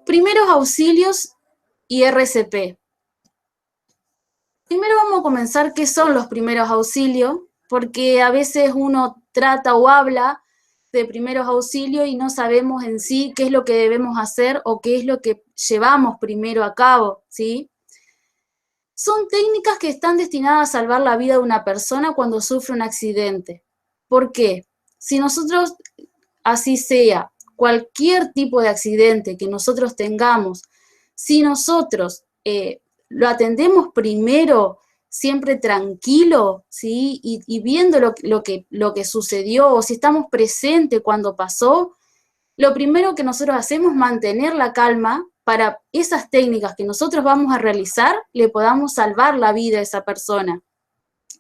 Primeros auxilios y RCP. Primero vamos a comenzar qué son los primeros auxilios, porque a veces uno trata o habla de primeros auxilios y no sabemos en sí qué es lo que debemos hacer o qué es lo que llevamos primero a cabo, ¿sí? Son técnicas que están destinadas a salvar la vida de una persona cuando sufre un accidente. ¿Por qué? Si nosotros, así sea, cualquier tipo de accidente que nosotros tengamos, si nosotros lo atendemos primero, siempre tranquilo, ¿sí? Y viendo lo que sucedió, o si estamos presentes cuando pasó, lo primero que nosotros hacemos es mantener la calma para esas técnicas que nosotros vamos a realizar, le podamos salvar la vida a esa persona.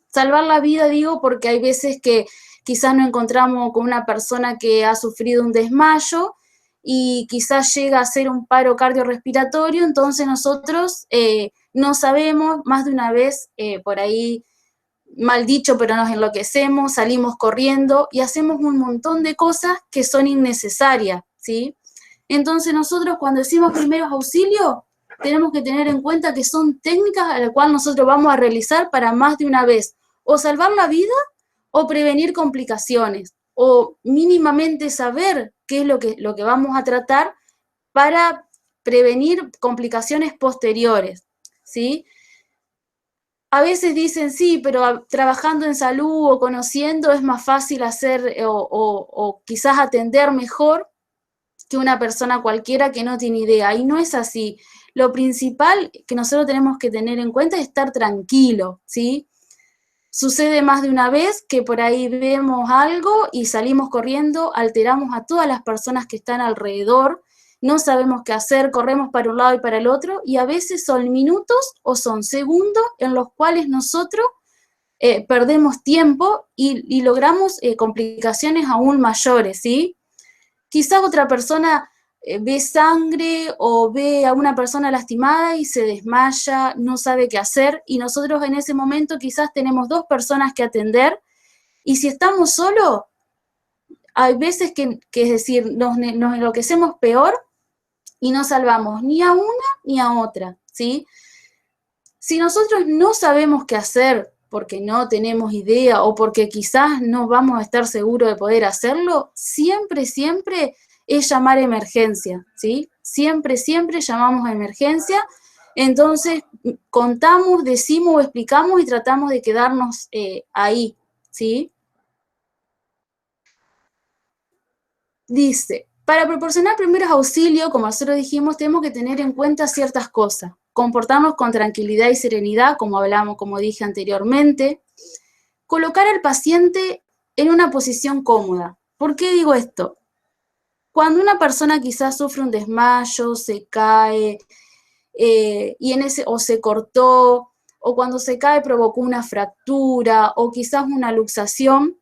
Salvar la vida, digo, porque hay veces que quizás nos encontramos con una persona que ha sufrido un desmayo y quizás llega a ser un paro cardiorrespiratorio, entonces nosotros no sabemos, más de una vez por ahí, mal dicho, pero nos enloquecemos, salimos corriendo y hacemos un montón de cosas que son innecesarias, ¿sí? Entonces nosotros cuando decimos primeros auxilios, tenemos que tener en cuenta que son técnicas a las cuales nosotros vamos a realizar para más de una vez, o salvar la vida o prevenir complicaciones, o mínimamente saber qué es lo que vamos a tratar para prevenir complicaciones posteriores, ¿sí? A veces dicen, sí, pero trabajando en salud o conociendo es más fácil hacer o quizás atender mejor que una persona cualquiera que no tiene idea. Y no es así. Lo principal que nosotros tenemos que tener en cuenta es estar tranquilo, ¿sí? Sucede más de una vez que por ahí vemos algo y salimos corriendo, alteramos a todas las personas que están alrededor, no sabemos qué hacer, corremos para un lado y para el otro, y a veces son minutos o son segundos en los cuales nosotros perdemos tiempo y logramos complicaciones aún mayores, ¿sí? Quizás otra persona ve sangre o ve a una persona lastimada y se desmaya, no sabe qué hacer, y nosotros en ese momento quizás tenemos dos personas que atender, y si estamos solos, hay veces que es decir, nos enloquecemos peor y no salvamos ni a una ni a otra, ¿sí? Si nosotros no sabemos qué hacer porque no tenemos idea o porque quizás no vamos a estar seguros de poder hacerlo, siempre, siempre es llamar a emergencia, ¿sí? Siempre, siempre llamamos a emergencia. Entonces, contamos, decimos o explicamos y tratamos de quedarnos ahí, ¿sí? Dice, para proporcionar primeros auxilios, como nosotros dijimos, tenemos que tener en cuenta ciertas cosas. Comportarnos con tranquilidad y serenidad, como hablamos, como dije anteriormente. Colocar al paciente en una posición cómoda. ¿Por qué digo esto? Cuando una persona quizás sufre un desmayo, se cae, o se cortó, o cuando se cae provocó una fractura, o quizás una luxación,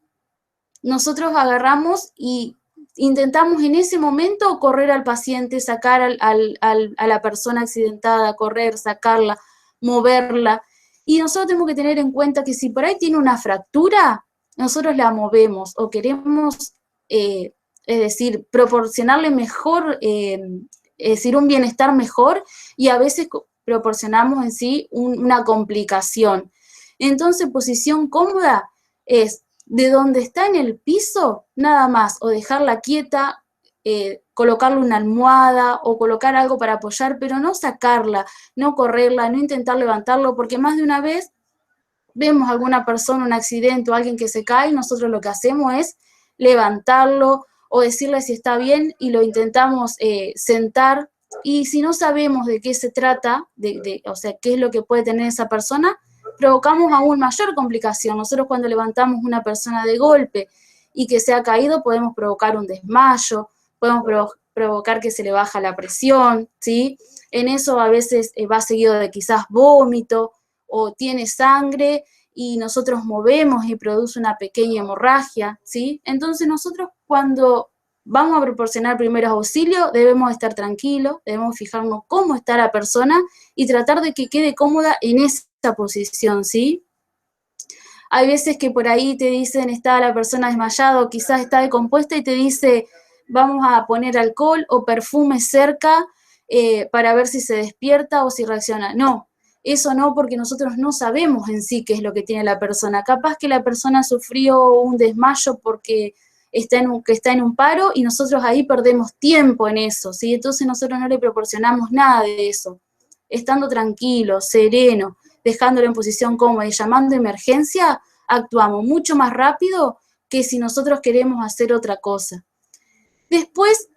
nosotros agarramos y intentamos en ese momento correr al paciente, sacar a la persona accidentada, correr, sacarla, moverla. Y nosotros tenemos que tener en cuenta que si por ahí tiene una fractura, nosotros la movemos o queremos, es decir, proporcionarle mejor, es decir, un bienestar mejor, y a veces proporcionamos en sí una complicación. Entonces, posición cómoda es de donde está en el piso, nada más, o dejarla quieta, colocarle una almohada o colocar algo para apoyar, pero no sacarla, no correrla, no intentar levantarlo, porque más de una vez vemos a alguna persona, un accidente o alguien que se cae, y nosotros lo que hacemos es levantarlo o decirle si está bien y lo intentamos sentar. Y si no sabemos de qué se trata, o sea, qué es lo que puede tener esa persona, provocamos aún mayor complicación. Nosotros cuando levantamos una persona de golpe y que se ha caído, podemos provocar un desmayo, podemos provocar que se le baja la presión, ¿sí? En eso a veces va seguido de quizás vómito o tiene sangre y nosotros movemos y produce una pequeña hemorragia, ¿sí? Entonces nosotros cuando vamos a proporcionar primeros auxilios debemos estar tranquilos, debemos fijarnos cómo está la persona y tratar de que quede cómoda en esa posición, ¿sí? Hay veces que por ahí te dicen está la persona desmayada o quizás está decompuesta y te dice vamos a poner alcohol o perfume cerca para ver si se despierta o si reacciona. No, eso no, porque nosotros no sabemos en sí qué es lo que tiene la persona. Capaz que la persona sufrió un desmayo porque está en un paro y nosotros ahí perdemos tiempo en eso, ¿sí? Entonces nosotros no le proporcionamos nada de eso. Estando tranquilo, sereno, dejándolo en posición cómoda y llamando a emergencia, actuamos mucho más rápido que si nosotros queremos hacer otra cosa. Después,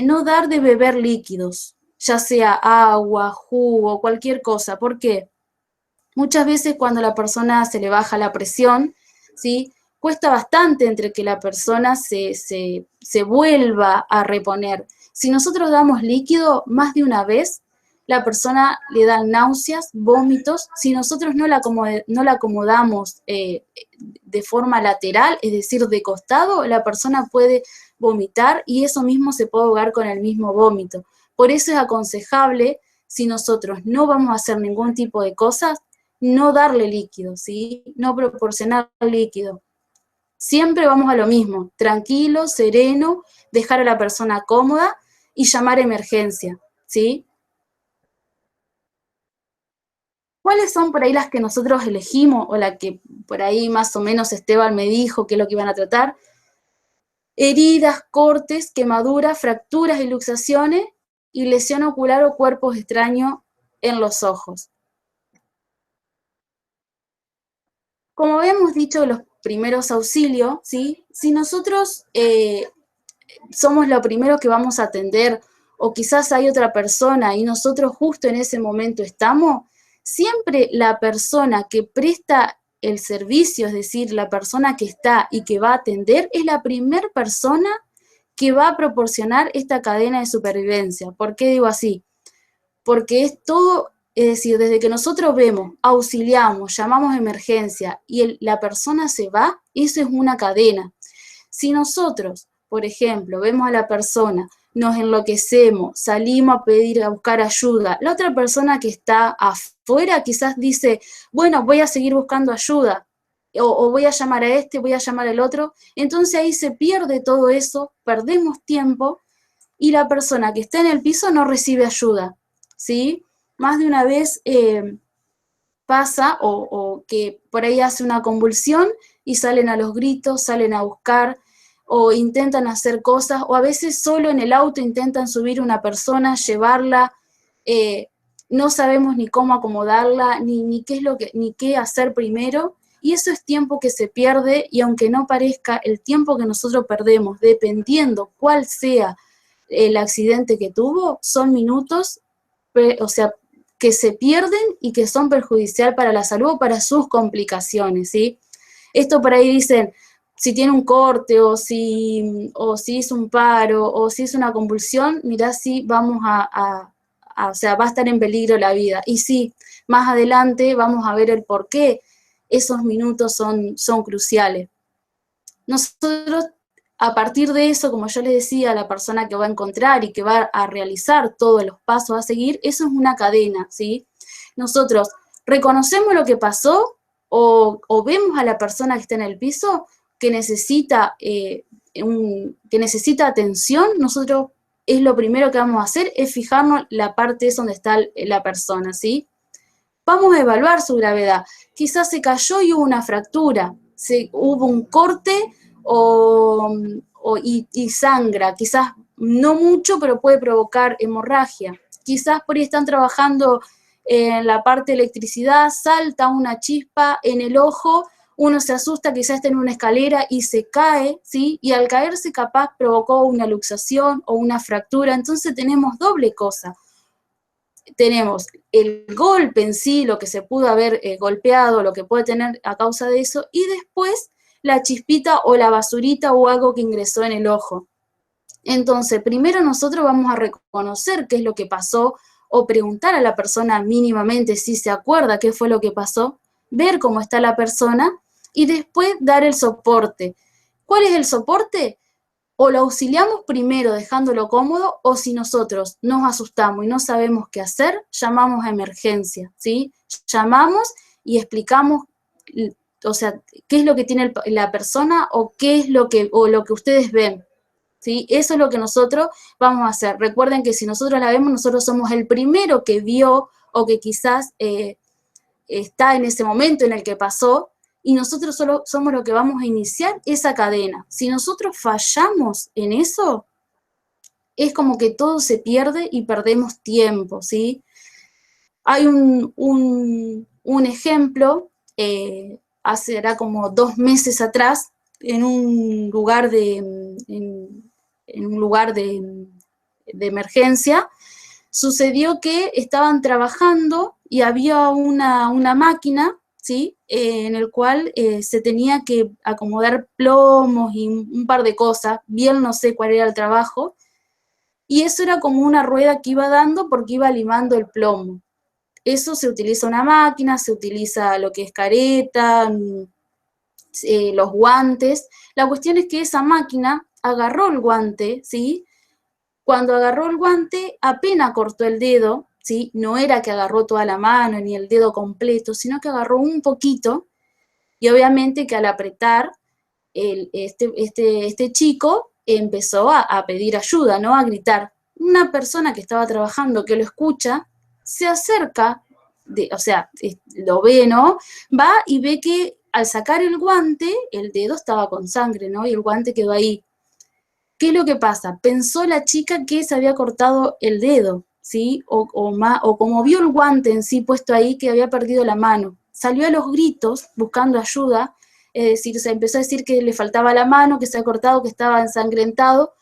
no dar de beber líquidos, ya sea agua, jugo, cualquier cosa. ¿Por qué? Muchas veces cuando a la persona se le baja la presión, ¿sí? Cuesta bastante entre que la persona se vuelva a reponer. Si nosotros damos líquido más de una vez, la persona le dan náuseas, vómitos. Si nosotros no la acomodamos de forma lateral, es decir, de costado, la persona puede vomitar y eso mismo se puede ahogar con el mismo vómito. Por eso es aconsejable, si nosotros no vamos a hacer ningún tipo de cosas, no darle líquido, ¿sí? No proporcionar líquido. Siempre vamos a lo mismo, tranquilo, sereno, dejar a la persona cómoda y llamar a emergencia, ¿sí? ¿Cuáles son por ahí las que nosotros elegimos o la que por ahí más o menos Esteban me dijo que es lo que iban a tratar? Heridas, cortes, quemaduras, fracturas y luxaciones y lesión ocular o cuerpos extraños en los ojos. Como habíamos dicho, los primeros auxilios, ¿sí? Si nosotros somos lo primero que vamos a atender o quizás hay otra persona y nosotros justo en ese momento estamos, siempre la persona que presta el servicio, es decir, la persona que está y que va a atender, es la primera persona que va a proporcionar esta cadena de supervivencia. ¿Por qué digo así? Porque es todo, es decir, desde que nosotros vemos, auxiliamos, llamamos a emergencia y la persona se va, eso es una cadena. Si nosotros, por ejemplo, vemos a la persona, nos enloquecemos, salimos a pedir, a buscar ayuda, la otra persona que está afuera quizás dice, bueno, voy a seguir buscando ayuda, o voy a llamar a este, voy a llamar al otro, entonces ahí se pierde todo eso, perdemos tiempo y la persona que está en el piso no recibe ayuda, ¿sí? Más de una vez pasa o que por ahí hace una convulsión y salen a los gritos, salen a buscar o intentan hacer cosas, o a veces solo en el auto intentan subir una persona, llevarla, no sabemos ni cómo acomodarla, ni qué es lo que, ni qué hacer primero, y eso es tiempo que se pierde, y aunque no parezca, el tiempo que nosotros perdemos, dependiendo cuál sea el accidente que tuvo, son minutos, o sea, que se pierden y que son perjudicial para la salud o para sus complicaciones, ¿sí? Esto por ahí dicen, si tiene un corte o si hizo un paro o si hizo una convulsión, mirá si vamos o sea, va a estar en peligro la vida. Y sí, más adelante vamos a ver el por qué esos minutos son cruciales. Nosotros, a partir de eso, como yo les decía, la persona que va a encontrar y que va a realizar todos los pasos a seguir, eso es una cadena, ¿sí? Nosotros reconocemos lo que pasó o vemos a la persona que está en el piso que necesita, que necesita atención, nosotros es lo primero que vamos a hacer, es fijarnos la parte es donde está la persona, ¿sí? Vamos a evaluar su gravedad. Quizás se cayó y hubo una fractura, hubo un corte y sangra, quizás no mucho, pero puede provocar hemorragia. Quizás por ahí están trabajando en la parte de electricidad, salta una chispa en el ojo, uno se asusta, quizás está en una escalera y se cae, ¿sí? Y al caerse capaz provocó una luxación o una fractura, entonces tenemos doble cosa. Tenemos el golpe en sí, lo que se pudo haber golpeado, lo que puede tener a causa de eso, y después la chispita o la basurita o algo que ingresó en el ojo. Entonces, primero nosotros vamos a reconocer qué es lo que pasó o preguntar a la persona mínimamente si se acuerda qué fue lo que pasó, ver cómo está la persona y después dar el soporte. ¿Cuál es el soporte? O lo auxiliamos primero dejándolo cómodo, o si nosotros nos asustamos y no sabemos qué hacer, llamamos a emergencia, ¿sí? Llamamos y explicamos, o sea, qué es lo que tiene la persona o qué es lo que ustedes ven. ¿sí? Eso es lo que nosotros vamos a hacer. Recuerden que si nosotros la vemos, nosotros somos el primero que vio o que quizás está en ese momento en el que pasó, y nosotros solo somos los que vamos a iniciar esa cadena. Si nosotros fallamos en eso, es como que todo se pierde y perdemos tiempo, ¿sí? Hay un ejemplo, hace era como 2 meses atrás, en un lugar de emergencia, sucedió que estaban trabajando y había una máquina, ¿sí? En el cual se tenía que acomodar plomos y un par de cosas, bien no sé cuál era el trabajo, y eso era como una rueda que iba dando porque iba limando el plomo. Eso se utiliza una máquina, se utiliza lo que es careta, los guantes. La cuestión es que esa máquina agarró el guante, ¿sí? Cuando agarró el guante, apenas cortó el dedo, ¿sí? No era que agarró toda la mano ni el dedo completo, sino que agarró un poquito, y obviamente que al apretar, este chico empezó a pedir ayuda, ¿no? A gritar. Una persona que estaba trabajando, que lo escucha, se acerca, o sea, lo ve, ¿no? Va y ve que al sacar el guante, el dedo estaba con sangre, ¿no? Y el guante quedó ahí. ¿Qué es lo que pasa? Pensó la chica que se había cortado el dedo, ¿sí? O como vio el guante en sí puesto ahí, que había perdido la mano. Salió a los gritos buscando ayuda, es decir, se empezó a decir que le faltaba la mano, que se había cortado, que estaba ensangrentado.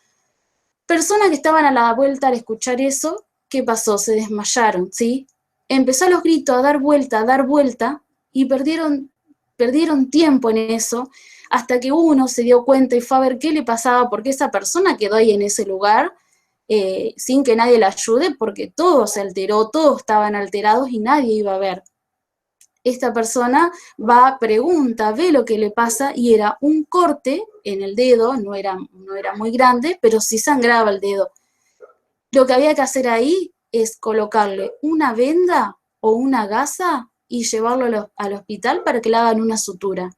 Personas que estaban a la vuelta al escuchar eso, ¿qué pasó? Se desmayaron, ¿sí? Empezó a los gritos a dar vuelta, y perdieron tiempo en eso, hasta que uno se dio cuenta y fue a ver qué le pasaba, porque esa persona quedó ahí en ese lugar, sin que nadie la ayude, porque todo se alteró, todos estaban alterados y nadie iba a ver. Esta persona va, pregunta, ve lo que le pasa, y era un corte en el dedo, no era muy grande, pero sí sangraba el dedo. Lo que había que hacer ahí es colocarle una venda o una gasa y llevarlo al hospital para que le hagan una sutura.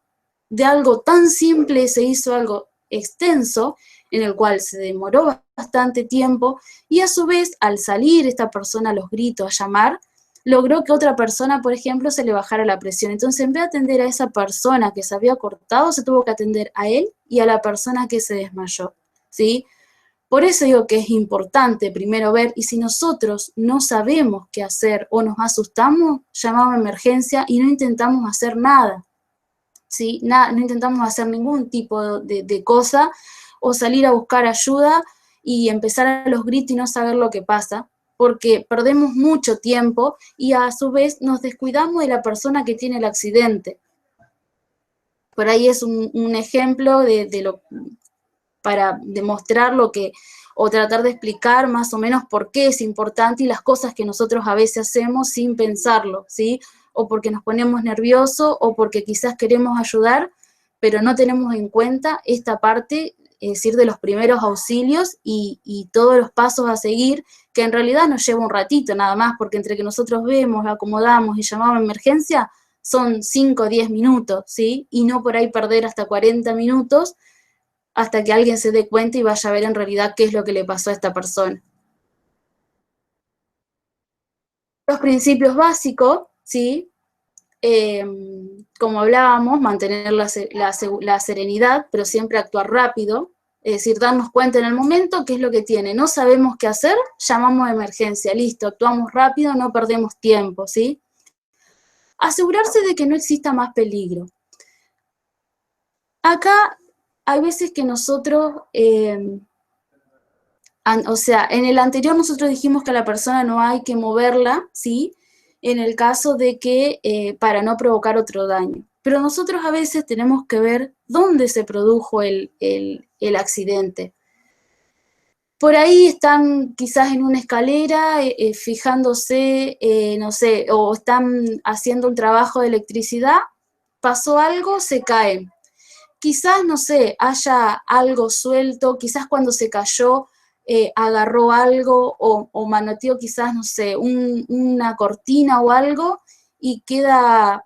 De algo tan simple se hizo algo extenso, en el cual se demoró bastante tiempo, y a su vez, al salir esta persona a los gritos a llamar, logró que otra persona, por ejemplo, se le bajara la presión. Entonces, en vez de atender a esa persona que se había cortado, se tuvo que atender a él y a la persona que se desmayó, ¿sí? Por eso digo que es importante primero ver, y si nosotros no sabemos qué hacer o nos asustamos, llamamos a emergencia y no intentamos hacer nada, ¿sí? No intentamos hacer ningún tipo de cosa, o salir a buscar ayuda y empezar a los gritos y no saber lo que pasa, porque perdemos mucho tiempo y a su vez nos descuidamos de la persona que tiene el accidente. Por ahí es un ejemplo de lo para demostrar lo que, o tratar de explicar más o menos por qué es importante y las cosas que nosotros a veces hacemos sin pensarlo, ¿sí? O porque nos ponemos nerviosos o porque quizás queremos ayudar, pero no tenemos en cuenta esta parte, es decir, de los primeros auxilios y todos los pasos a seguir, que en realidad nos lleva un ratito nada más, porque entre que nosotros vemos, acomodamos y llamamos a emergencia, son 5 o 10 minutos, ¿sí? Y no por ahí perder hasta 40 minutos hasta que alguien se dé cuenta y vaya a ver en realidad qué es lo que le pasó a esta persona. Los principios básicos, ¿sí? Eh, Como hablábamos, mantener la serenidad, pero siempre actuar rápido, es decir, darnos cuenta en el momento qué es lo que tiene. No sabemos qué hacer, llamamos a emergencia, listo, actuamos rápido, no perdemos tiempo, ¿sí? Asegurarse de que no exista más peligro. Acá hay veces que nosotros, o sea, en el anterior nosotros dijimos que a la persona no hay que moverla, ¿sí? En el caso de que, para no provocar otro daño. Pero nosotros a veces tenemos que ver dónde se produjo el accidente. Por ahí están quizás en una escalera, fijándose, no sé, o están haciendo un trabajo de electricidad, pasó algo, se caen. Quizás, no sé, haya algo suelto, quizás cuando se cayó agarró algo o manoteó quizás, no sé, una cortina o algo, y queda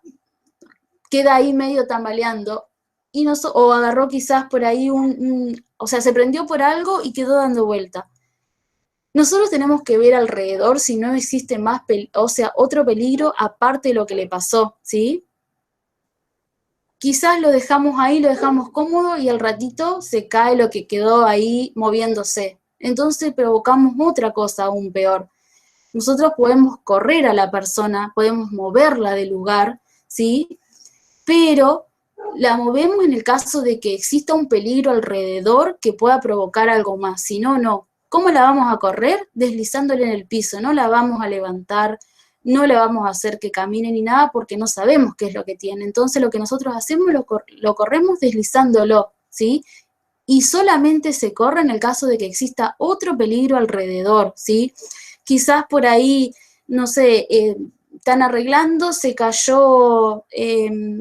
ahí medio tambaleando. o agarró quizás por ahí o sea, se prendió por algo y quedó dando vuelta. Nosotros tenemos que ver alrededor si no existe más, o sea, otro peligro aparte de lo que le pasó, ¿sí? Quizás lo dejamos ahí, lo dejamos cómodo y al ratito se cae lo que quedó ahí moviéndose. Entonces provocamos otra cosa aún peor. Nosotros podemos correr a la persona, podemos moverla del lugar, ¿sí? Pero la movemos en el caso de que exista un peligro alrededor que pueda provocar algo más. Si no, no. ¿Cómo la vamos a correr? Deslizándola en el piso. No la vamos a levantar, no le vamos a hacer que camine ni nada porque no sabemos qué es lo que tiene. Entonces lo que nosotros hacemos lo corremos deslizándolo, ¿sí? Y solamente se corre en el caso de que exista otro peligro alrededor, ¿sí? Quizás por ahí, no sé, están arreglando, se cayó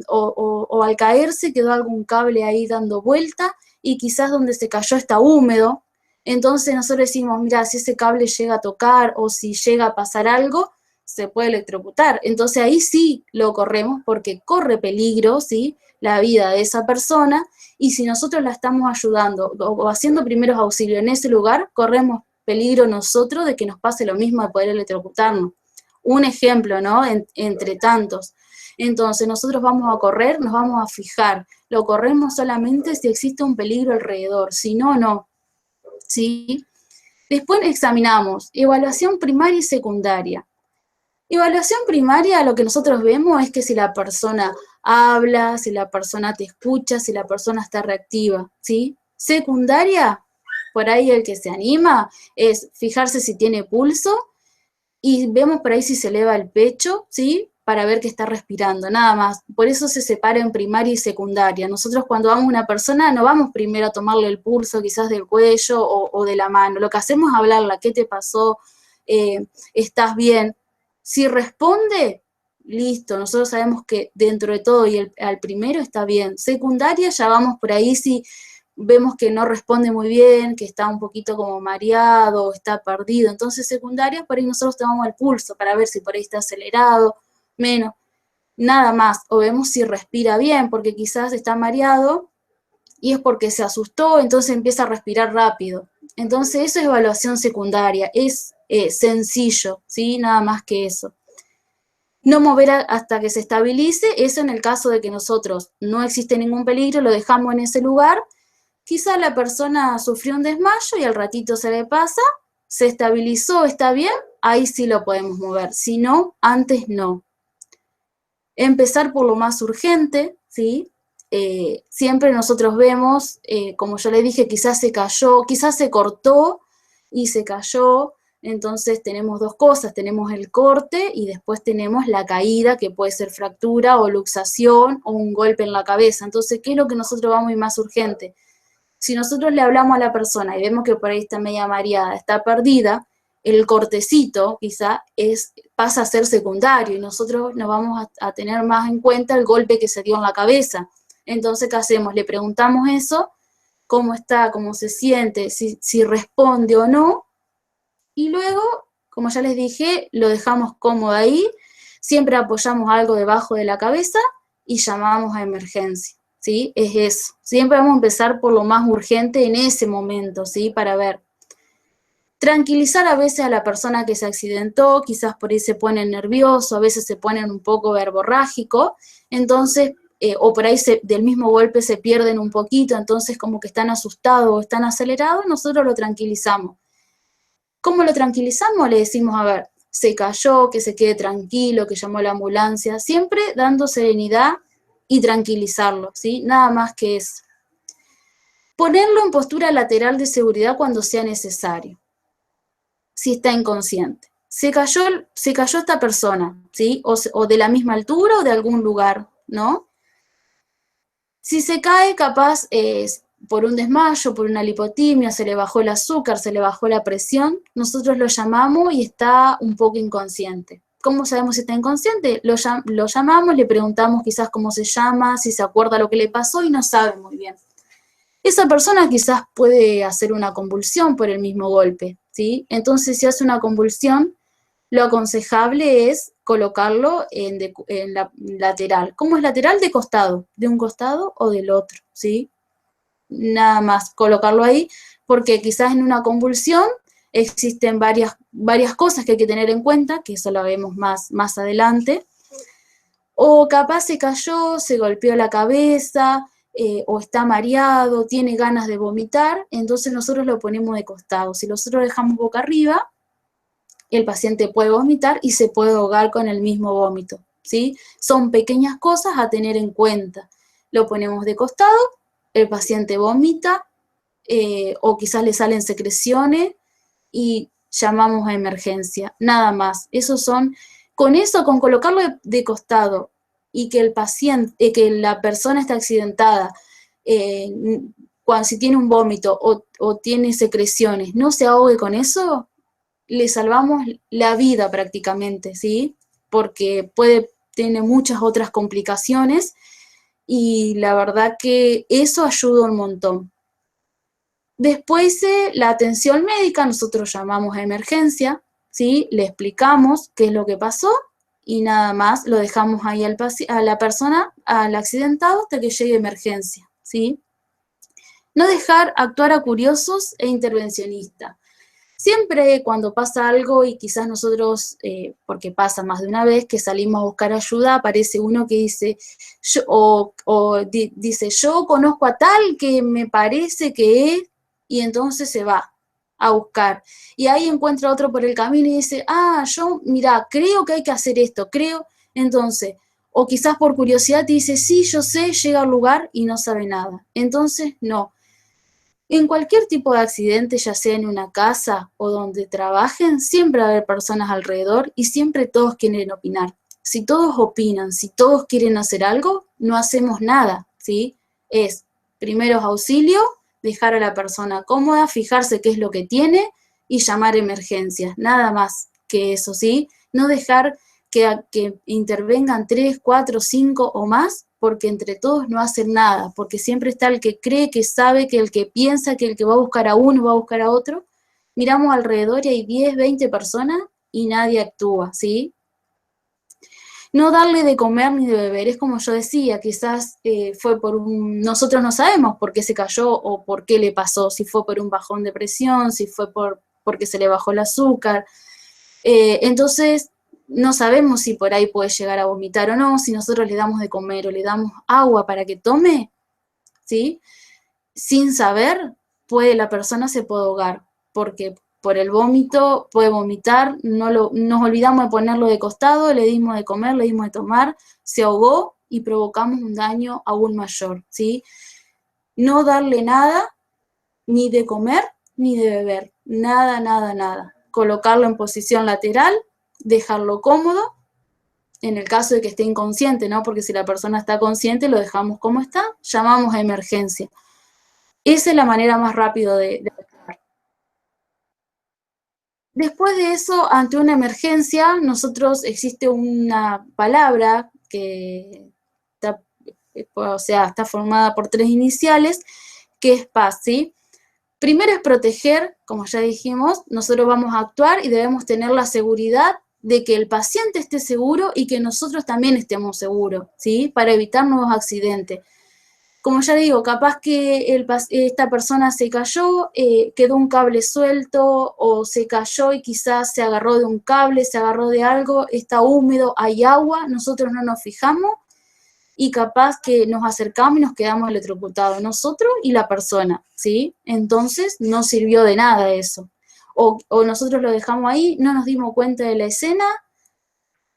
o al caerse quedó algún cable ahí dando vuelta y quizás donde se cayó está húmedo. Entonces nosotros decimos, mira, si ese cable llega a tocar o si llega a pasar algo, se puede electrocutar. Entonces ahí sí lo corremos porque corre peligro, ¿sí? La vida de esa persona, y si nosotros la estamos ayudando o haciendo primeros auxilios en ese lugar, corremos peligro nosotros de que nos pase lo mismo de poder electrocutarnos. Un ejemplo, ¿no? Entre tantos. Entonces nosotros vamos a correr, nos vamos a fijar, lo corremos solamente si existe un peligro alrededor, si no, no, ¿sí? Después examinamos evaluación primaria y secundaria. Evaluación primaria, lo que nosotros vemos es que si la persona habla, si la persona te escucha, si la persona está reactiva, ¿sí? Secundaria, por ahí el que se anima es fijarse si tiene pulso y vemos por ahí si se eleva el pecho, ¿sí? Para ver que está respirando, nada más. Por eso se separa en primaria y secundaria. Nosotros cuando vamos a una persona no vamos primero a tomarle el pulso quizás del cuello o de la mano. Lo que hacemos es hablarla, ¿qué te pasó? ¿Estás bien? Si responde, listo, nosotros sabemos que dentro de todo y al primero está bien. Secundaria ya vamos por ahí si vemos que no responde muy bien, que está un poquito como mareado, está perdido. Entonces secundaria, por ahí nosotros tomamos el pulso para ver si por ahí está acelerado, menos, nada más. O vemos si respira bien, porque quizás está mareado y es porque se asustó, entonces empieza a respirar rápido. Entonces eso es evaluación secundaria, es sencillo, ¿sí? Nada más que eso. No mover hasta que se estabilice, eso en el caso de que nosotros no existe ningún peligro, lo dejamos en ese lugar, quizá la persona sufrió un desmayo y al ratito se le pasa, se estabilizó, está bien, ahí sí lo podemos mover, si no, antes no. Empezar por lo más urgente, ¿sí? Siempre nosotros vemos, como yo le dije, quizás se cayó, quizás se cortó y se cayó, entonces tenemos dos cosas, tenemos el corte y después tenemos la caída, que puede ser fractura o luxación o un golpe en la cabeza. Entonces, ¿qué es lo que nosotros vamos a ir más urgente? Si nosotros le hablamos a la persona y vemos que por ahí está media mareada, está perdida, el cortecito quizá pasa a ser secundario y nosotros nos vamos a tener más en cuenta el golpe que se dio en la cabeza. Entonces, ¿qué hacemos? Le preguntamos eso, cómo está, cómo se siente, si responde o no, y luego, como ya les dije, lo dejamos cómodo ahí, siempre apoyamos algo debajo de la cabeza y llamamos a emergencia, ¿sí? Es eso. Siempre vamos a empezar por lo más urgente en ese momento, ¿sí? Para ver. Tranquilizar a veces a la persona que se accidentó, quizás por ahí se ponen nerviosos, a veces se ponen un poco verborrágicos, entonces, o por ahí del mismo golpe se pierden un poquito, entonces como que están asustados o están acelerados, nosotros lo tranquilizamos. ¿Cómo lo tranquilizamos? Le decimos, a ver, se cayó, que se quede tranquilo, que llamó a la ambulancia, siempre dando serenidad y tranquilizarlo, ¿sí? Nada más que eso. Ponerlo en postura lateral de seguridad cuando sea necesario, si está inconsciente. Se cayó esta persona, ¿sí? O de la misma altura o de algún lugar, ¿no? Si se cae, capaz por un desmayo, por una lipotimia, se le bajó el azúcar, se le bajó la presión, nosotros lo llamamos y está un poco inconsciente. ¿Cómo sabemos si está inconsciente? Lo llamamos, le preguntamos quizás cómo se llama, si se acuerda lo que le pasó y no sabe muy bien. Esa persona quizás puede hacer una convulsión por el mismo golpe, ¿sí? Entonces, si hace una convulsión, lo aconsejable es colocarlo en la lateral. ¿Cómo es lateral? De costado, de un costado o del otro, ¿sí? Nada más colocarlo ahí, porque quizás en una convulsión existen varias cosas que hay que tener en cuenta, que eso lo vemos más adelante. O capaz se cayó, se golpeó la cabeza, o está mareado, tiene ganas de vomitar, entonces nosotros lo ponemos de costado. Si nosotros lo dejamos boca arriba, el paciente puede vomitar y se puede ahogar con el mismo vómito, ¿sí? Son pequeñas cosas a tener en cuenta. Lo ponemos de costado, el paciente vomita, o quizás le salen secreciones y llamamos a emergencia, nada más. Con colocarlo de costado y que el paciente, que la persona está accidentada, si tiene un vómito o tiene secreciones, no se ahogue con eso, le salvamos la vida prácticamente, ¿sí? Porque tiene muchas otras complicaciones y la verdad que eso ayuda un montón. Después la atención médica, nosotros llamamos a emergencia, ¿sí? Le explicamos qué es lo que pasó y nada más lo dejamos ahí a la persona, al accidentado, hasta que llegue emergencia, ¿sí? No dejar actuar a curiosos e intervencionistas. Siempre cuando pasa algo y quizás nosotros, porque pasa más de una vez, que salimos a buscar ayuda, aparece uno que dice, dice, yo conozco a tal que me parece que es, y entonces se va a buscar. Y ahí encuentra otro por el camino y dice, mira, creo que hay que hacer esto, creo. Entonces, o quizás por curiosidad te dice, sí, yo sé, llega al lugar y no sabe nada. Entonces, no. En cualquier tipo de accidente, ya sea en una casa o donde trabajen, siempre va a haber personas alrededor y siempre todos quieren opinar. Si todos opinan, si todos quieren hacer algo, no hacemos nada, ¿sí? Es primeros auxilios, dejar a la persona cómoda, fijarse qué es lo que tiene y llamar emergencias, nada más que eso, ¿sí? No dejar que intervengan 3, 4, 5 o más, porque entre todos no hacen nada, porque siempre está el que cree, que sabe, que el que piensa, que el que va a buscar a uno va a buscar a otro. Miramos alrededor y hay 10, 20 personas y nadie actúa, ¿sí? No darle de comer ni de beber, es como yo decía, quizás fue nosotros no sabemos por qué se cayó o por qué le pasó, si fue por un bajón de presión, si fue porque se le bajó el azúcar. Entonces, no sabemos si por ahí puede llegar a vomitar o no, si nosotros le damos de comer o le damos agua para que tome, ¿sí? Sin saber, la persona se puede ahogar, porque por el vómito puede vomitar, nos olvidamos de ponerlo de costado, le dimos de comer, le dimos de tomar, se ahogó y provocamos un daño aún mayor, ¿sí? No darle nada, ni de comer, ni de beber, nada, nada, nada. Colocarlo en posición lateral, dejarlo cómodo, en el caso de que esté inconsciente, ¿no? Porque si la persona está consciente, lo dejamos como está, llamamos a emergencia. Esa es la manera más rápida de actuar. Después de eso, ante una emergencia, existe una palabra que está formada por 3 iniciales, que es PAS, ¿sí? Primero es proteger, como ya dijimos, nosotros vamos a actuar y debemos tener la seguridad de que el paciente esté seguro y que nosotros también estemos seguros, ¿sí? Para evitar nuevos accidentes. Como ya digo, capaz que esta persona se cayó, quedó un cable suelto o se cayó y quizás se agarró de un cable, se agarró de algo, está húmedo, hay agua, nosotros no nos fijamos y capaz que nos acercamos y nos quedamos electrocutados, nosotros y la persona, ¿sí? Entonces no sirvió de nada eso. O nosotros lo dejamos ahí, no nos dimos cuenta de la escena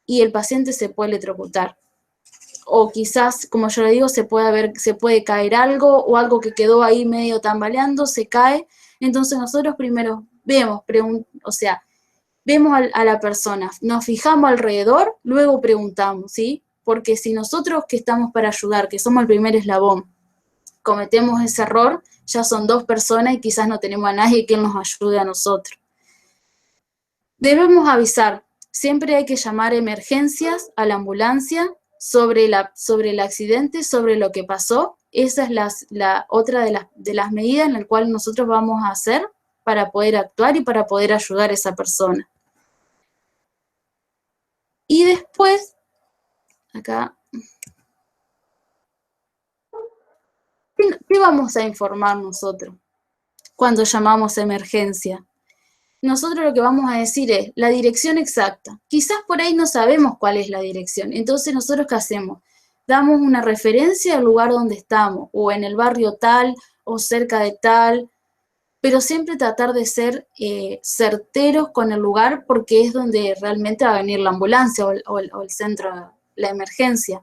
y el paciente se puede electrocutar. O quizás, como yo le digo, se puede caer algo o algo que quedó ahí medio tambaleando, se cae. Entonces nosotros primero vemos a la persona, nos fijamos alrededor, luego preguntamos, ¿sí? Porque si nosotros que estamos para ayudar, que somos el primer eslabón, cometemos ese error, ya son 2 personas y quizás no tenemos a nadie que nos ayude a nosotros. Debemos avisar, siempre hay que llamar a emergencias, a la ambulancia, sobre el accidente, sobre lo que pasó. Esa es la otra de las medidas en las cuales nosotros vamos a hacer para poder actuar y para poder ayudar a esa persona. Y después, acá, ¿qué vamos a informar nosotros cuando llamamos a emergencia? Nosotros lo que vamos a decir es la dirección exacta. Quizás por ahí no sabemos cuál es la dirección. Entonces, ¿nosotros qué hacemos? Damos una referencia al lugar donde estamos, o en el barrio tal, o cerca de tal, pero siempre tratar de ser certeros con el lugar porque es donde realmente va a venir la ambulancia o el centro, la emergencia.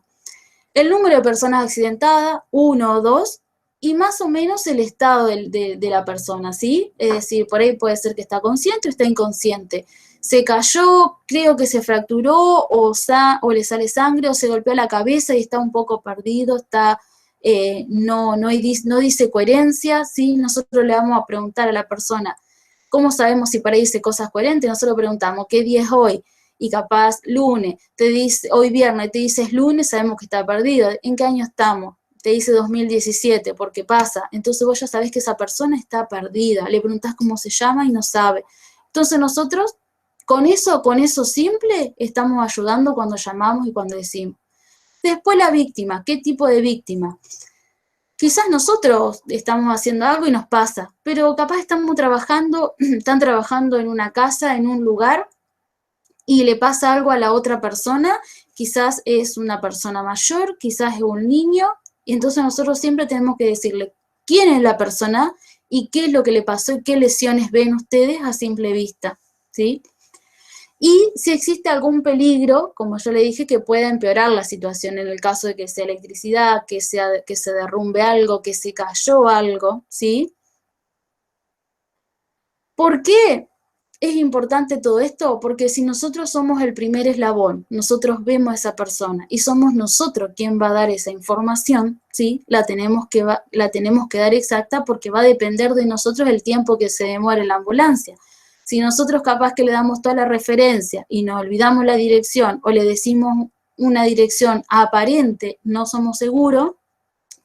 El número de personas accidentadas, 1 o 2, y más o menos el estado de la persona, ¿sí? Es decir, por ahí puede ser que está consciente o está inconsciente. Se cayó, creo que se fracturó, o le sale sangre, o se golpeó la cabeza y está un poco perdido, está, no dice coherencia, ¿sí? Nosotros le vamos a preguntar a la persona, ¿cómo sabemos si por ahí dice cosas coherentes? Nosotros preguntamos, ¿qué día es hoy? Y capaz lunes, te dice, hoy viernes, te dices lunes, sabemos que está perdido. ¿En qué año estamos? Te dice 2017, porque pasa. Entonces vos ya sabés que esa persona está perdida. Le preguntás cómo se llama y no sabe. Entonces nosotros, con eso simple, estamos ayudando cuando llamamos y cuando decimos. Después la víctima, ¿qué tipo de víctima? Quizás nosotros estamos haciendo algo y nos pasa, pero capaz están trabajando en una casa, en un lugar, y le pasa algo a la otra persona, quizás es una persona mayor, quizás es un niño, y entonces nosotros siempre tenemos que decirle quién es la persona y qué es lo que le pasó y qué lesiones ven ustedes a simple vista, ¿sí? Y si existe algún peligro, como yo le dije, que pueda empeorar la situación en el caso de que sea electricidad, que se derrumbe algo, que se cayó algo, ¿sí? ¿Por qué es importante todo esto? Porque si nosotros somos el primer eslabón, nosotros vemos a esa persona y somos nosotros quien va a dar esa información, ¿sí? La tenemos que dar exacta porque va a depender de nosotros el tiempo que se demore la ambulancia. Si nosotros capaz que le damos toda la referencia y nos olvidamos la dirección o le decimos una dirección aparente, no somos seguros,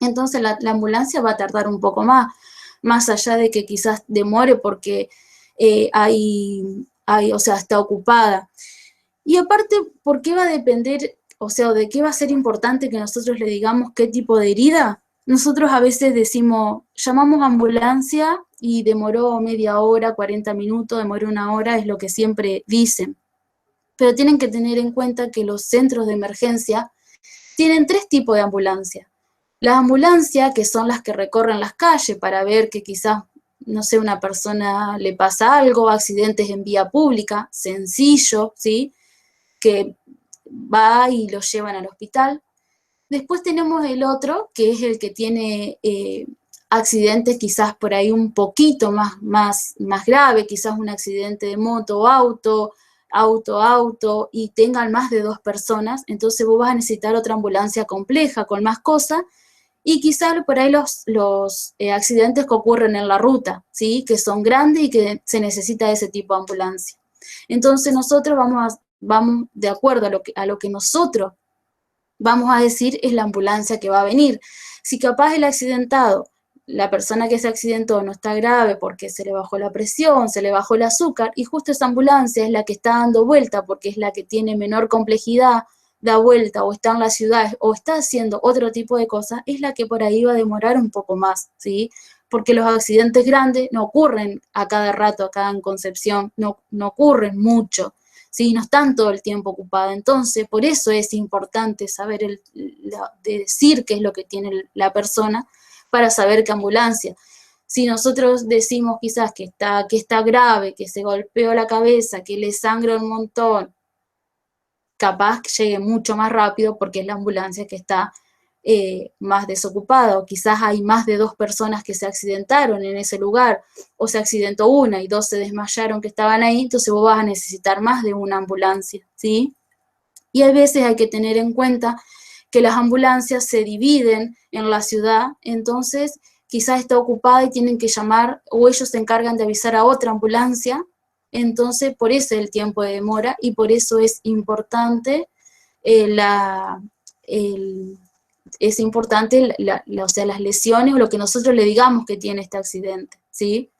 entonces la ambulancia va a tardar un poco más allá de que quizás demore porque o sea, está ocupada. Y aparte, ¿por qué va a depender, o sea, de qué va a ser importante que nosotros le digamos qué tipo de herida? Nosotros a veces decimos, llamamos a ambulancia y demoró media hora, 40 minutos, demoró 1 hora, es lo que siempre dicen. Pero tienen que tener en cuenta que los centros de emergencia tienen 3 tipos de ambulancia. Las ambulancias, que son las que recorren las calles para ver que quizás, no sé, una persona le pasa algo, accidentes en vía pública, sencillo, ¿sí? Que va y lo llevan al hospital. Después tenemos el otro, que es el que tiene accidentes quizás por ahí un poquito más grave, quizás un accidente de moto o auto, y tengan más de 2 personas, entonces vos vas a necesitar otra ambulancia compleja, con más cosas, y quizás por ahí los accidentes que ocurren en la ruta, ¿sí? Que son grandes y que se necesita ese tipo de ambulancia. Entonces nosotros vamos de acuerdo a lo que nosotros vamos a decir es la ambulancia que va a venir. Si capaz el accidentado, la persona que se accidentó no está grave porque se le bajó la presión, se le bajó el azúcar, y justo esa ambulancia es la que está dando vuelta porque es la que tiene menor complejidad, da vuelta o está en la ciudad o está haciendo otro tipo de cosas, es la que por ahí va a demorar un poco más, ¿sí? Porque los accidentes grandes no ocurren a cada rato acá en Concepción, no ocurren mucho. ¿Sí? No están todo el tiempo ocupadas. Entonces, por eso es importante saber decir qué es lo que tiene la persona para saber qué ambulancia. Si nosotros decimos quizás que está grave, que se golpeó la cabeza, que le sangra un montón, capaz que llegue mucho más rápido porque es la ambulancia que está más desocupada, o quizás hay más de 2 personas que se accidentaron en ese lugar, o se accidentó una y 2 se desmayaron que estaban ahí, entonces vos vas a necesitar más de una ambulancia, ¿sí? Y a veces hay que tener en cuenta que las ambulancias se dividen en la ciudad, entonces quizás está ocupada y tienen que llamar, o ellos se encargan de avisar a otra ambulancia, entonces por eso es el tiempo de demora y por eso es importante es importante o sea, las lesiones o lo que nosotros le digamos que tiene este accidente, ¿sí?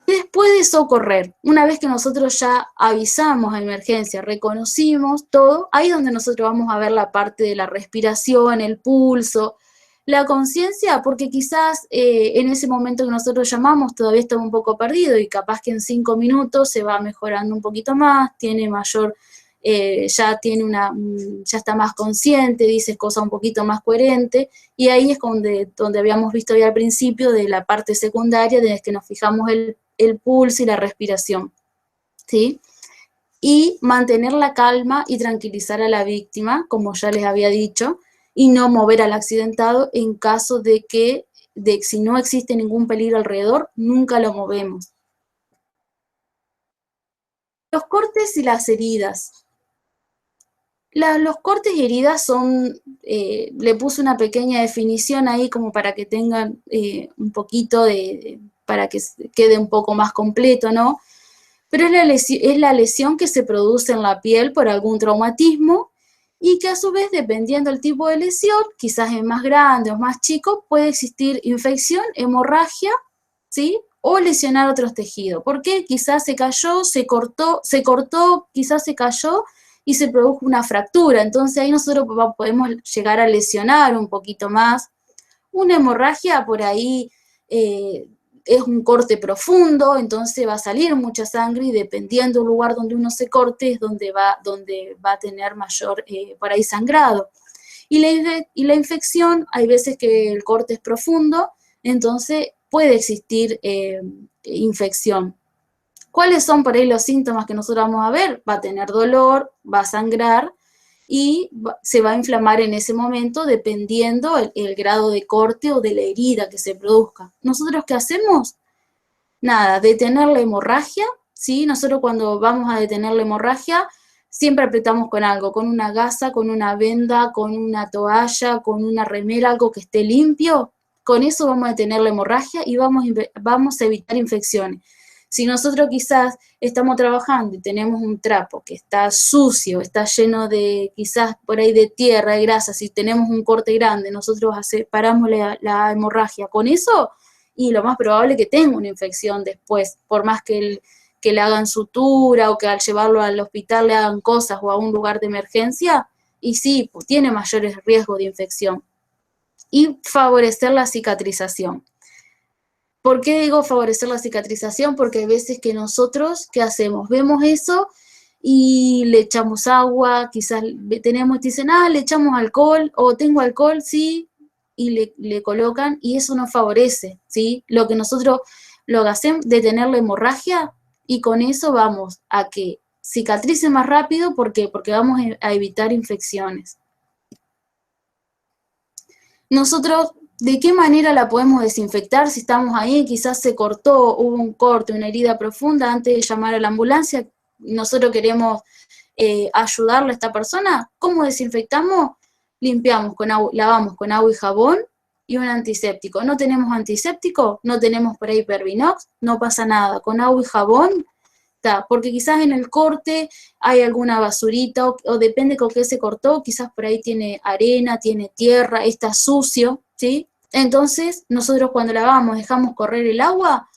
Y puede socorrer. Una vez que nosotros ya avisamos a emergencia, reconocimos todo, ahí es donde nosotros vamos a ver la parte de la respiración, el pulso, la conciencia, porque quizás en ese momento que nosotros llamamos todavía está un poco perdido y capaz que en 5 minutos se va mejorando un poquito más, tiene mayor, ya está más consciente, dice cosas un poquito más coherentes, y ahí es donde habíamos visto ya al principio de la parte secundaria, desde que nos fijamos el pulso y la respiración, ¿sí? Y mantener la calma y tranquilizar a la víctima, como ya les había dicho, y no mover al accidentado en caso de que, si no existe ningún peligro alrededor, nunca lo movemos. Los cortes y las heridas. Los cortes y heridas son, le puse una pequeña definición ahí como para que tengan un poquito para que quede un poco más completo, ¿no? Pero es la lesión que se produce en la piel por algún traumatismo y que a su vez, dependiendo del tipo de lesión, quizás es más grande o más chico, puede existir infección, hemorragia, ¿sí? O lesionar otros tejidos. ¿Por qué? Quizás se cayó, se cortó, quizás se cayó y se produjo una fractura. Entonces ahí nosotros podemos llegar a lesionar un poquito más. Una hemorragia por ahí es un corte profundo, entonces va a salir mucha sangre y dependiendo del lugar donde uno se corte es donde va a tener mayor por ahí sangrado. Y la infección, hay veces que el corte es profundo, entonces puede existir infección. ¿Cuáles son por ahí los síntomas que nosotros vamos a ver? Va a tener dolor, va a sangrar y se va a inflamar en ese momento dependiendo el grado de corte o de la herida que se produzca. ¿Nosotros qué hacemos? Nada, detener la hemorragia, ¿sí? Nosotros cuando vamos a detener la hemorragia siempre apretamos con algo, con una gasa, con una venda, con una toalla, con una remera, algo que esté limpio. Con eso vamos a detener la hemorragia y vamos a evitar infecciones. Si nosotros quizás estamos trabajando y tenemos un trapo que está sucio, está lleno de quizás por ahí de tierra, de grasa, si tenemos un corte grande, nosotros paramos la hemorragia con eso y lo más probable es que tenga una infección después, por más que le hagan sutura o que al llevarlo al hospital le hagan cosas o a un lugar de emergencia, y sí, pues, tiene mayores riesgos de infección. Y favorecer la cicatrización. ¿Por qué digo favorecer la cicatrización? Porque hay veces que nosotros, ¿qué hacemos? Vemos eso y le echamos agua, quizás dicen, le echamos alcohol, o tengo alcohol, sí, y le colocan, y eso no favorece, ¿sí? Lo que nosotros lo hacemos, detener la hemorragia, y con eso vamos a que cicatrice más rápido, ¿por qué? Porque vamos a evitar infecciones. Nosotros, ¿de qué manera la podemos desinfectar si estamos ahí? Quizás se cortó, hubo un corte, una herida profunda, antes de llamar a la ambulancia, nosotros queremos ayudarle a esta persona. ¿Cómo desinfectamos? Limpiamos lavamos con agua y jabón y un antiséptico. ¿No tenemos antiséptico? ¿No tenemos por ahí Pervinox? No pasa nada, con agua y jabón está, porque quizás en el corte hay alguna basurita o depende con qué se cortó, quizás por ahí tiene arena, tiene tierra, está sucio, ¿sí? Entonces, nosotros cuando lavamos, dejamos correr el agua,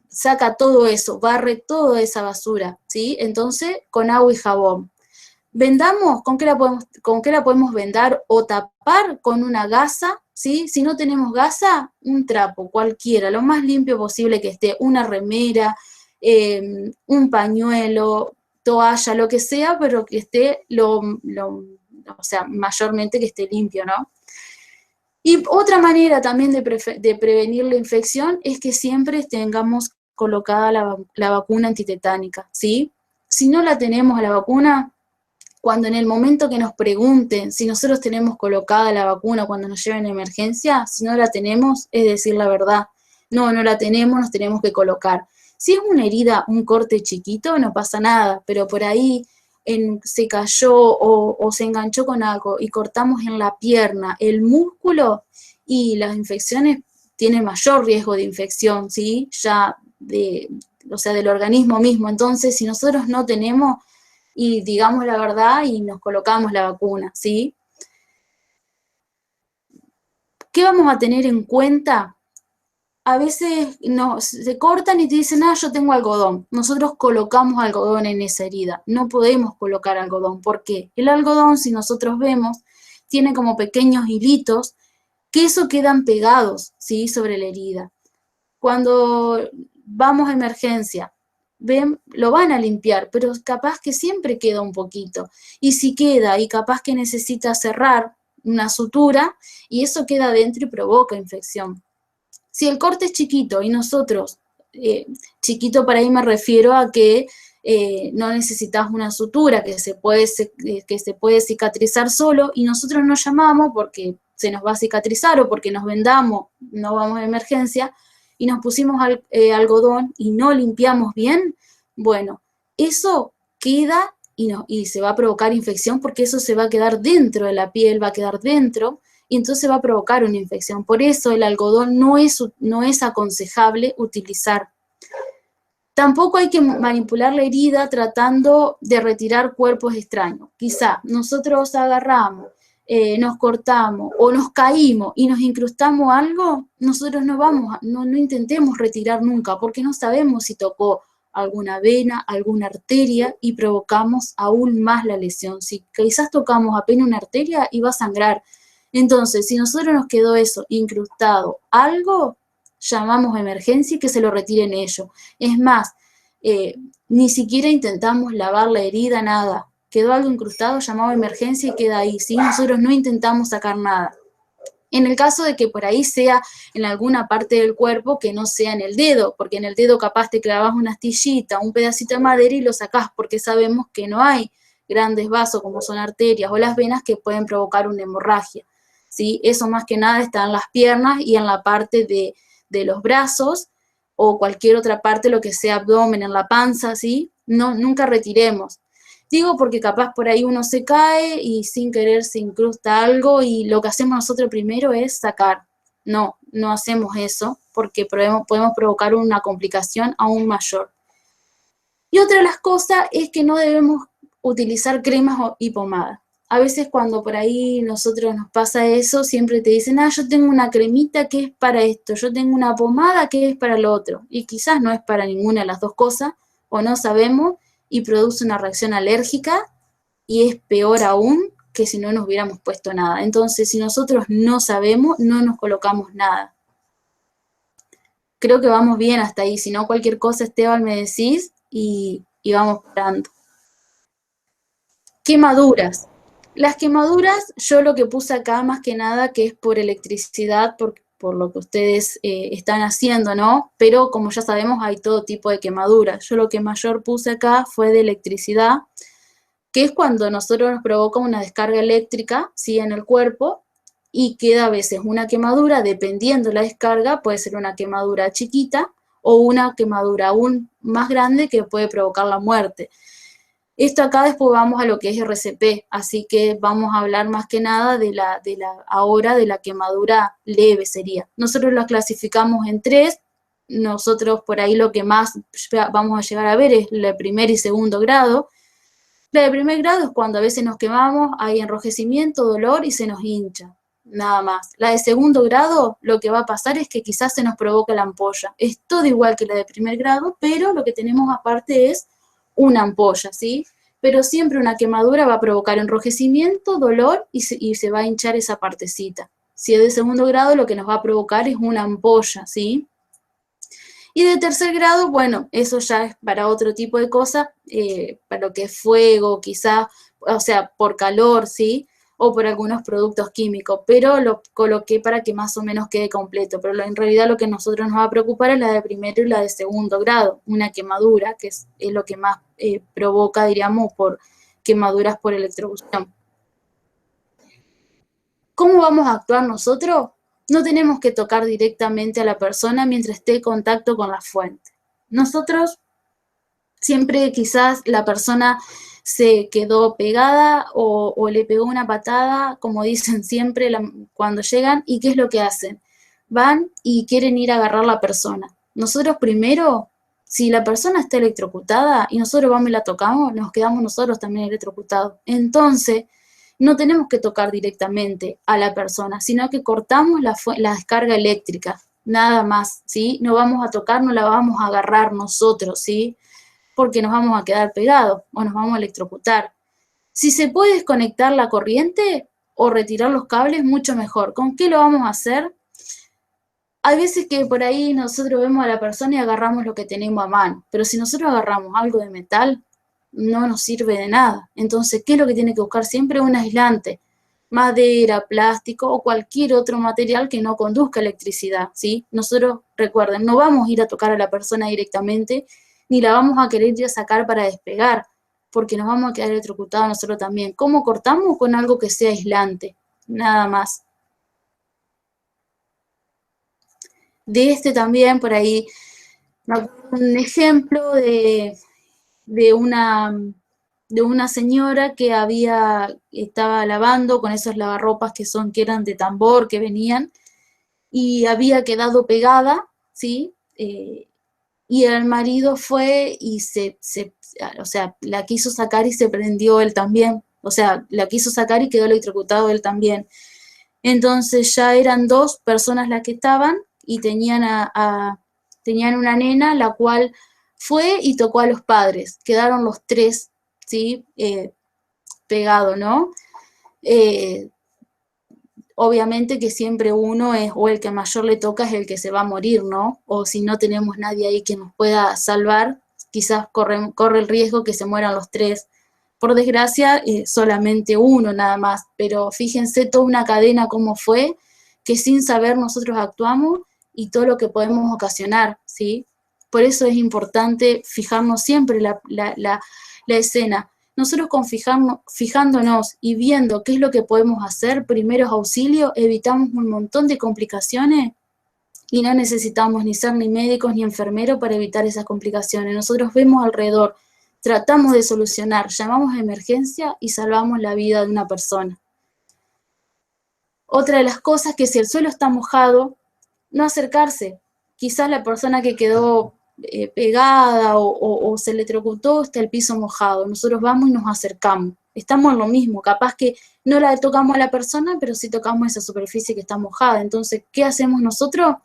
saca todo eso, barre toda esa basura, ¿sí? Entonces, con agua y jabón. Vendamos, ¿con qué la podemos vendar o tapar? Con una gasa, ¿sí? Si no tenemos gasa, un trapo, cualquiera, lo más limpio posible que esté, una remera, un pañuelo, toalla, lo que sea, pero que esté o sea, mayormente que esté limpio, ¿no? Y otra manera también de prevenir la infección es que siempre tengamos colocada la vacuna antitetánica, ¿sí? Si no la tenemos a la vacuna, cuando en el momento que nos pregunten si nosotros tenemos colocada la vacuna cuando nos lleven a emergencia, si no la tenemos, es decir la verdad. No, no la tenemos, nos tenemos que colocar. Si es una herida, un corte chiquito, no pasa nada, pero por ahí se cayó o se enganchó con algo y cortamos en la pierna el músculo y las infecciones tienen mayor riesgo de infección, ¿sí? Ya o sea, del organismo mismo. Entonces, si nosotros no tenemos y digamos la verdad y nos colocamos la vacuna, ¿sí? ¿Qué vamos a tener en cuenta? a veces se cortan y te dicen, yo tengo algodón. Nosotros colocamos algodón en esa herida. No podemos colocar algodón. ¿Por qué? El algodón, si nosotros vemos, tiene como pequeños hilitos que eso quedan pegados, ¿sí? Sobre la herida. Cuando vamos a emergencia, ven, lo van a limpiar, pero capaz que siempre queda un poquito. Y si queda y capaz que necesita cerrar una sutura, y eso queda adentro y provoca infección. Si el corte es chiquito y nosotros, chiquito para ahí me refiero a que no necesitas una sutura, que se puede cicatrizar solo, y nosotros nos llamamos porque se nos va a cicatrizar o porque nos vendamos, no vamos a emergencia, y nos pusimos algodón y no limpiamos bien, bueno, eso queda y se va a provocar infección porque eso se va a quedar dentro de la piel, va a quedar dentro, y entonces va a provocar una infección. Por eso el algodón no es aconsejable utilizar. Tampoco hay que manipular la herida tratando de retirar cuerpos extraños. Quizá nosotros agarramos, nos cortamos o nos caímos y nos incrustamos algo, nosotros no intentemos retirar nunca porque no sabemos si tocó alguna vena, alguna arteria y provocamos aún más la lesión. Si quizás tocamos apenas una arteria y va a sangrar. Entonces, si nosotros nos quedó eso incrustado, algo, llamamos a emergencia y que se lo retiren ellos. Es más, ni siquiera intentamos lavar la herida, nada. Quedó algo incrustado, llamamos a emergencia y queda ahí, ¿sí? Nosotros no intentamos sacar nada. En el caso de que por ahí sea en alguna parte del cuerpo que no sea en el dedo, porque en el dedo capaz te clavas una astillita, un pedacito de madera y lo sacás, porque sabemos que no hay grandes vasos como son arterias o las venas que pueden provocar una hemorragia. ¿Sí? Eso más que nada está en las piernas y en la parte de los brazos o cualquier otra parte, lo que sea abdomen, en la panza, ¿sí? No, nunca retiremos. Digo porque capaz por ahí uno se cae y sin querer se incrusta algo y lo que hacemos nosotros primero es sacar. No, no hacemos eso porque podemos provocar una complicación aún mayor. Y otra de las cosas es que no debemos utilizar cremas y pomadas. A veces cuando por ahí nosotros nos pasa eso, siempre te dicen, yo tengo una cremita que es para esto, yo tengo una pomada que es para lo otro. Y quizás no es para ninguna de las dos cosas, o no sabemos, y produce una reacción alérgica, y es peor aún que si no nos hubiéramos puesto nada. Entonces, si nosotros no sabemos, no nos colocamos nada. Creo que vamos bien hasta ahí, si no cualquier cosa, Esteban, me decís, y vamos parando. Quemaduras. Las quemaduras, yo lo que puse acá más que nada que es por electricidad, por lo que ustedes están haciendo, ¿no? Pero como ya sabemos hay todo tipo de quemaduras. Yo lo que mayor puse acá fue de electricidad, que es cuando nosotros nos provoca una descarga eléctrica, ¿sí? En el cuerpo, y queda a veces una quemadura, dependiendo la descarga, puede ser una quemadura chiquita o una quemadura aún más grande que puede provocar la muerte. Esto acá después vamos a lo que es RCP, así que vamos a hablar más que nada ahora de la quemadura leve sería. Nosotros la clasificamos en 3, nosotros por ahí lo que más vamos a llegar a ver es el primer y segundo grado. La de primer grado es cuando a veces nos quemamos, hay enrojecimiento, dolor y se nos hincha, nada más. La de segundo grado, lo que va a pasar es que quizás se nos provoca la ampolla. Es todo igual que la de primer grado, pero lo que tenemos aparte es una ampolla, ¿sí? Pero siempre una quemadura va a provocar enrojecimiento, dolor y se va a hinchar esa partecita. Si es de segundo grado, lo que nos va a provocar es una ampolla, ¿sí? Y de tercer grado, bueno, eso ya es para otro tipo de cosas, para lo que es fuego, quizás, o sea, por calor, ¿sí? O por algunos productos químicos, pero lo coloqué para que más o menos quede completo. Pero en realidad lo que a nosotros nos va a preocupar es la de primero y la de segundo grado, una quemadura, que es lo que más provoca, diríamos, por quemaduras por electrocución. ¿Cómo vamos a actuar nosotros? No tenemos que tocar directamente a la persona mientras esté en contacto con la fuente. Nosotros siempre quizás la persona se quedó pegada o le pegó una patada, como dicen siempre cuando llegan, ¿y qué es lo que hacen? Van y quieren ir a agarrar a la persona. Nosotros primero, si la persona está electrocutada y nosotros vamos y la tocamos, nos quedamos nosotros también electrocutados. Entonces, no tenemos que tocar directamente a la persona, sino que cortamos la descarga eléctrica. nada más, ¿sí? No vamos a tocar, no la vamos a agarrar nosotros, ¿sí? Porque nos vamos a quedar pegados o nos vamos a electrocutar. Si se puede desconectar la corriente o retirar los cables, mucho mejor. ¿Con qué lo vamos a hacer? Hay veces que por ahí nosotros vemos a la persona y agarramos lo que tenemos a mano, pero si nosotros agarramos algo de metal, no nos sirve de nada. Entonces, ¿qué es lo que tiene que buscar siempre? Un aislante, madera, plástico o cualquier otro material que no conduzca electricidad, ¿sí? Nosotros, recuerden, no vamos a ir a tocar a la persona directamente, ni la vamos a querer ir a sacar para despegar, porque nos vamos a quedar electrocutados nosotros también. ¿Cómo cortamos? Con algo que sea aislante, nada más. De este también, por ahí, un ejemplo de una, de una señora que estaba lavando con esos lavarropas que eran de tambor, que venían, y había quedado pegada, ¿sí? Y el marido fue y o sea, la quiso sacar y se prendió él también, o sea, la quiso sacar y quedó electrocutado él también. Entonces ya eran dos personas las que estaban y tenían una nena, la cual fue y tocó a los padres. Quedaron los tres, ¿sí? Pegados, ¿no? Obviamente que siempre uno es, o el que mayor le toca es el que se va a morir, ¿no? O si no tenemos nadie ahí que nos pueda salvar, quizás corre el riesgo que se mueran los tres. Por desgracia, solamente uno nada más, pero fíjense toda una cadena como fue, que sin saber nosotros actuamos y todo lo que podemos ocasionar, ¿sí? Por eso es importante fijarnos siempre la escena. Nosotros fijándonos y viendo qué es lo que podemos hacer, primeros auxilios, evitamos un montón de complicaciones y no necesitamos ni ser ni médicos ni enfermeros para evitar esas complicaciones. Nosotros vemos alrededor, tratamos de solucionar, llamamos a emergencia y salvamos la vida de una persona. Otra de las cosas que si el suelo está mojado, no acercarse. Quizás la persona que quedó pegada o se electrocutó está el piso mojado. Nosotros vamos y nos acercamos. Estamos en lo mismo. Capaz que no la tocamos a la persona, pero sí tocamos esa superficie que está mojada. Entonces, ¿qué hacemos nosotros?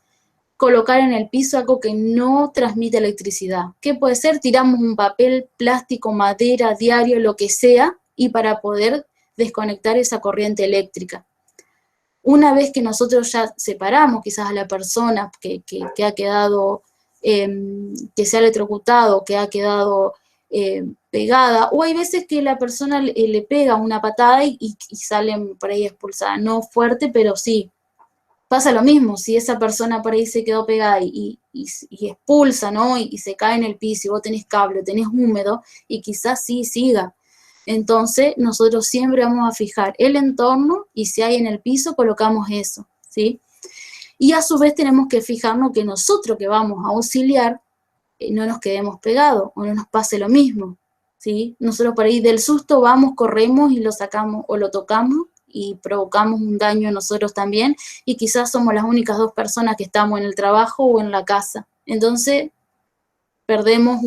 Colocar en el piso algo que no transmite electricidad. ¿Qué puede ser? Tiramos un papel, plástico, madera, diario, lo que sea, y para poder desconectar esa corriente eléctrica. Una vez que nosotros ya separamos quizás a la persona que ha quedado, que se ha electrocutado, que ha quedado pegada, o hay veces que la persona le pega una patada y salen por ahí expulsadas, no fuerte, pero sí. Pasa lo mismo, si esa persona por ahí se quedó pegada y expulsa, ¿no? Y se cae en el piso y vos tenés cable, tenés húmedo, y quizás sí siga. Entonces, nosotros siempre vamos a fijar el entorno y si hay en el piso, colocamos eso, ¿sí? Y a su vez tenemos que fijarnos que nosotros que vamos a auxiliar no nos quedemos pegados o no nos pase lo mismo, ¿sí? Nosotros por ahí del susto vamos, corremos y lo sacamos o lo tocamos y provocamos un daño a nosotros también y quizás somos las únicas dos personas que estamos en el trabajo o en la casa. Entonces, perdemos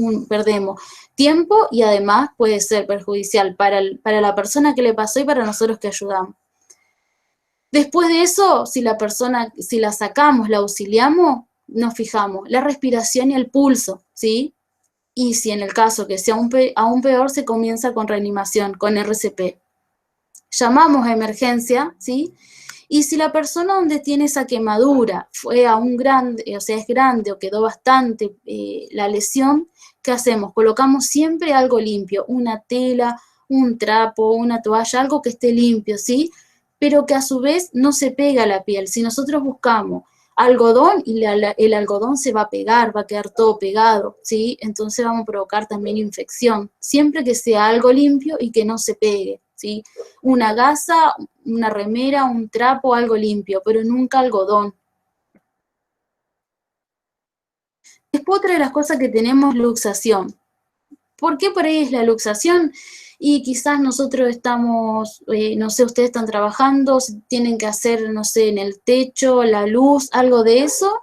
tiempo y además puede ser perjudicial para la persona que le pasó y para nosotros que ayudamos. Después de eso, si la sacamos, la auxiliamos, nos fijamos la respiración y el pulso, ¿sí? Y si en el caso que sea aún peor, se comienza con reanimación, con RCP. Llamamos a emergencia, ¿sí? Y si la persona donde tiene esa quemadura fue aún grande, o sea, es grande o quedó bastante la lesión, ¿qué hacemos? Colocamos siempre algo limpio, una tela, un trapo, una toalla, algo que esté limpio, ¿sí? Pero que a su vez no se pega a la piel. Si nosotros buscamos algodón y el algodón se va a pegar, va a quedar todo pegado, ¿sí? Entonces vamos a provocar también infección. Siempre que sea algo limpio y que no se pegue, ¿sí? Una gasa, una remera, un trapo, algo limpio, pero nunca algodón. Después otra de las cosas que tenemos es luxación. ¿Por qué por ahí es la luxación? Y quizás nosotros estamos, no sé, ustedes están trabajando, tienen que hacer, no sé, en el techo, la luz, algo de eso,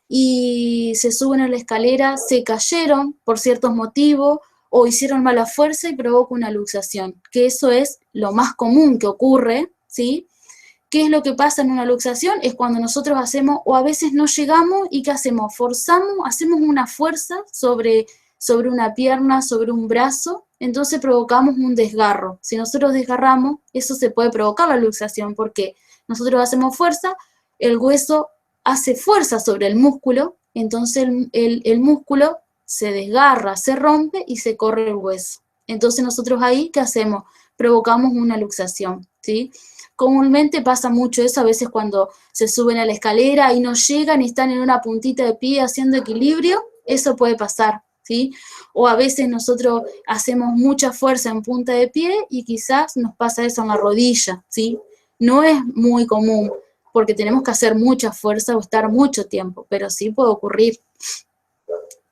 y se suben a la escalera, se cayeron por ciertos motivos, o hicieron mala fuerza y provoca una luxación, que eso es lo más común que ocurre, ¿sí? ¿Qué es lo que pasa en una luxación? Es cuando nosotros hacemos, o a veces no llegamos, ¿y qué hacemos? Forzamos, hacemos una fuerza sobre una pierna, sobre un brazo, entonces provocamos un desgarro. Si nosotros desgarramos, eso se puede provocar la luxación, porque nosotros hacemos fuerza, el hueso hace fuerza sobre el músculo, entonces el músculo se desgarra, se rompe y se corre el hueso. Entonces nosotros ahí, ¿qué hacemos? Provocamos una luxación, ¿sí? Comúnmente pasa mucho eso, a veces cuando se suben a la escalera y no llegan y están en una puntita de pie haciendo equilibrio, eso puede pasar, ¿sí? O a veces nosotros hacemos mucha fuerza en punta de pie y quizás nos pasa eso en la rodilla, ¿sí? No es muy común, porque tenemos que hacer mucha fuerza o estar mucho tiempo, pero sí puede ocurrir.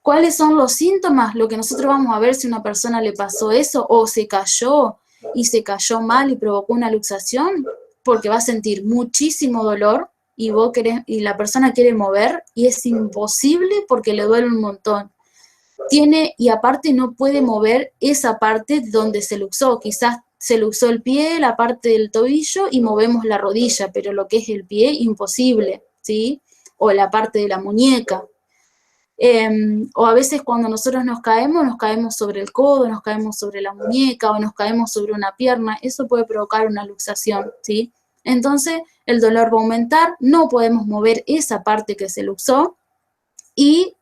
¿Cuáles son los síntomas? Lo que nosotros vamos a ver si a una persona le pasó eso o se cayó mal y provocó una luxación, porque va a sentir muchísimo dolor y la persona quiere mover y es imposible porque le duele un montón. Y aparte no puede mover esa parte donde se luxó, quizás se luxó el pie, la parte del tobillo y movemos la rodilla, pero lo que es el pie, imposible, ¿sí? O la parte de la muñeca. O a veces cuando nosotros nos caemos sobre el codo, nos caemos sobre la muñeca o nos caemos sobre una pierna, eso puede provocar una luxación, ¿sí? Entonces el dolor va a aumentar, no podemos mover esa parte que se luxó y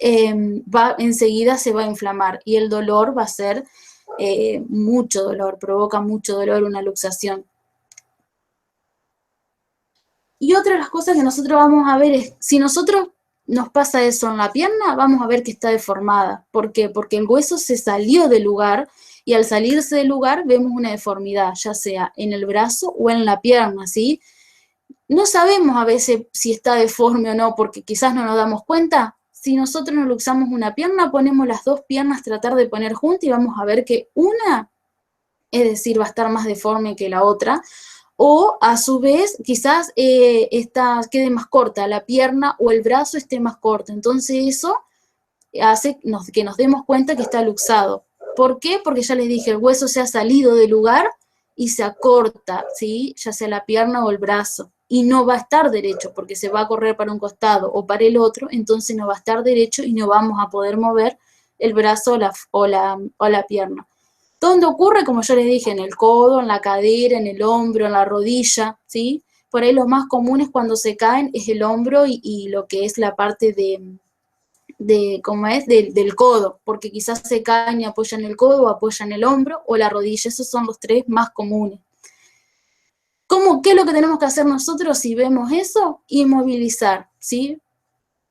enseguida se va a inflamar y el dolor va a ser mucho dolor, provoca mucho dolor una luxación. Y otra de las cosas que nosotros vamos a ver es, si nosotros nos pasa eso en la pierna, vamos a ver que está deformada. ¿Por qué? Porque el hueso se salió del lugar y al salirse del lugar vemos una deformidad, ya sea en el brazo o en la pierna, ¿sí? No sabemos a veces si está deforme o no, porque quizás no nos damos cuenta. Si nosotros nos luxamos una pierna, ponemos las dos piernas, tratar de poner juntas y vamos a ver que una, es decir, va a estar más deforme que la otra, o a su vez quizás quede más corta la pierna o el brazo esté más corto. Entonces eso hace que nos demos cuenta que está luxado. ¿Por qué? Porque ya les dije, el hueso se ha salido del lugar y se acorta, ¿sí? Ya sea la pierna o el brazo. Y no va a estar derecho porque se va a correr para un costado o para el otro, entonces no va a estar derecho y no vamos a poder mover el brazo o la pierna. ¿Dónde ocurre? Como yo les dije, en el codo, en la cadera, en el hombro, en la rodilla, ¿sí? Por ahí los más comunes cuando se caen es el hombro y lo que es la parte del codo, porque quizás se caen y apoyan el codo o apoyan el hombro o la rodilla, esos son los tres más comunes. ¿Qué es lo que tenemos que hacer nosotros si vemos eso? Inmovilizar, ¿sí?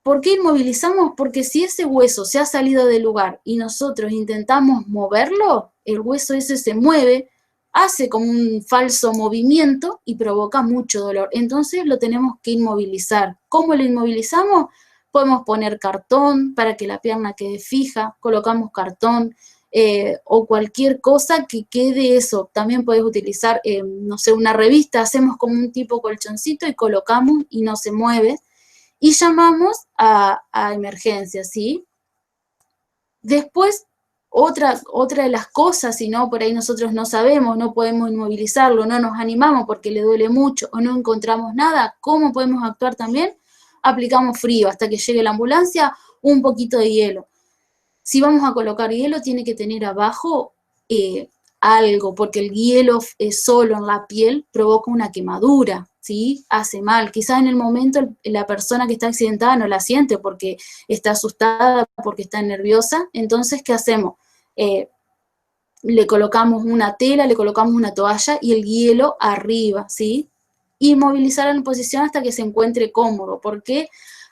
¿Por qué inmovilizamos? Porque si ese hueso se ha salido del lugar y nosotros intentamos moverlo, el hueso ese se mueve, hace como un falso movimiento y provoca mucho dolor. Entonces lo tenemos que inmovilizar. ¿Cómo lo inmovilizamos? Podemos poner cartón para que la pierna quede fija, colocamos cartón o cualquier cosa que quede eso. También puedes utilizar, no sé, una revista, hacemos como un tipo colchoncito y colocamos y no se mueve. Y llamamos a emergencia, ¿sí? Después, otra de las cosas, si no, por ahí nosotros no sabemos, no podemos inmovilizarlo, no nos animamos porque le duele mucho o no encontramos nada, ¿cómo podemos actuar también? Aplicamos frío hasta que llegue la ambulancia, un poquito de hielo. Si vamos a colocar hielo, tiene que tener abajo algo, porque el hielo solo en la piel provoca una quemadura, ¿sí? Hace mal. Quizás en el momento la persona que está accidentada no la siente porque está asustada, porque está nerviosa. Entonces, ¿qué hacemos? Le colocamos una tela, le colocamos una toalla y el hielo arriba, ¿sí? Y movilizar en posición hasta que se encuentre cómodo, porque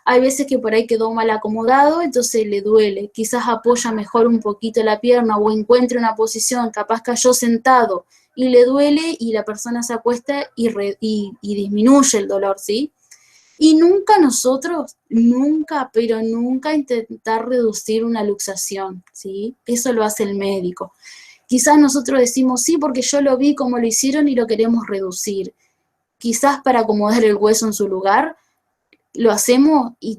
hay veces que por ahí quedó mal acomodado, entonces le duele, quizás apoya mejor un poquito la pierna o encuentre una posición, capaz cayó sentado y le duele y la persona se acuesta y disminuye el dolor, ¿sí? Y pero nunca intentar reducir una luxación, ¿sí? Eso lo hace el médico. Quizás nosotros decimos, sí, porque yo lo vi como lo hicieron y lo queremos reducir. Quizás para acomodar el hueso en su lugar, lo hacemos y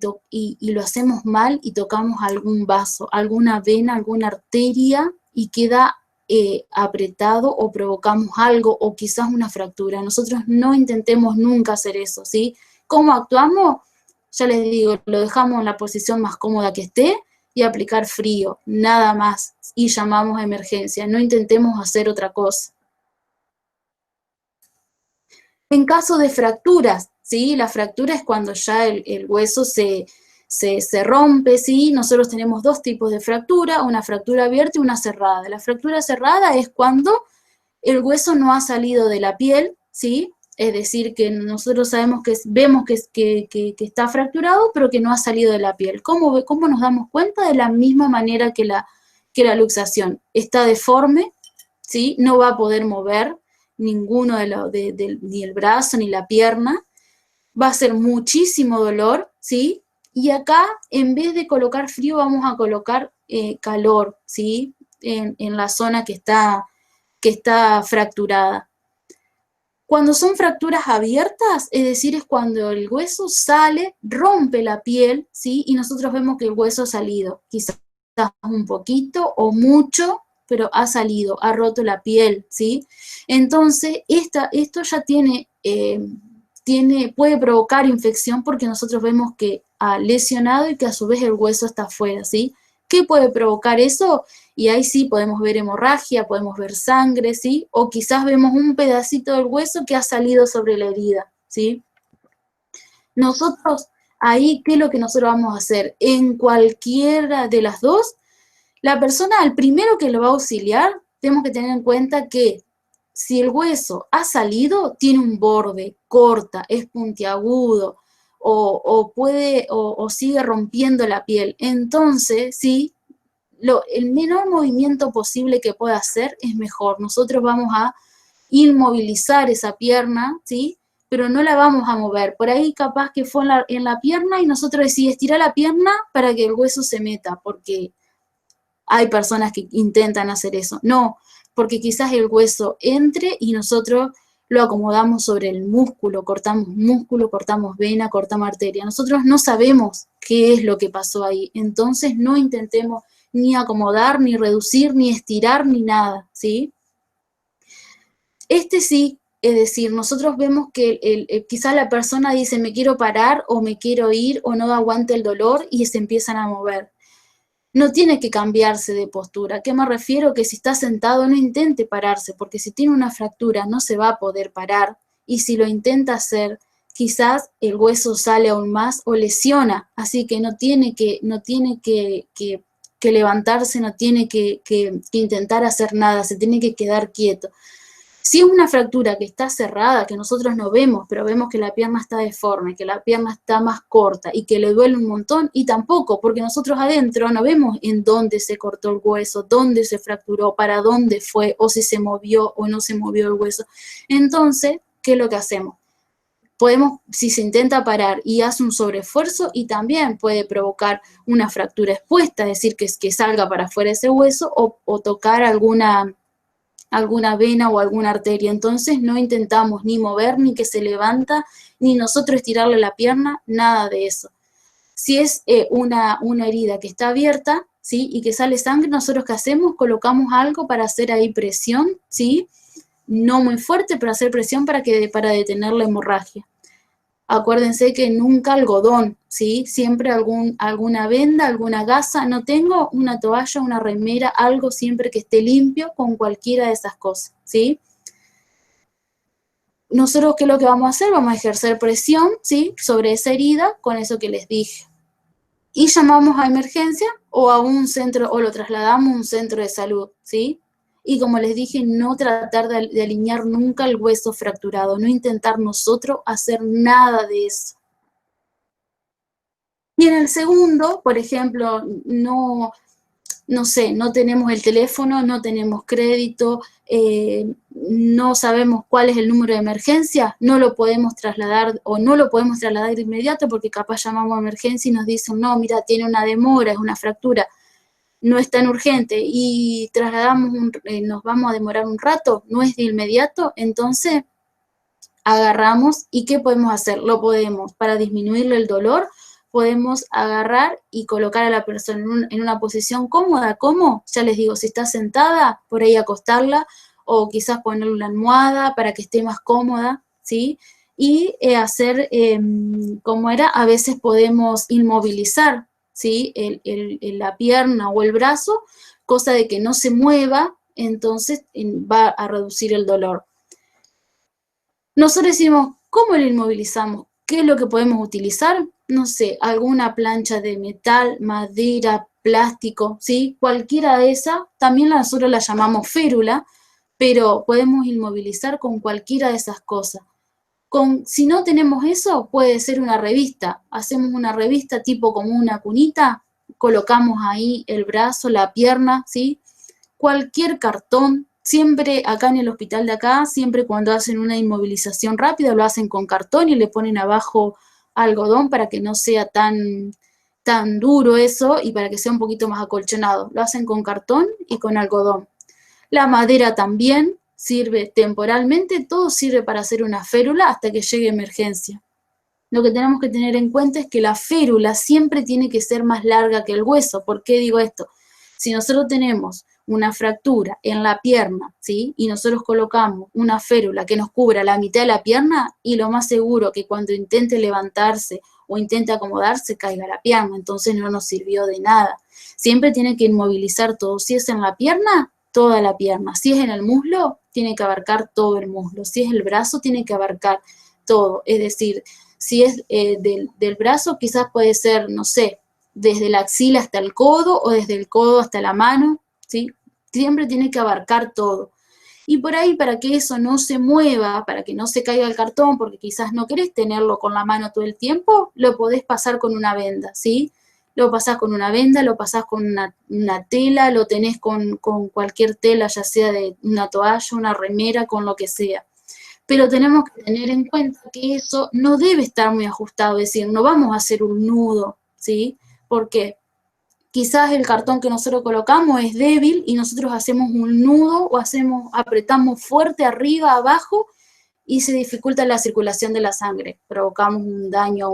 lo hacemos mal y tocamos algún vaso, alguna vena, alguna arteria y queda apretado o provocamos algo o quizás una fractura. Nosotros no intentemos nunca hacer eso, ¿sí? ¿Cómo actuamos? Ya les digo, lo dejamos en la posición más cómoda que esté y aplicar frío, nada más, y llamamos a emergencia. No intentemos hacer otra cosa. En caso de fracturas, ¿sí? La fractura es cuando ya el hueso se rompe, ¿sí? Nosotros tenemos dos tipos de fractura, una fractura abierta y una cerrada. La fractura cerrada es cuando el hueso no ha salido de la piel, ¿sí? Es decir, que nosotros vemos que está fracturado, pero que no ha salido de la piel. ¿Cómo nos damos cuenta? De la misma manera que la luxación. Está deforme, ¿sí? No va a poder mover ninguno ni el brazo ni la pierna. Va a ser muchísimo dolor, ¿sí? Y acá, en vez de colocar frío, vamos a colocar calor, ¿sí? En la zona que está fracturada. Cuando son fracturas abiertas, es decir, es cuando el hueso sale, rompe la piel, ¿sí? Y nosotros vemos que el hueso ha salido, quizás un poquito o mucho, pero ha salido, ha roto la piel, ¿sí? Entonces, esto ya puede provocar infección porque nosotros vemos que ha lesionado y que a su vez el hueso está afuera, ¿sí? ¿Qué puede provocar eso? Y ahí sí podemos ver hemorragia, podemos ver sangre, ¿sí? O quizás vemos un pedacito del hueso que ha salido sobre la herida, ¿sí? Nosotros, ahí, ¿qué es lo que nosotros vamos a hacer? En cualquiera de las dos, la persona, al primero que lo va a auxiliar, tenemos que tener en cuenta que si el hueso ha salido, tiene un borde, corta, es puntiagudo, o sigue rompiendo la piel. Entonces, sí, el menor movimiento posible que pueda hacer es mejor. Nosotros vamos a inmovilizar esa pierna, ¿sí? Pero no la vamos a mover. Por ahí capaz que fue en la pierna y nosotros decimos estirar la pierna para que el hueso se meta, porque hay personas que intentan hacer eso. No, porque quizás el hueso entre y nosotros lo acomodamos sobre el músculo, cortamos vena, cortamos arteria. Nosotros no sabemos qué es lo que pasó ahí, entonces no intentemos ni acomodar, ni reducir, ni estirar, ni nada, ¿sí? Sí, es decir, nosotros vemos que quizás la persona dice me quiero parar o me quiero ir o no aguanta el dolor y se empiezan a mover. No tiene que cambiarse de postura. ¿A qué me refiero? Que si está sentado no intente pararse, porque si tiene una fractura no se va a poder parar, y si lo intenta hacer, quizás el hueso sale aún más o lesiona, así que no tiene que levantarse, no tiene que intentar hacer nada, se tiene que quedar quieto. Si es una fractura que está cerrada, que nosotros no vemos, pero vemos que la pierna está deforme, que la pierna está más corta y que le duele un montón, y tampoco, porque nosotros adentro no vemos en dónde se cortó el hueso, dónde se fracturó, para dónde fue, o si se movió o no se movió el hueso. Entonces, ¿qué es lo que hacemos? Si se intenta parar y hace un sobreesfuerzo, y también puede provocar una fractura expuesta, es decir, que salga para afuera ese hueso o tocar alguna vena o alguna arteria. Entonces no intentamos ni mover, ni que se levanta, ni nosotros estirarle la pierna, nada de eso. Si es una herida que está abierta, ¿sí? Y que sale sangre, nosotros ¿qué hacemos? Colocamos algo para hacer ahí presión, ¿sí? No muy fuerte, pero hacer presión para detener la hemorragia. Acuérdense que nunca algodón, ¿sí? Siempre alguna venda, alguna gasa. No tengo una toalla, una remera, algo siempre que esté limpio con cualquiera de esas cosas, ¿sí? Nosotros, ¿qué es lo que vamos a hacer? Vamos a ejercer presión, ¿sí? Sobre esa herida con eso que les dije. Y llamamos a emergencia o a un centro, o lo trasladamos a un centro de salud, ¿sí? Y como les dije, no tratar de alinear nunca el hueso fracturado, no intentar nosotros hacer nada de eso. Y en el segundo, por ejemplo, no sé, no tenemos el teléfono, no tenemos crédito, no sabemos cuál es el número de emergencia, no lo podemos trasladar o no lo podemos trasladar de inmediato porque capaz llamamos a emergencia y nos dicen, no, mira, tiene una demora, es una fractura, no es tan urgente, y nos vamos a demorar un rato, no es de inmediato. Entonces agarramos y ¿qué podemos hacer? Para disminuirle el dolor, podemos agarrar y colocar a la persona en una posición cómoda. ¿Cómo? Ya les digo, si está sentada, por ahí acostarla, o quizás ponerle una almohada para que esté más cómoda, ¿sí? Y hacer, como era, a veces podemos inmovilizar, ¿sí? La pierna o el brazo, cosa de que no se mueva, entonces va a reducir el dolor. Nosotros decimos, ¿cómo lo inmovilizamos? ¿Qué es lo que podemos utilizar? No sé, alguna plancha de metal, madera, plástico, ¿sí? Cualquiera de esas, también nosotros la llamamos férula, pero podemos inmovilizar con cualquiera de esas cosas. Si no tenemos eso, puede ser una revista. Hacemos una revista tipo como una cunita, colocamos ahí el brazo, la pierna, ¿sí? Cualquier cartón, siempre acá en el hospital de acá, siempre cuando hacen una inmovilización rápida, lo hacen con cartón y le ponen abajo algodón para que no sea tan duro eso y para que sea un poquito más acolchonado. Lo hacen con cartón y con algodón. La madera también sirve temporalmente, todo sirve para hacer una férula hasta que llegue emergencia. Lo que tenemos que tener en cuenta es que la férula siempre tiene que ser más larga que el hueso. ¿Por qué digo esto? Si nosotros tenemos una fractura en la pierna, ¿sí? Y nosotros colocamos una férula que nos cubra la mitad de la pierna, y lo más seguro que cuando intente levantarse o intente acomodarse, caiga la pierna, entonces no nos sirvió de nada. Siempre tiene que inmovilizar todo. Si es en la pierna, toda la pierna. Si es en el muslo, tiene que abarcar todo el muslo. Si es el brazo, tiene que abarcar todo. Es decir, si es del brazo, quizás puede ser, no sé, desde la axila hasta el codo o desde el codo hasta la mano, ¿sí? Siempre tiene que abarcar todo. Y por ahí, para que eso no se mueva, para que no se caiga el cartón, porque quizás no querés tenerlo con la mano todo el tiempo, lo podés pasar con una venda, ¿sí? Lo pasás con una venda, lo pasás con una tela, lo tenés con cualquier tela, ya sea de una toalla, una remera, con lo que sea. Pero tenemos que tener en cuenta que eso no debe estar muy ajustado, es decir, no vamos a hacer un nudo, ¿sí? Porque quizás el cartón que nosotros colocamos es débil y nosotros hacemos un nudo o apretamos fuerte arriba, abajo, y se dificulta la circulación de la sangre, provocamos un daño.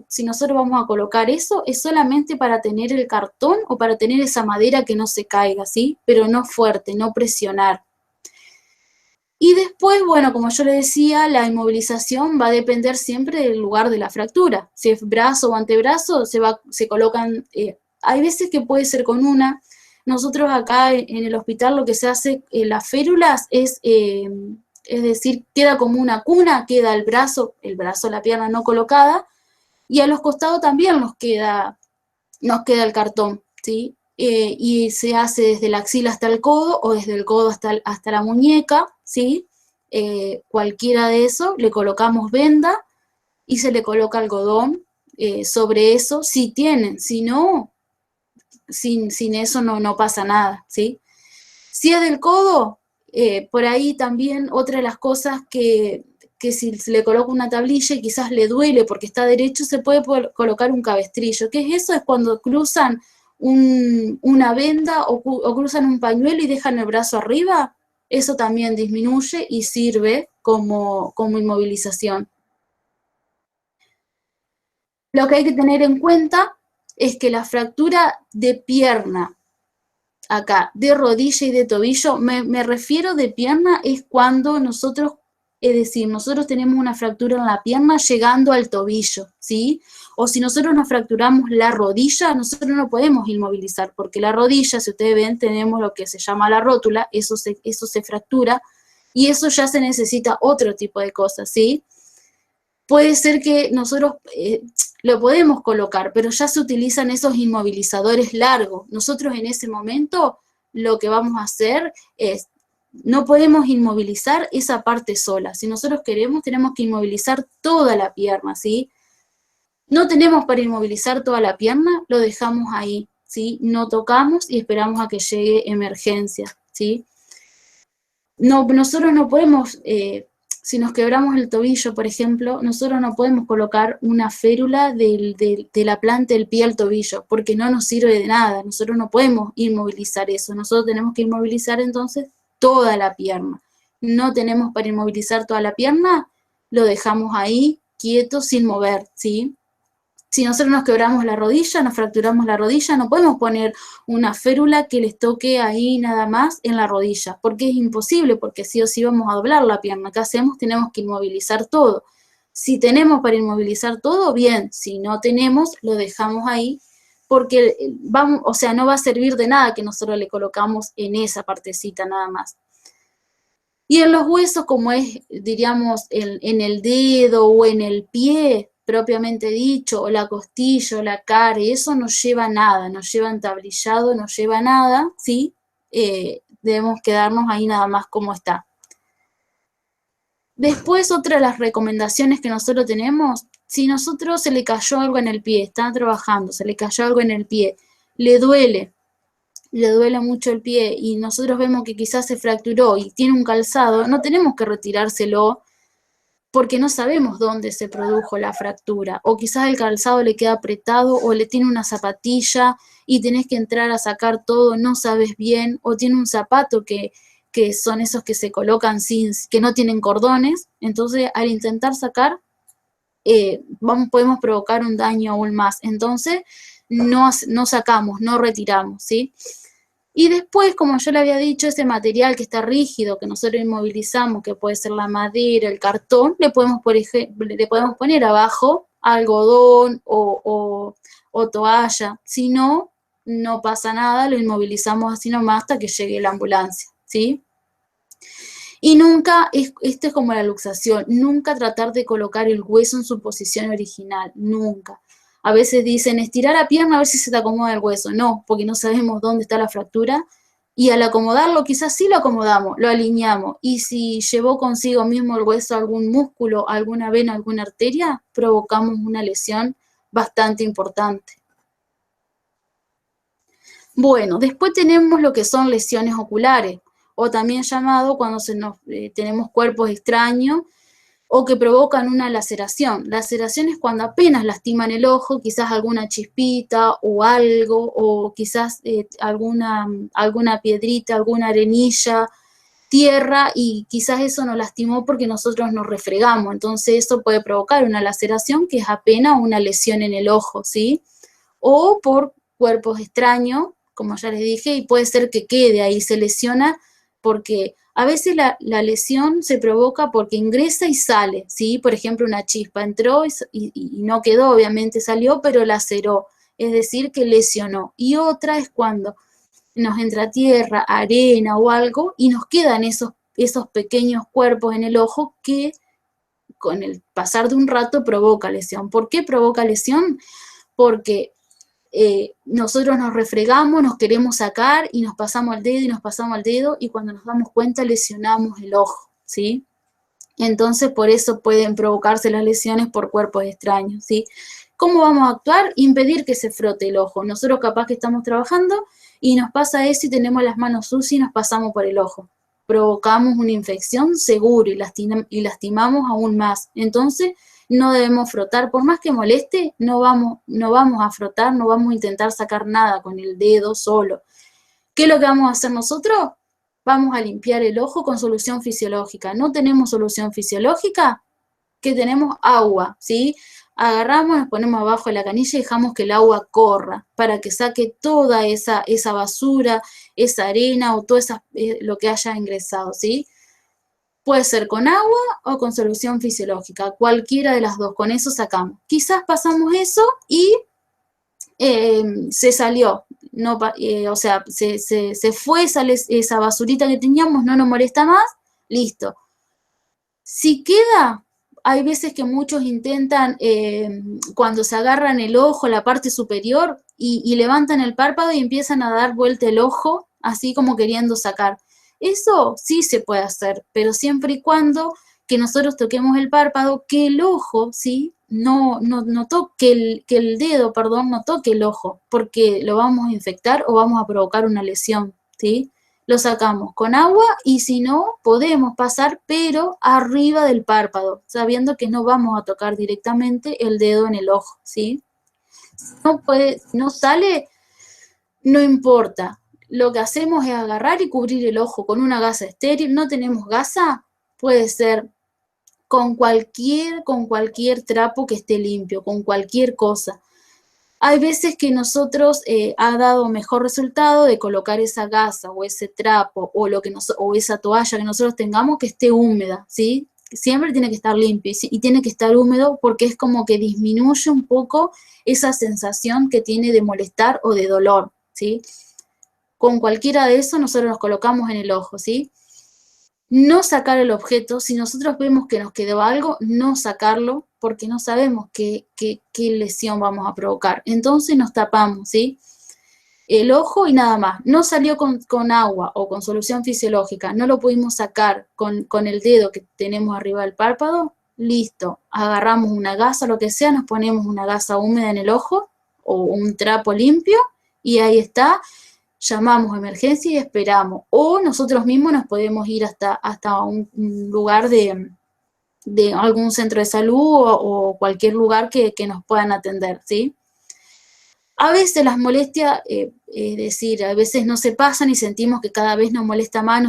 Si nosotros vamos a colocar eso, es solamente para tener el cartón o para tener esa madera que no se caiga, ¿sí? Pero no fuerte, no presionar. Y después, bueno, como yo le decía, la inmovilización va a depender siempre del lugar de la fractura. Si es brazo o antebrazo, se colocan, hay veces que puede ser con una. Nosotros acá en el hospital lo que se hace, las férulas, es decir, queda como una cuna, queda el brazo, la pierna no colocada, y a los costados también nos queda el cartón, ¿sí? Y se hace desde la axila hasta el codo o desde el codo hasta la muñeca, ¿sí? Cualquiera de eso, le colocamos venda y se le coloca algodón sobre eso, si tienen, si no, sin eso no pasa nada, ¿sí? Si es del codo, por ahí también otra de las cosas que si se le coloca una tablilla y quizás le duele porque está derecho, se puede colocar un cabestrillo. ¿Qué es eso? Es cuando cruzan una venda o cruzan un pañuelo y dejan el brazo arriba. Eso también disminuye y sirve como inmovilización. Lo que hay que tener en cuenta es que la fractura de pierna, acá, de rodilla y de tobillo, me refiero de pierna, es cuando nosotros, es decir, nosotros tenemos una fractura en la pierna llegando al tobillo, ¿sí? O si nosotros nos fracturamos la rodilla, nosotros no podemos inmovilizar, porque la rodilla, si ustedes ven, tenemos lo que se llama la rótula, eso se fractura, y eso ya se necesita otro tipo de cosas, ¿sí? Puede ser que nosotros lo podemos colocar, pero ya se utilizan esos inmovilizadores largos. Nosotros en ese momento lo que vamos a hacer es, no podemos inmovilizar esa parte sola. Si nosotros queremos, tenemos que inmovilizar toda la pierna, ¿sí? No tenemos para inmovilizar toda la pierna, lo dejamos ahí, ¿sí? No tocamos y esperamos a que llegue emergencia, ¿sí? No, nosotros no podemos, si nos quebramos el tobillo, por ejemplo, nosotros no podemos colocar una férula de la planta del pie al tobillo, porque no nos sirve de nada, nosotros no podemos inmovilizar eso, nosotros tenemos que inmovilizar entonces toda la pierna. No tenemos para inmovilizar toda la pierna, lo dejamos ahí quieto sin mover, ¿sí? Si nosotros nos quebramos la rodilla, nos fracturamos la rodilla, no podemos poner una férula que les toque ahí nada más en la rodilla, porque es imposible, porque sí o sí vamos a doblar la pierna. ¿Qué hacemos? Tenemos que inmovilizar todo. Si tenemos para inmovilizar todo, bien. Si no tenemos, lo dejamos ahí, porque vamos, o sea, no va a servir de nada que nosotros le colocamos en esa partecita nada más. Y en los huesos, como es, diríamos, en el dedo o en el pie, propiamente dicho, o la costilla o la cara, eso no lleva nada, no lleva entablillado, no lleva nada, ¿sí? Debemos quedarnos ahí nada más como está. Después, otra de las recomendaciones que nosotros tenemos, si nosotros se le cayó algo en el pie, está trabajando, se le cayó algo en el pie, le duele mucho el pie y nosotros vemos que quizás se fracturó y tiene un calzado, no tenemos que retirárselo porque no sabemos dónde se produjo la fractura, o quizás el calzado le queda apretado o le tiene una zapatilla y tenés que entrar a sacar todo, no sabes bien, o tiene un zapato que son esos que se colocan que no tienen cordones, entonces al intentar sacar podemos provocar un daño aún más, entonces no sacamos, no retiramos, ¿sí? Y después, como yo le había dicho, ese material que está rígido, que nosotros inmovilizamos, que puede ser la madera, el cartón, le podemos poner abajo algodón o toalla. Si no, no pasa nada, lo inmovilizamos así nomás hasta que llegue la ambulancia, ¿sí? Y nunca, esto es como la luxación, nunca tratar de colocar el hueso en su posición original, nunca. A veces dicen, estirar la pierna a ver si se te acomoda el hueso. No, porque no sabemos dónde está la fractura. Y al acomodarlo, quizás sí lo acomodamos, lo alineamos. Y si llevó consigo mismo el hueso algún músculo, alguna vena, alguna arteria, provocamos una lesión bastante importante. Bueno, después tenemos lo que son lesiones oculares, o también llamado cuando tenemos cuerpos extraños, o que provocan una laceración. Laceración es cuando apenas lastiman el ojo, quizás alguna chispita o algo, o quizás alguna piedrita, alguna arenilla, tierra, y quizás eso nos lastimó porque nosotros nos refregamos. Entonces eso puede provocar una laceración que es apenas una lesión en el ojo, ¿sí? O por cuerpos extraños, como ya les dije, y puede ser que quede ahí, se lesiona porque a veces la lesión se provoca porque ingresa y sale, ¿sí? Por ejemplo, una chispa entró y no quedó, obviamente salió, pero laceró, es decir, que lesionó. Y otra es cuando nos entra tierra, arena o algo y nos quedan esos pequeños cuerpos en el ojo que con el pasar de un rato provoca lesión. ¿Por qué provoca lesión? Porque nosotros nos refregamos, nos queremos sacar y nos pasamos el dedo y nos pasamos el dedo y cuando nos damos cuenta lesionamos el ojo, ¿sí? Entonces por eso pueden provocarse las lesiones por cuerpos extraños, ¿sí? ¿Cómo vamos a actuar? Impedir que se frote el ojo. Nosotros capaz que estamos trabajando y nos pasa eso y tenemos las manos sucias y nos pasamos por el ojo. Provocamos una infección seguro y lastimamos aún más. Entonces no debemos frotar, por más que moleste, no vamos a frotar, no vamos a intentar sacar nada con el dedo solo. ¿Qué es lo que vamos a hacer nosotros? Vamos a limpiar el ojo con solución fisiológica. ¿No tenemos solución fisiológica? ¿Qué tenemos? Agua, ¿sí? Agarramos, nos ponemos abajo de la canilla y dejamos que el agua corra para que saque toda esa basura, esa arena o todo lo que haya ingresado, ¿sí? Puede ser con agua o con solución fisiológica, cualquiera de las dos, con eso sacamos. Quizás pasamos eso y se salió, no, o sea, se fue esa basurita que teníamos, no nos molesta más, listo. Si queda, hay veces que muchos intentan, cuando se agarran el ojo, la parte superior, y levantan el párpado y empiezan a dar vuelta el ojo, así como queriendo sacar. Eso sí se puede hacer, pero siempre y cuando que nosotros toquemos el párpado, que el ojo, ¿sí? No toque que el dedo, perdón, no toque el ojo, porque lo vamos a infectar o vamos a provocar una lesión, ¿sí? Lo sacamos con agua y si no, podemos pasar, pero arriba del párpado, sabiendo que no vamos a tocar directamente el dedo en el ojo, ¿sí? No sale, no importa. Lo que hacemos es agarrar y cubrir el ojo con una gasa estéril. No tenemos gasa, puede ser con cualquier trapo que esté limpio, con cualquier cosa. Hay veces que nosotros ha dado mejor resultado de colocar esa gasa o ese trapo o esa toalla que nosotros tengamos que esté húmeda, ¿sí? Siempre tiene que estar limpio y tiene que estar húmedo porque es como que disminuye un poco esa sensación que tiene de molestar o de dolor, ¿sí? Con cualquiera de eso nosotros nos colocamos en el ojo, ¿sí? No sacar el objeto, si nosotros vemos que nos quedó algo, no sacarlo, porque no sabemos qué lesión vamos a provocar. Entonces nos tapamos, ¿sí? El ojo y nada más. No salió con agua o con solución fisiológica, no lo pudimos sacar con el dedo que tenemos arriba del párpado, listo. Agarramos una gasa, lo que sea, nos ponemos una gasa húmeda en el ojo o un trapo limpio y ahí está. Llamamos a emergencia y esperamos. O nosotros mismos nos podemos ir hasta un lugar de algún centro de salud o cualquier lugar que nos puedan atender, ¿sí? A veces las molestias, es decir, a veces no se pasan y sentimos que cada vez nos molesta más,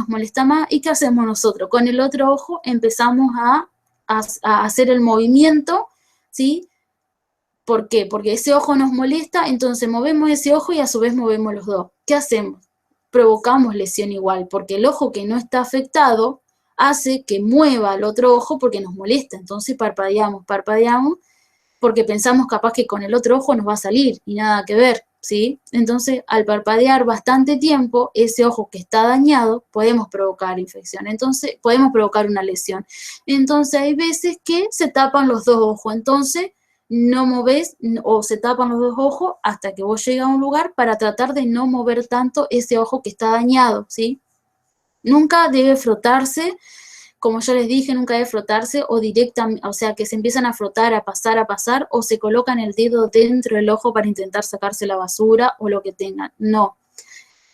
¿y qué hacemos nosotros? Con el otro ojo empezamos a hacer el movimiento, ¿sí? ¿Por qué? Porque ese ojo nos molesta, entonces movemos ese ojo y a su vez movemos los dos. ¿Qué hacemos? Provocamos lesión igual, porque el ojo que no está afectado hace que mueva el otro ojo porque nos molesta. Entonces parpadeamos, porque pensamos capaz que con el otro ojo nos va a salir y nada que ver, ¿sí? Entonces, al parpadear bastante tiempo, ese ojo que está dañado, podemos provocar infección, entonces podemos provocar una lesión. Entonces, hay veces que se tapan los dos ojos, entonces no movés o se tapan los dos ojos hasta que vos llegues a un lugar para tratar de no mover tanto ese ojo que está dañado, ¿sí? Nunca debe frotarse, como yo les dije, nunca debe frotarse o directamente, o sea, que se empiezan a frotar, a pasar, o se colocan el dedo dentro del ojo para intentar sacarse la basura o lo que tengan. No.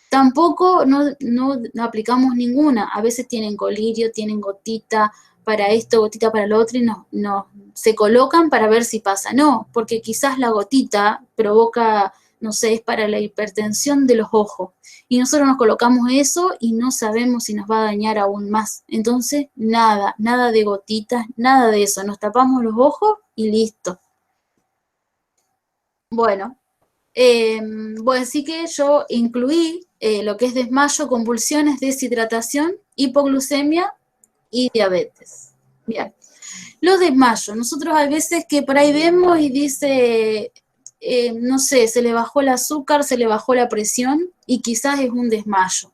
Tampoco no aplicamos ninguna. A veces tienen colirio, tienen gotita para esto, gotita para lo otro, y no se colocan para ver si pasa. No, porque quizás la gotita provoca, no sé, es para la hipertensión de los ojos. Y nosotros nos colocamos eso y no sabemos si nos va a dañar aún más. Entonces, nada de gotitas, nada de eso. Nos tapamos los ojos y listo. Bueno, así que yo incluí lo que es desmayo, convulsiones, deshidratación, hipoglucemia y diabetes. Bien. Los desmayos, nosotros hay veces que por ahí vemos y dice, no sé, se le bajó el azúcar, se le bajó la presión y quizás es un desmayo.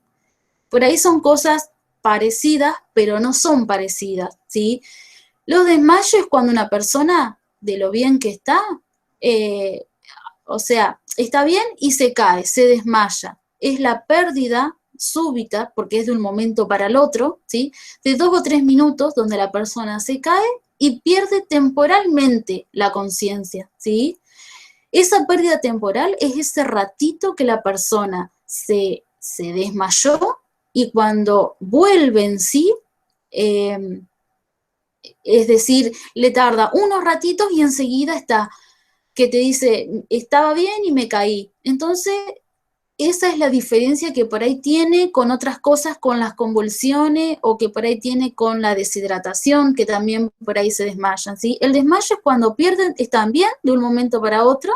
Por ahí son cosas parecidas, pero no son parecidas, ¿sí? Los desmayos es cuando una persona, de lo bien que está, o sea, está bien y se cae, se desmaya. Es la pérdida súbita, porque es de un momento para el otro, ¿sí? De 2 o 3 minutos donde la persona se cae y pierde temporalmente la conciencia, ¿sí? Esa pérdida temporal es ese ratito que la persona se desmayó y cuando vuelve en sí, es decir, le tarda unos ratitos y enseguida está, que te dice, estaba bien y me caí. Entonces, esa es la diferencia que por ahí tiene con otras cosas, con las convulsiones o que por ahí tiene con la deshidratación, que también por ahí se desmayan, ¿sí? El desmayo es cuando pierden, están bien de un momento para otro,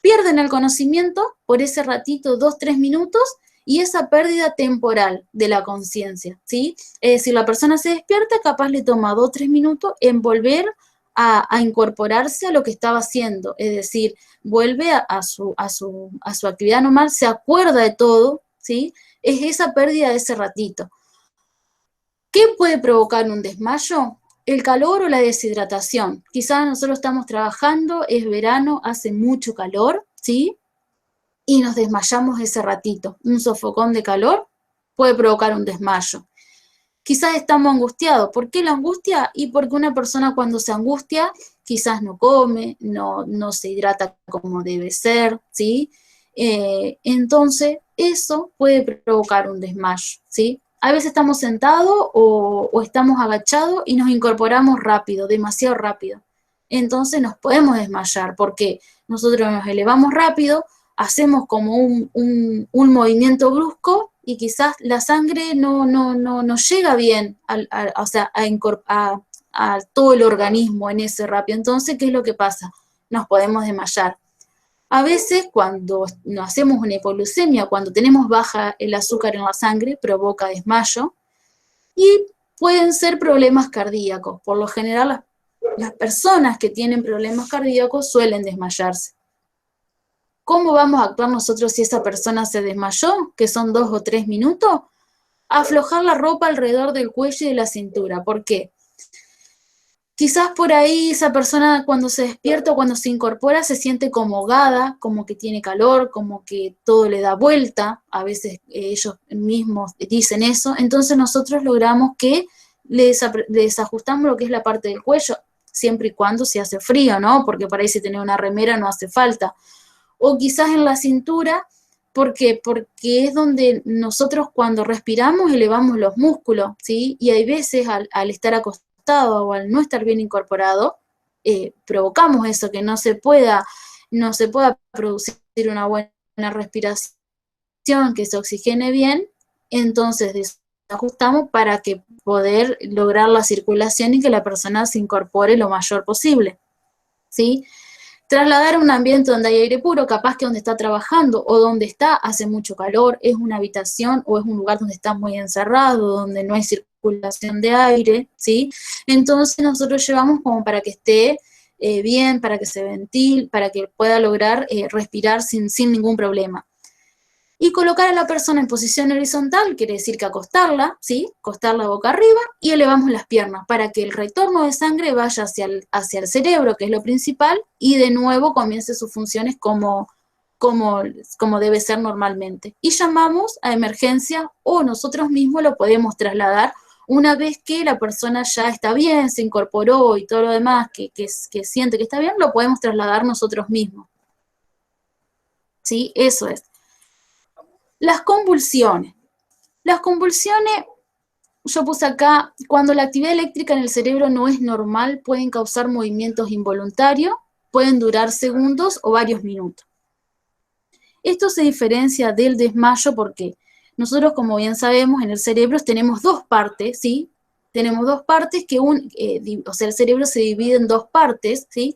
pierden el conocimiento por ese ratito, 2, 3 minutos, y esa pérdida temporal de la conciencia, ¿sí? Es decir, la persona se despierta, capaz le toma 2, 3 minutos en volver a incorporarse a lo que estaba haciendo, es decir, vuelve a su actividad normal, se acuerda de todo, ¿sí? Es esa pérdida de ese ratito. ¿Qué puede provocar un desmayo? El calor o la deshidratación. Quizás nosotros estamos trabajando, es verano, hace mucho calor, ¿sí? Y nos desmayamos ese ratito. Un sofocón de calor puede provocar un desmayo. Quizás estamos angustiados. ¿Por qué la angustia? Y porque una persona cuando se angustia quizás no come, no se hidrata como debe ser, ¿sí? Entonces, eso puede provocar un desmayo, ¿sí? A veces estamos sentados o estamos agachados y nos incorporamos rápido, demasiado rápido. Entonces nos podemos desmayar porque nosotros nos elevamos rápido, hacemos como un movimiento brusco y quizás la sangre no llega bien o sea, a todo el organismo en ese rápido. Entonces, ¿qué es lo que pasa? Nos podemos desmayar. A veces cuando hacemos una hipoglucemia, cuando tenemos baja el azúcar en la sangre, provoca desmayo y pueden ser problemas cardíacos. Por lo general, las personas que tienen problemas cardíacos suelen desmayarse. ¿Cómo vamos a actuar nosotros si esa persona se desmayó, que son 2 o 3 minutos? Aflojar la ropa alrededor del cuello y de la cintura. ¿Por qué? Quizás por ahí esa persona cuando se despierta o cuando se incorpora se siente como ahogada, como que tiene calor, como que todo le da vuelta. A veces ellos mismos dicen eso. Entonces nosotros logramos que le desajustamos lo que es la parte del cuello, siempre y cuando se hace frío, ¿no? Porque por ahí si tenés una remera no hace falta. O quizás en la cintura, ¿por qué? Porque es donde nosotros cuando respiramos elevamos los músculos, ¿sí? Y hay veces al estar acostado o al no estar bien incorporado, provocamos eso, que no se pueda producir una buena respiración, que se oxigene bien, entonces desajustamos para que poder lograr la circulación y que la persona se incorpore lo mayor posible, ¿sí? Trasladar a un ambiente donde hay aire puro, capaz que donde está trabajando o donde está hace mucho calor, es una habitación o es un lugar donde está muy encerrado, donde no hay circulación de aire, ¿sí? Entonces nosotros llevamos como para que esté bien, para que se ventile, para que pueda lograr respirar sin ningún problema. Y colocar a la persona en posición horizontal, quiere decir que acostarla, ¿sí? Acostarla boca arriba y elevamos las piernas para que el retorno de sangre vaya hacia el cerebro, que es lo principal, y de nuevo comience sus funciones como debe ser normalmente. Y llamamos a emergencia o nosotros mismos lo podemos trasladar una vez que la persona ya está bien, se incorporó y todo lo demás, que siente que está bien, lo podemos trasladar nosotros mismos. ¿Sí? Eso es. Las convulsiones. Las convulsiones, yo puse acá, cuando la actividad eléctrica en el cerebro no es normal, pueden causar movimientos involuntarios, pueden durar segundos o varios minutos. Esto se diferencia del desmayo porque nosotros, como bien sabemos, en el cerebro tenemos dos partes, ¿sí? Tenemos dos partes que o sea, el cerebro se divide en dos partes, ¿sí?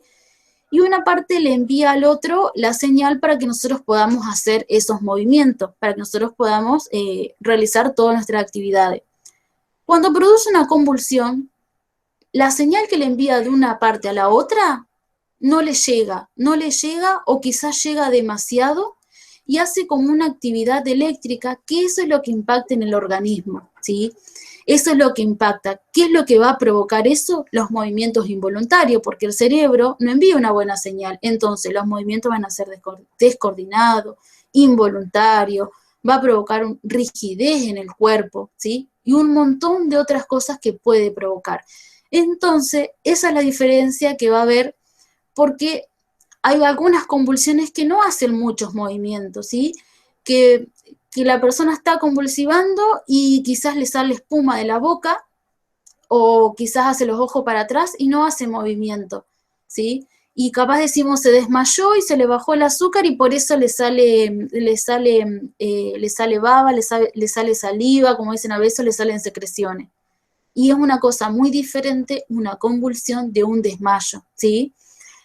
Y una parte le envía al otro la señal para que nosotros podamos hacer esos movimientos, para que nosotros podamos realizar todas nuestras actividades. Cuando produce una convulsión, la señal que le envía de una parte a la otra no le llega o quizás llega demasiado y hace como una actividad eléctrica, que eso es lo que impacta en el organismo, ¿sí? Eso es lo que impacta. ¿Qué es lo que va a provocar eso? Los movimientos involuntarios, porque el cerebro no envía una buena señal. Entonces, los movimientos van a ser descoordinados, involuntarios, va a provocar rigidez en el cuerpo, ¿sí? Y un montón de otras cosas que puede provocar. Entonces, esa es la diferencia que va a haber, porque hay algunas convulsiones que no hacen muchos movimientos, ¿sí? Que la persona está convulsivando y quizás le sale espuma de la boca o quizás hace los ojos para atrás y no hace movimiento, ¿sí? Y capaz decimos se desmayó y se le bajó el azúcar y por eso le sale baba, le sale saliva, como dicen a veces, le salen secreciones. Y es una cosa muy diferente una convulsión de un desmayo, ¿sí?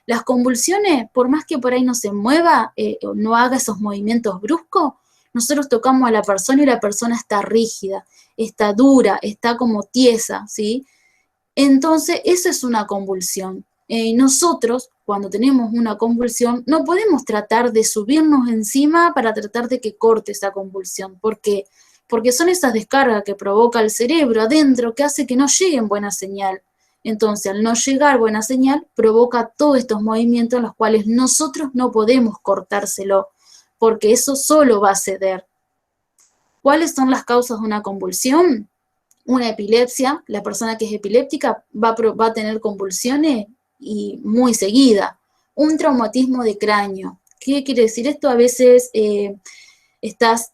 Las convulsiones, por más que por ahí no se mueva, no haga esos movimientos bruscos, nosotros tocamos a la persona y la persona está rígida, está dura, está como tiesa, ¿sí? Entonces, eso es una convulsión. Nosotros, cuando tenemos una convulsión, no podemos tratar de subirnos encima para tratar de que corte esa convulsión. ¿Por qué? Porque son esas descargas que provoca el cerebro adentro que hace que no llegue en buena señal. Entonces, al no llegar buena señal, provoca todos estos movimientos en los cuales nosotros no podemos cortárselo, porque eso solo va a ceder. ¿Cuáles son las causas de una convulsión? Una epilepsia, la persona que es epiléptica va a tener convulsiones y muy seguida. Un traumatismo de cráneo. ¿Qué quiere decir esto? A veces estás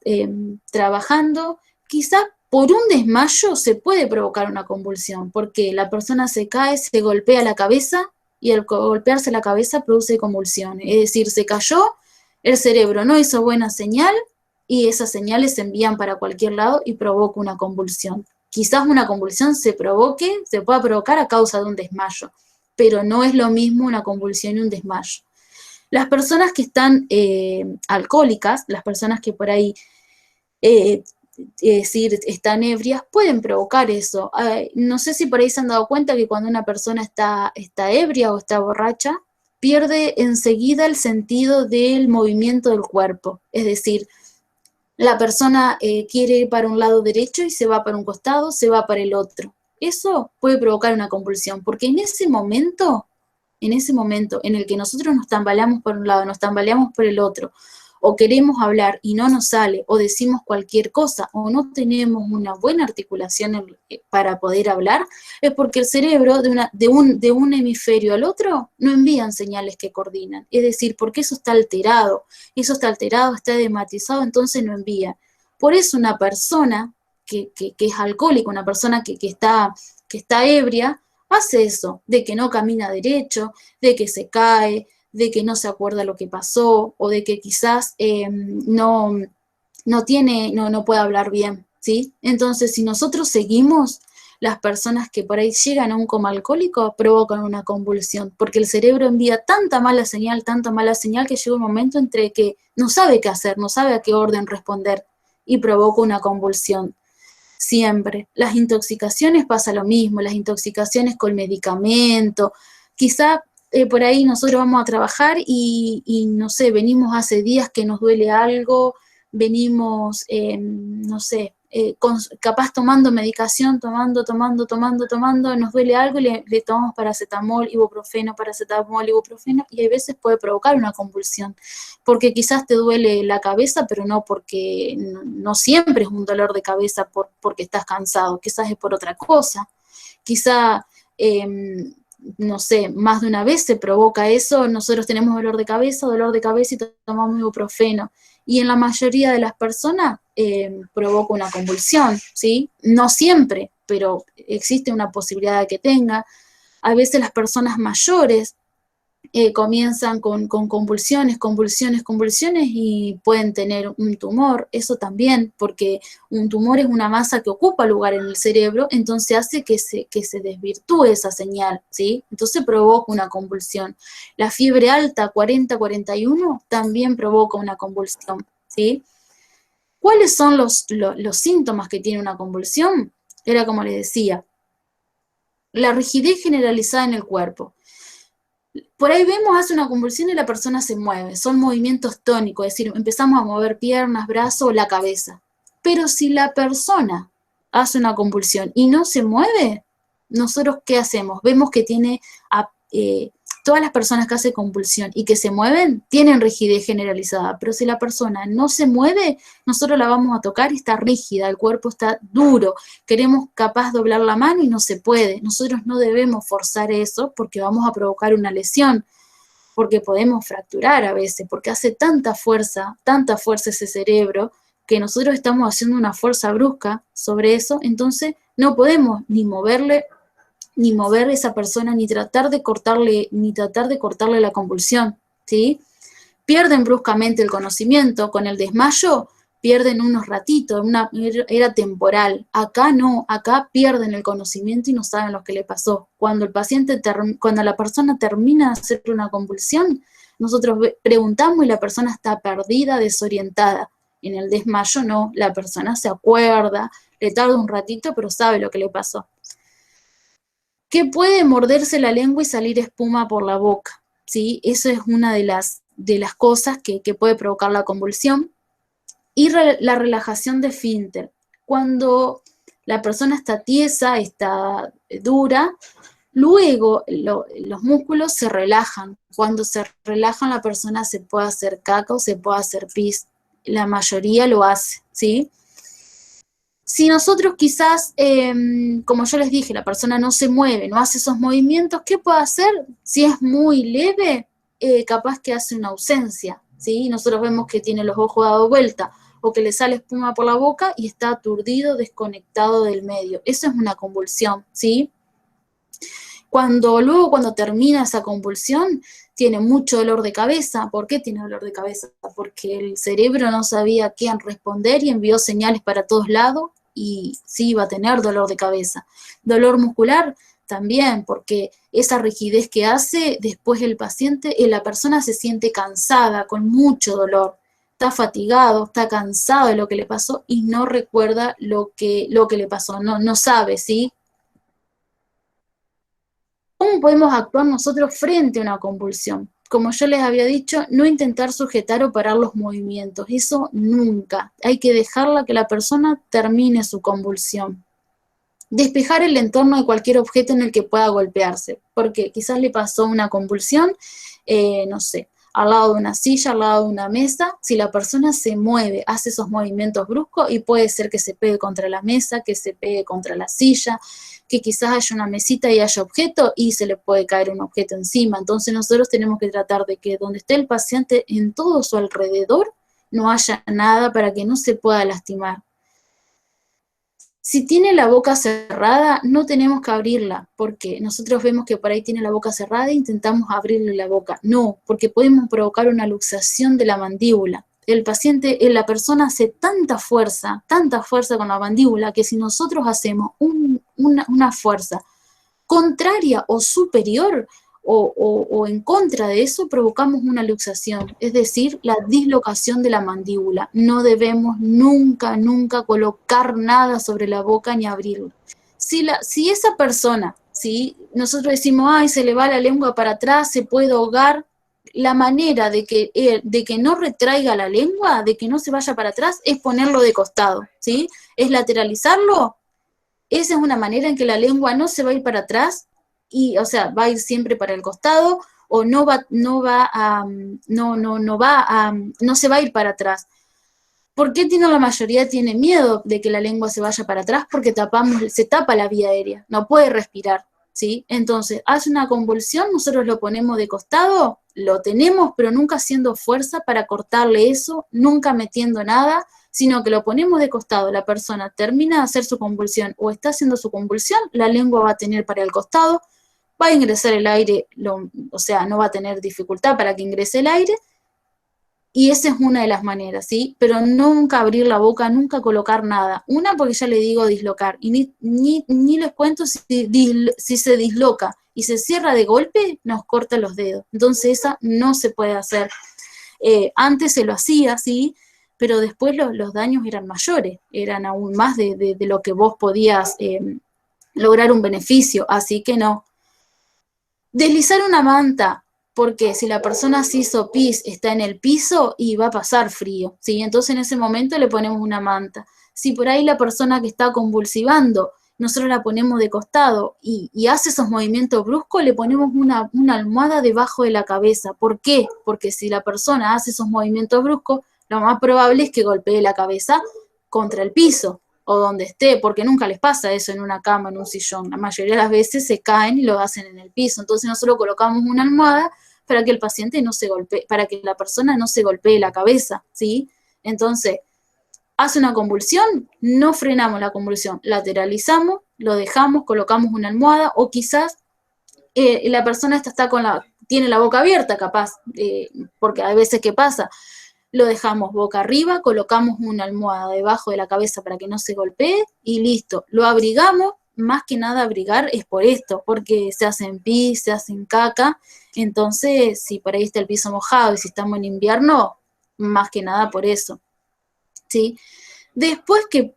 trabajando, quizás por un desmayo se puede provocar una convulsión, porque la persona se cae, se golpea la cabeza y al golpearse la cabeza produce convulsiones. Es decir, se cayó, el cerebro no hizo buena señal y esas señales se envían para cualquier lado y provoca una convulsión. Quizás una convulsión se pueda provocar a causa de un desmayo, pero no es lo mismo una convulsión y un desmayo. Las personas que están alcohólicas, las personas que por ahí es decir, están ebrias, pueden provocar eso. No sé si por ahí se han dado cuenta que cuando una persona está ebria o está borracha, pierde enseguida el sentido del movimiento del cuerpo. Es decir, la persona quiere ir para un lado derecho y se va para un costado, se va para el otro. Eso puede provocar una convulsión, porque en ese momento en el que nosotros nos tambaleamos por un lado, nos tambaleamos por el otro, o queremos hablar y no nos sale, o decimos cualquier cosa, o no tenemos una buena articulación para poder hablar, es porque el cerebro de un hemisferio al otro no envían señales que coordinan. Es decir, porque eso está alterado, está edematizado, entonces no envía. Por eso una persona que es alcohólica, una persona que está ebria, hace eso, de que no camina derecho, de que se cae, de que no se acuerda lo que pasó, o de que quizás no puede hablar bien, ¿sí? Entonces, si nosotros seguimos, las personas que por ahí llegan a un coma alcohólico provocan una convulsión, porque el cerebro envía tanta mala señal, que llega un momento entre que no sabe qué hacer, no sabe a qué orden responder, y provoca una convulsión. Siempre. Las intoxicaciones pasa lo mismo, las intoxicaciones con medicamento, quizá por ahí nosotros vamos a trabajar y no sé, venimos hace días que nos duele algo, venimos, no sé, capaz tomando medicación, tomando, nos duele algo y le tomamos paracetamol, ibuprofeno, y a veces puede provocar una convulsión, porque quizás te duele la cabeza, pero no porque, no siempre es un dolor de cabeza porque estás cansado, quizás es por otra cosa, quizá, no sé, más de una vez se provoca eso, nosotros tenemos dolor de cabeza y tomamos ibuprofeno, y en la mayoría de las personas provoca una convulsión, ¿sí? No siempre, pero existe una posibilidad de que tenga. A veces las personas mayores comienzan con convulsiones y pueden tener un tumor, eso también, porque un tumor es una masa que ocupa lugar en el cerebro, entonces hace que se desvirtúe esa señal, ¿sí? Entonces provoca una convulsión. La fiebre alta 40-41 también provoca una convulsión, ¿sí? ¿Cuáles son los síntomas que tiene una convulsión? Era como les decía, la rigidez generalizada en el cuerpo. Por ahí vemos, hace una convulsión y la persona se mueve, son movimientos tónicos, es decir, empezamos a mover piernas, brazos o la cabeza. Pero si la persona hace una convulsión y no se mueve, nosotros ¿qué hacemos? Vemos que tiene, todas las personas que hacen convulsión y que se mueven, tienen rigidez generalizada, pero si la persona no se mueve, nosotros la vamos a tocar y está rígida, el cuerpo está duro, queremos capaz doblar la mano y no se puede. Nosotros no debemos forzar eso porque vamos a provocar una lesión, porque podemos fracturar a veces, porque hace tanta fuerza ese cerebro, que nosotros estamos haciendo una fuerza brusca sobre eso, entonces no podemos ni mover esa persona, ni tratar de cortarle la convulsión, ¿sí? Pierden bruscamente el conocimiento, con el desmayo pierden unos ratitos, era temporal. Acá no, acá pierden el conocimiento y no saben lo que le pasó. Cuando la persona termina de hacer una convulsión, nosotros preguntamos y la persona está perdida, desorientada. En el desmayo no, la persona se acuerda, le tarda un ratito, pero sabe lo que le pasó. Que puede morderse la lengua y salir espuma por la boca, ¿sí? Eso es una de las cosas que puede provocar la convulsión. Y la relajación de esfínter. Cuando la persona está tiesa, está dura, luego los músculos se relajan. Cuando se relajan, la persona se puede hacer caca o se puede hacer pis. La mayoría lo hace, ¿sí? Si nosotros quizás, como yo les dije, la persona no se mueve, no hace esos movimientos, ¿qué puede hacer? Si es muy leve, capaz que hace una ausencia, ¿sí? Nosotros vemos que tiene los ojos dados vuelta, o que le sale espuma por la boca y está aturdido, desconectado del medio. Eso es una convulsión, ¿sí? Luego cuando termina esa convulsión, tiene mucho dolor de cabeza. ¿Por qué tiene dolor de cabeza? Porque el cerebro no sabía qué responder y envió señales para todos lados y sí iba a tener dolor de cabeza. Dolor muscular, también, porque esa rigidez que hace, después el paciente, la persona se siente cansada, con mucho dolor, está fatigado, está cansado de lo que le pasó y no recuerda lo que le pasó, no sabe, ¿sí? ¿Cómo podemos actuar nosotros frente a una convulsión? Como yo les había dicho, no intentar sujetar o parar los movimientos, eso nunca. Hay que dejarla que la persona termine su convulsión. Despejar el entorno de cualquier objeto en el que pueda golpearse, porque quizás le pasó una convulsión, no sé, al lado de una silla, al lado de una mesa. Si la persona se mueve, hace esos movimientos bruscos y puede ser que se pegue contra la mesa, que se pegue contra la silla, que quizás haya una mesita y haya objeto y se le puede caer un objeto encima. Entonces nosotros tenemos que tratar de que donde esté el paciente, en todo su alrededor, no haya nada para que no se pueda lastimar. Si tiene la boca cerrada, no tenemos que abrirla, porque nosotros vemos que por ahí tiene la boca cerrada e intentamos abrirle la boca. No, porque podemos provocar una luxación de la mandíbula. El paciente, la persona hace tanta fuerza con la mandíbula, que si nosotros hacemos una fuerza contraria o superior o en contra de eso, provocamos una luxación, es decir, la dislocación de la mandíbula. No debemos nunca colocar nada sobre la boca ni abrirlo. Si esa persona, si nosotros decimos, ay, se le va la lengua para atrás, se puede ahogar, la manera de que no retraiga la lengua, de que no se vaya para atrás, es ponerlo de costado, ¿sí? Es lateralizarlo. Esa es una manera en que la lengua no se va a ir para atrás, y, o sea, va a ir siempre para el costado, o no se va a ir para atrás. ¿Por qué la mayoría tiene miedo de que la lengua se vaya para atrás? Porque se tapa la vía aérea, no puede respirar, ¿sí? Entonces, hace una convulsión, nosotros lo ponemos de costado, lo tenemos, pero nunca haciendo fuerza para cortarle eso, nunca metiendo nada, sino que lo ponemos de costado, la persona termina de hacer su convulsión o está haciendo su convulsión, la lengua va a tener para el costado, va a ingresar el aire, o sea, no va a tener dificultad para que ingrese el aire, y esa es una de las maneras, ¿sí? Pero nunca abrir la boca, nunca colocar nada. Una, porque ya le digo dislocar, y ni les cuento si se disloca y se cierra de golpe, nos corta los dedos. Entonces esa no se puede hacer. Antes se lo hacía, ¿sí? Pero después los daños eran mayores, eran aún más de lo que vos podías lograr un beneficio, así que no. Deslizar una manta, porque si la persona se hizo pis, está en el piso y va a pasar frío, ¿sí? Entonces en ese momento le ponemos una manta. Si por ahí la persona que está convulsivando, nosotros la ponemos de costado y hace esos movimientos bruscos, le ponemos una almohada debajo de la cabeza. ¿Por qué? Porque si la persona hace esos movimientos bruscos, lo más probable es que golpee la cabeza contra el piso o donde esté, porque nunca les pasa eso en una cama, en un sillón. La mayoría de las veces se caen y lo hacen en el piso. Entonces nosotros colocamos una almohada para que el paciente no se golpee, para que la persona no se golpee la cabeza, ¿sí? Entonces, hace una convulsión, no frenamos la convulsión, lateralizamos, lo dejamos, colocamos una almohada, o quizás la persona tiene la boca abierta, capaz, porque hay veces que pasa, lo dejamos boca arriba, colocamos una almohada debajo de la cabeza para que no se golpee y listo. Lo abrigamos, más que nada abrigar es por esto, porque se hacen pis, se hacen caca, entonces si por ahí está el piso mojado y si estamos en invierno, más que nada por eso, ¿sí? Después que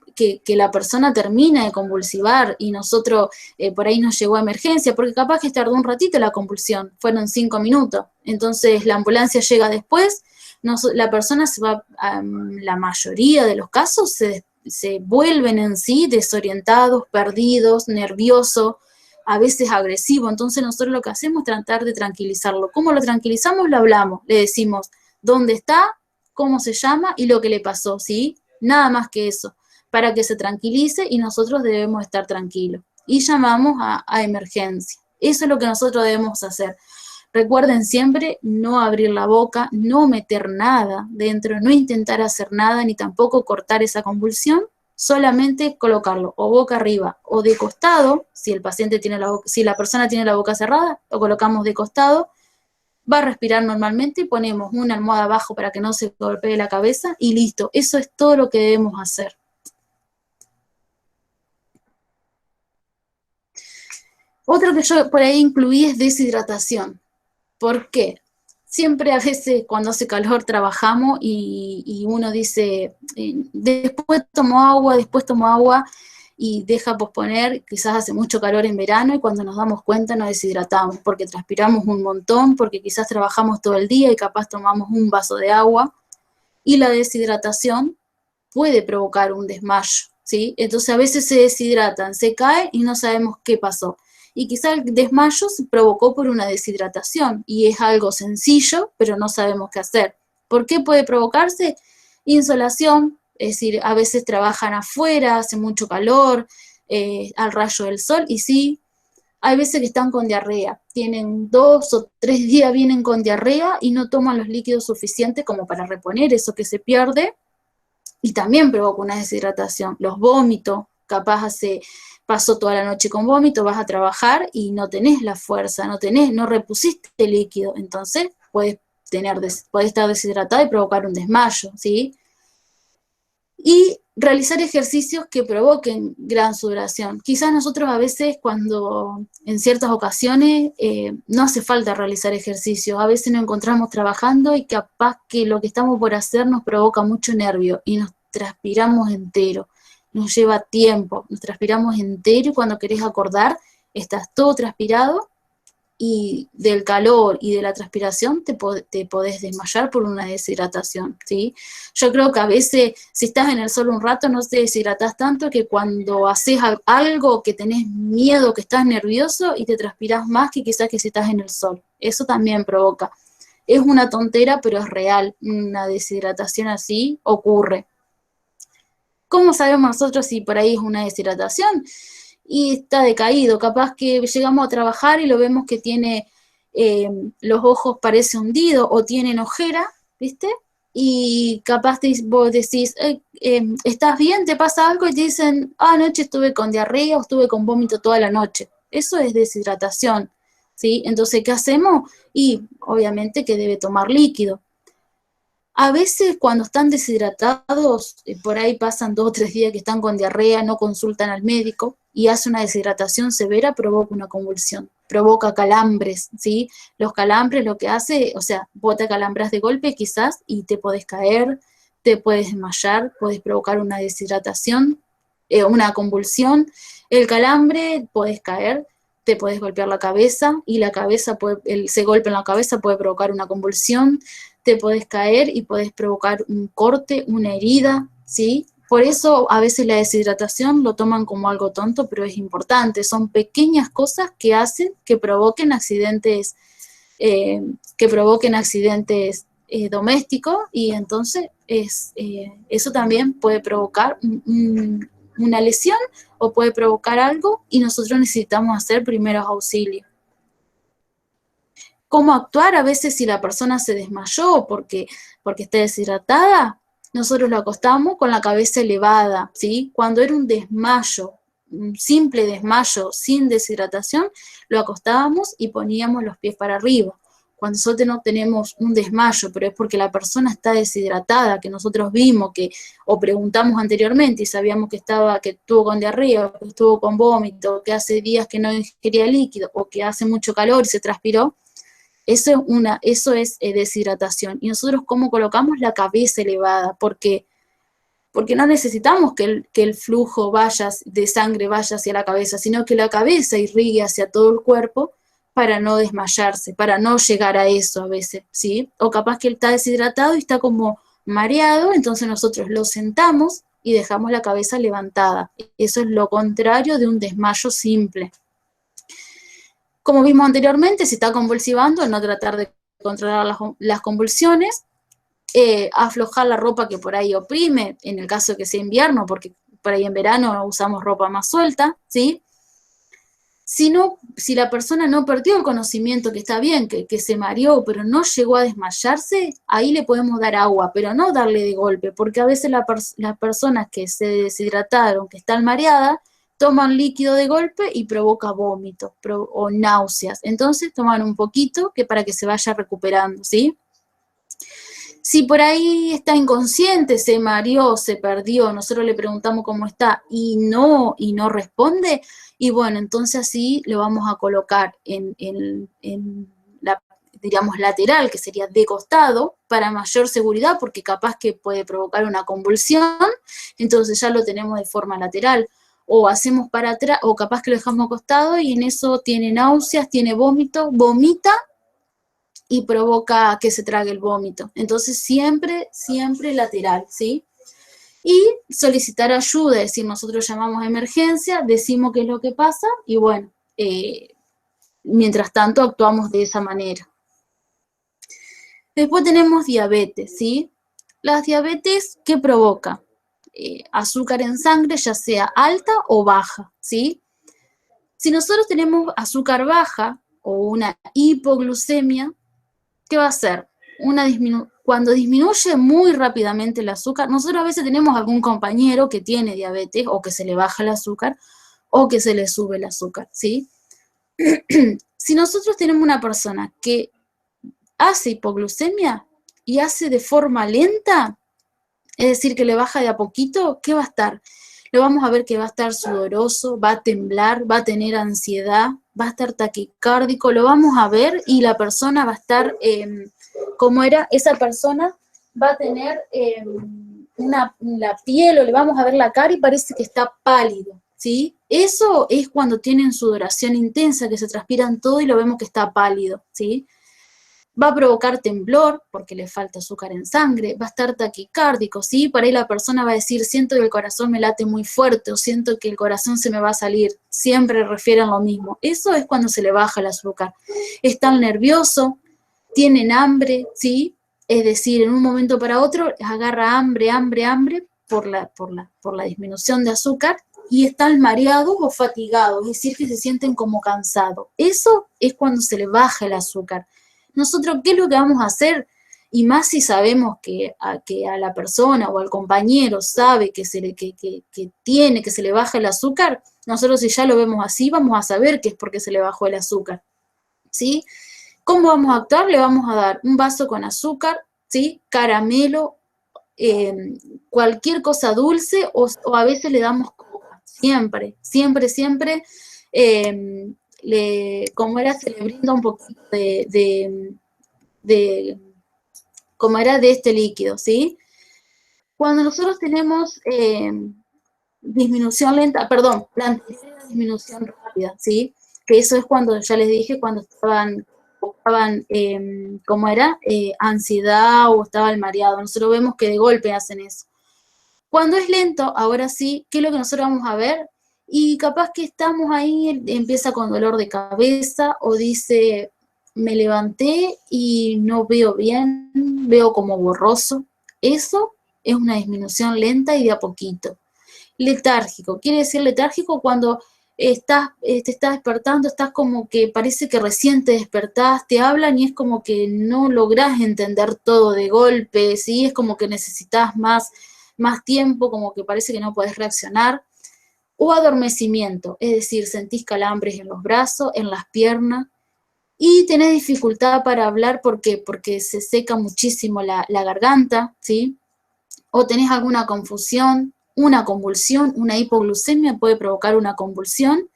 la persona termina de convulsivar y nosotros por ahí nos llegó a emergencia, porque capaz que tardó un ratito la convulsión, fueron 5 minutos, entonces la ambulancia llega después, la persona se va, la mayoría de los casos se vuelven en sí desorientados, perdidos, nerviosos, a veces agresivos. Entonces nosotros lo que hacemos es tratar de tranquilizarlo. ¿Cómo lo tranquilizamos? Lo hablamos, le decimos dónde está, cómo se llama y lo que le pasó, ¿sí? Nada más que eso, para que se tranquilice y nosotros debemos estar tranquilos. Y llamamos a emergencia. Eso es lo que nosotros debemos hacer. Recuerden siempre no abrir la boca, no meter nada dentro, no intentar hacer nada, ni tampoco cortar esa convulsión, solamente colocarlo o boca arriba o de costado, si el paciente tiene si la persona tiene la boca cerrada, lo colocamos de costado, va a respirar normalmente, ponemos una almohada abajo para que no se golpee la cabeza y listo, eso es todo lo que debemos hacer. Otro que yo por ahí incluí es deshidratación. ¿Por qué? Siempre a veces cuando hace calor trabajamos y uno dice, después tomo agua y deja posponer, quizás hace mucho calor en verano y cuando nos damos cuenta nos deshidratamos porque transpiramos un montón, porque quizás trabajamos todo el día y capaz tomamos un vaso de agua y la deshidratación puede provocar un desmayo, ¿sí? Entonces a veces se deshidratan, se caen y no sabemos qué pasó. Y quizá el desmayo se provocó por una deshidratación y es algo sencillo, pero no sabemos qué hacer. ¿Por qué puede provocarse? Insolación, es decir, a veces trabajan afuera, hace mucho calor, al rayo del sol, y sí, hay veces que están con diarrea, tienen 2 o 3 días, vienen con diarrea y no toman los líquidos suficientes como para reponer eso que se pierde, y también provoca una deshidratación. Los vómitos, capaz pasó toda la noche con vómito, vas a trabajar y no tenés la fuerza, no repusiste el líquido, entonces puedes estar deshidratado y provocar un desmayo, ¿sí? Y realizar ejercicios que provoquen gran sudoración. Quizás nosotros a veces cuando en ciertas ocasiones no hace falta realizar ejercicios, a veces nos encontramos trabajando y capaz que lo que estamos por hacer nos provoca mucho nervio y nos transpiramos entero, nos lleva tiempo, nos transpiramos entero y cuando querés acordar estás todo transpirado y del calor y de la transpiración te podés desmayar por una deshidratación, ¿sí? Yo creo que a veces, si estás en el sol un rato, no te deshidratás tanto que cuando haces algo que tenés miedo, que estás nervioso y te transpirás más que quizás que si estás en el sol. Eso también provoca. Es una tontera, pero es real. Una deshidratación así ocurre. ¿Cómo sabemos nosotros si por ahí es una deshidratación? Y está decaído, capaz que llegamos a trabajar y lo vemos que tiene los ojos parece hundido o tienen ojera, ¿viste? Y capaz vos decís, ¿estás bien? ¿Te pasa algo? Y te dicen, anoche estuve con diarrea o estuve con vómito toda la noche. Eso es deshidratación, ¿sí? Entonces, ¿qué hacemos? Y obviamente que debe tomar líquido. A veces cuando están deshidratados, por ahí pasan 2 o 3 días que están con diarrea, no consultan al médico y hace una deshidratación severa, provoca una convulsión, provoca calambres, ¿sí? Los calambres lo que hace, o sea, vos te calambras de golpe quizás y te podés caer, te puedes desmayar, puedes provocar una deshidratación, una convulsión. El calambre, puedes caer, te puedes golpear la cabeza y ese golpe en la cabeza puede provocar una convulsión, te podés caer y podés provocar un corte, una herida, ¿sí? Por eso a veces la deshidratación lo toman como algo tonto, pero es importante. Son pequeñas cosas que hacen que provoquen accidentes, domésticos y entonces eso también puede provocar una lesión o puede provocar algo y nosotros necesitamos hacer primeros auxilios. ¿Cómo actuar? A veces si la persona se desmayó porque está deshidratada, nosotros lo acostamos con la cabeza elevada, ¿sí? Cuando era un desmayo, un simple desmayo sin deshidratación, lo acostábamos y poníamos los pies para arriba. Cuando nosotros no tenemos un desmayo, pero es porque la persona está deshidratada, que nosotros vimos o preguntamos anteriormente y sabíamos que estuvo con diarrea, o que estuvo con vómito, que hace días que no ingería líquido, o que hace mucho calor y se transpiró, eso es deshidratación. Y nosotros, ¿cómo colocamos la cabeza elevada? Porque no necesitamos que el flujo de sangre vaya hacia la cabeza, sino que la cabeza irrigue hacia todo el cuerpo para no desmayarse, para no llegar a eso a veces, ¿sí? O capaz que él está deshidratado y está como mareado, entonces nosotros lo sentamos y dejamos la cabeza levantada. Eso es lo contrario de un desmayo simple. Como vimos anteriormente, si está convulsivando, no tratar de controlar las convulsiones, aflojar la ropa que por ahí oprime, en el caso de que sea invierno, porque por ahí en verano usamos ropa más suelta, ¿sí? Si la persona no perdió el conocimiento, que está bien, que se mareó, pero no llegó a desmayarse, ahí le podemos dar agua, pero no darle de golpe, porque a veces las personas que se deshidrataron, que están mareadas, toman líquido de golpe y provoca vómitos o náuseas. Entonces toman un poquito para que se vaya recuperando, ¿sí? Si por ahí está inconsciente, se mareó, se perdió, nosotros le preguntamos cómo está y no responde, y bueno, entonces así lo vamos a colocar en la, digamos, lateral, que sería de costado, para mayor seguridad, porque capaz que puede provocar una convulsión, entonces ya lo tenemos de forma lateral. O hacemos para atrás, o capaz que lo dejamos acostado y en eso tiene náuseas, tiene vómito, vomita y provoca que se trague el vómito. Entonces siempre, siempre lateral, ¿sí? Y solicitar ayuda, es decir, nosotros llamamos a emergencia, decimos qué es lo que pasa y bueno, mientras tanto actuamos de esa manera. Después tenemos diabetes, ¿sí? Las diabetes, ¿qué provoca? Azúcar en sangre, ya sea alta o baja, ¿sí? Si nosotros tenemos azúcar baja o una hipoglucemia, ¿qué va a hacer? Cuando disminuye muy rápidamente el azúcar, nosotros a veces tenemos algún compañero que tiene diabetes o que se le baja el azúcar o que se le sube el azúcar, ¿sí? Si nosotros tenemos una persona que hace hipoglucemia y hace de forma lenta, es decir, que le baja de a poquito, ¿qué va a estar? Lo vamos a ver que va a estar sudoroso, va a temblar, va a tener ansiedad, va a estar taquicárdico, lo vamos a ver y la persona va a estar, ¿cómo era? Esa persona va a tener la piel o le vamos a ver la cara y parece que está pálido, ¿sí? Eso es cuando tienen sudoración intensa, que se transpiran todo y lo vemos que está pálido, ¿sí? Va a provocar temblor porque le falta azúcar en sangre, va a estar taquicárdico, ¿sí? Por ahí la persona va a decir, siento que el corazón me late muy fuerte o siento que el corazón se me va a salir, siempre refieren lo mismo. Eso es cuando se le baja el azúcar. Están nerviosos, tienen hambre, ¿sí? Es decir, en un momento para otro agarra hambre, hambre, hambre por la disminución de azúcar y están mareados o fatigados, es decir, que se sienten como cansados. Eso es cuando se le baja el azúcar. Nosotros, ¿qué es lo que vamos a hacer? Y más si sabemos que a la persona o al compañero sabe que tiene, que se le baja el azúcar, nosotros si ya lo vemos así, vamos a saber que es porque se le bajó el azúcar, ¿sí? ¿Cómo vamos a actuar? Le vamos a dar un vaso con azúcar, ¿sí? Caramelo, cualquier cosa dulce o a veces le damos coca, siempre, siempre, siempre. Como era, se le brinda un poquito como era de este líquido, ¿sí? Cuando nosotros tenemos disminución lenta, perdón, la anterior era disminución rápida, ¿sí? Que eso es cuando, ya les dije, cuando estaban ¿cómo era? Ansiedad o estaba el mareado. Nosotros vemos que de golpe hacen eso. Cuando es lento, ahora sí, ¿qué es lo que nosotros vamos a ver? Y capaz que estamos ahí, empieza con dolor de cabeza o dice, me levanté y no veo bien, veo como borroso. Eso es una disminución lenta y de a poquito. Letárgico, quiere decir letárgico cuando te estás despertando, estás como que parece que recién te despertás, te hablan y es como que no lográs entender todo de golpe, ¿sí? Es como que necesitas más tiempo, como que parece que no podés reaccionar. O adormecimiento, es decir, sentís calambres en los brazos, en las piernas, y tenés dificultad para hablar, ¿por qué? Porque se seca muchísimo la garganta, ¿sí? O tenés alguna confusión, una convulsión, una hipoglucemia puede provocar una convulsión,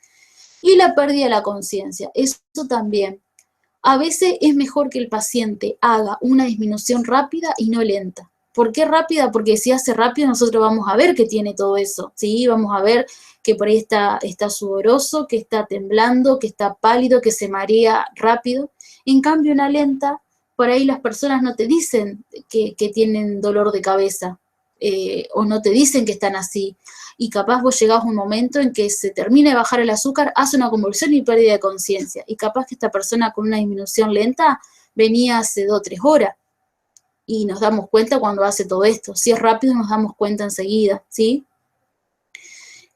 y la pérdida de la conciencia, eso también. A veces es mejor que el paciente haga una disminución rápida y no lenta. ¿Por qué rápida? Porque si hace rápido nosotros vamos a ver que tiene todo eso, ¿sí? Vamos a ver que por ahí está sudoroso, que está temblando, que está pálido, que se marea rápido. En cambio, una lenta, por ahí las personas no te dicen que tienen dolor de cabeza o no te dicen que están así. Y capaz vos llegás a un momento en que se termina de bajar el azúcar, hace una convulsión y pérdida de conciencia. Y capaz que esta persona con una disminución lenta venía hace 2 o 3 horas. Y nos damos cuenta cuando hace todo esto. Si es rápido, nos damos cuenta enseguida, ¿sí?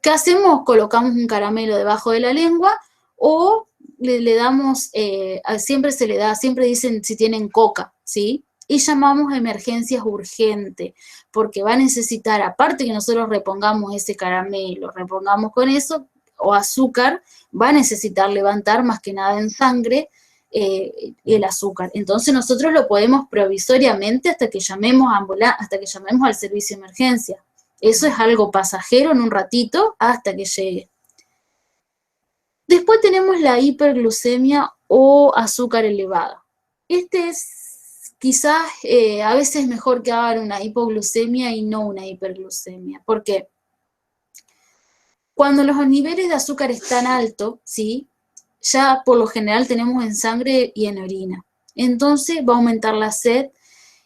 ¿Qué hacemos? Colocamos un caramelo debajo de la lengua o le damos, siempre se le da, siempre dicen si tienen coca, ¿sí? Y llamamos a emergencias urgentes, porque va a necesitar, aparte que nosotros repongamos ese caramelo, repongamos con eso, o azúcar, va a necesitar levantar más que nada en sangre, el azúcar. Entonces nosotros lo podemos provisoriamente hasta que llamemos al servicio de emergencia. Eso es algo pasajero en un ratito hasta que llegue. Después tenemos la hiperglucemia o azúcar elevada. Este es quizás a veces mejor que hagan una hipoglucemia y no una hiperglucemia. ¿Por qué? Cuando los niveles de azúcar están altos, ¿sí? Ya por lo general tenemos en sangre y en orina. Entonces va a aumentar la sed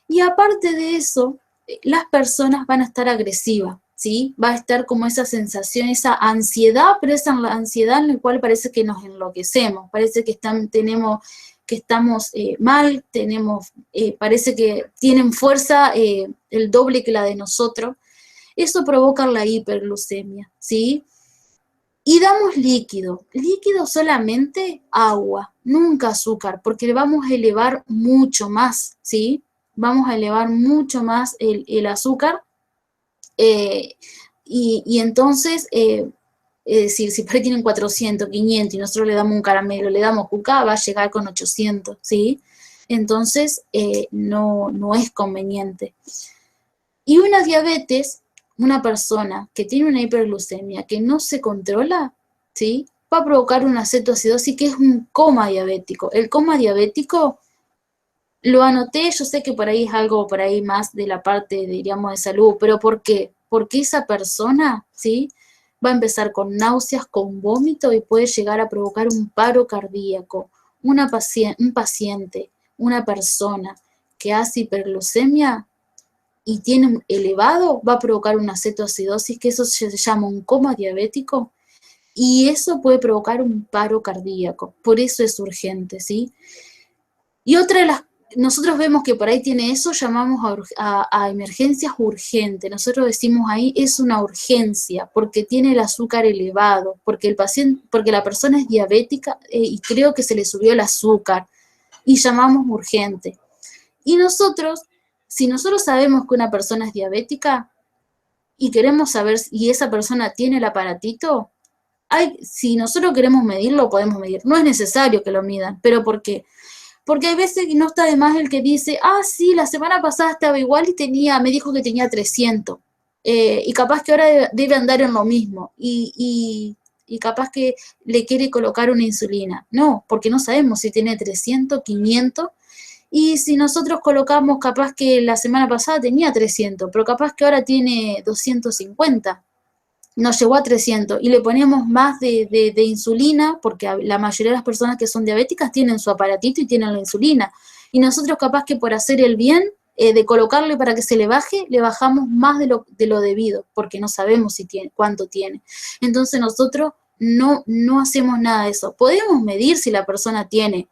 y aparte de eso, las personas van a estar agresivas, ¿sí? Va a estar como esa sensación, esa ansiedad, pero esa ansiedad en la cual parece que nos enloquecemos, parece que estamos mal, parece que tienen fuerza el doble que la de nosotros. Eso provoca la hiperglucemia, ¿sí? Y damos líquido solamente agua, nunca azúcar, porque le vamos a elevar mucho más, ¿sí? Vamos a elevar mucho más el azúcar y entonces, es decir, si por ahí tienen 400, 500 y nosotros le damos un caramelo, le damos cuca, va a llegar con 800, ¿sí? Entonces, no es conveniente. Y una diabetes, una persona que tiene una hiperglucemia que no se controla, ¿sí? Va a provocar una cetoacidosis que es un coma diabético. El coma diabético lo anoté, yo sé que por ahí es algo por ahí más de la parte, diríamos, de salud, pero ¿por qué? Porque esa persona, ¿sí? Va a empezar con náuseas, con vómito y puede llegar a provocar un paro cardíaco. Un paciente, una persona que hace hiperglucemia y tiene un elevado, va a provocar una cetoacidosis, que eso se llama un coma diabético, y eso puede provocar un paro cardíaco. Por eso es urgente, ¿sí? Y nosotros vemos que por ahí tiene eso, llamamos a emergencias urgentes. Nosotros decimos ahí es una urgencia, porque tiene el azúcar elevado, porque la persona es diabética y creo que se le subió el azúcar, y llamamos urgente. Y si nosotros sabemos que una persona es diabética y queremos saber si esa persona tiene el aparatito, si nosotros queremos medirlo, podemos medir. No es necesario que lo midan, pero ¿por qué? Porque hay veces que no está de más el que dice, sí, la semana pasada estaba igual y me dijo que tenía 300, y capaz que ahora debe andar en lo mismo, y capaz que le quiere colocar una insulina. No, porque no sabemos si tiene 300, 500, y si nosotros colocamos, capaz que la semana pasada tenía 300, pero capaz que ahora tiene 250, nos llegó a 300, y le ponemos más de insulina, porque la mayoría de las personas que son diabéticas tienen su aparatito y tienen la insulina, y nosotros capaz que por hacer el bien, de colocarle para que se le baje, le bajamos más de lo debido, porque no sabemos cuánto tiene. Entonces nosotros no hacemos nada de eso. Podemos medir si la persona tiene,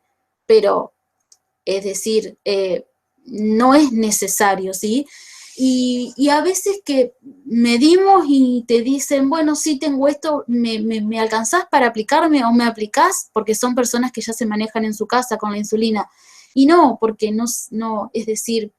pero es decir, no es necesario, ¿sí? Y a veces que medimos y te dicen, bueno, sí tengo esto, ¿me alcanzás para aplicarme o me aplicás? Porque son personas que ya se manejan en su casa con la insulina. Y no, porque no, es decir,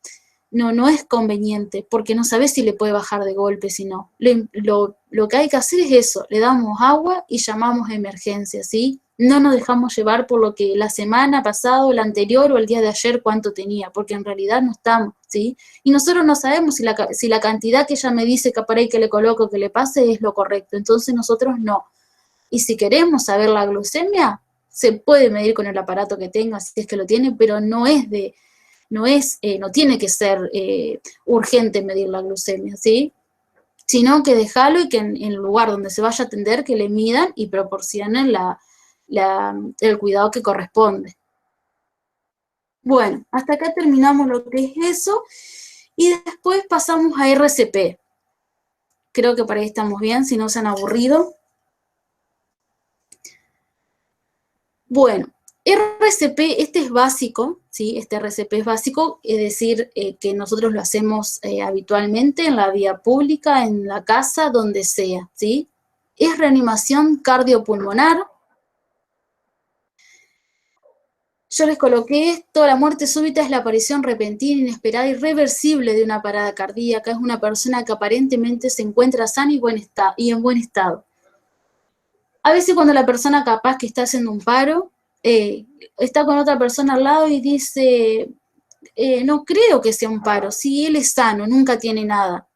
no es conveniente, porque no sabes si le puede bajar de golpe, si no. Lo que hay que hacer es eso, le damos agua y llamamos a emergencia, ¿sí? No nos dejamos llevar por lo que la semana pasada, o la anterior, o el día de ayer cuánto tenía, porque en realidad no estamos, ¿sí? Y nosotros no sabemos si la cantidad que ella me dice que por ahí que le coloco, que le pase, es lo correcto, entonces nosotros no. Y si queremos saber la glucemia, se puede medir con el aparato que tenga, si es que lo tiene, pero no tiene que ser urgente medir la glucemia, ¿sí? Sino que dejarlo y que en el lugar donde se vaya a atender, que le midan y proporcionen el cuidado que corresponde. Bueno, hasta acá terminamos lo que es eso, y después pasamos a RCP. Creo que por ahí estamos bien, si no se han aburrido. Bueno, RCP, este es básico, ¿sí? Este RCP es básico, es decir, que nosotros lo hacemos habitualmente en la vía pública, en la casa, donde sea, ¿sí? Es reanimación cardiopulmonar. Yo les coloqué esto: la muerte súbita es la aparición repentina, inesperada y irreversible de una parada cardíaca. Es una persona que aparentemente se encuentra sana y en buen estado. A veces cuando la persona capaz que está haciendo un paro, eh, está con otra persona al lado y dice, no creo que sea un paro, si él es sano, nunca tiene nada,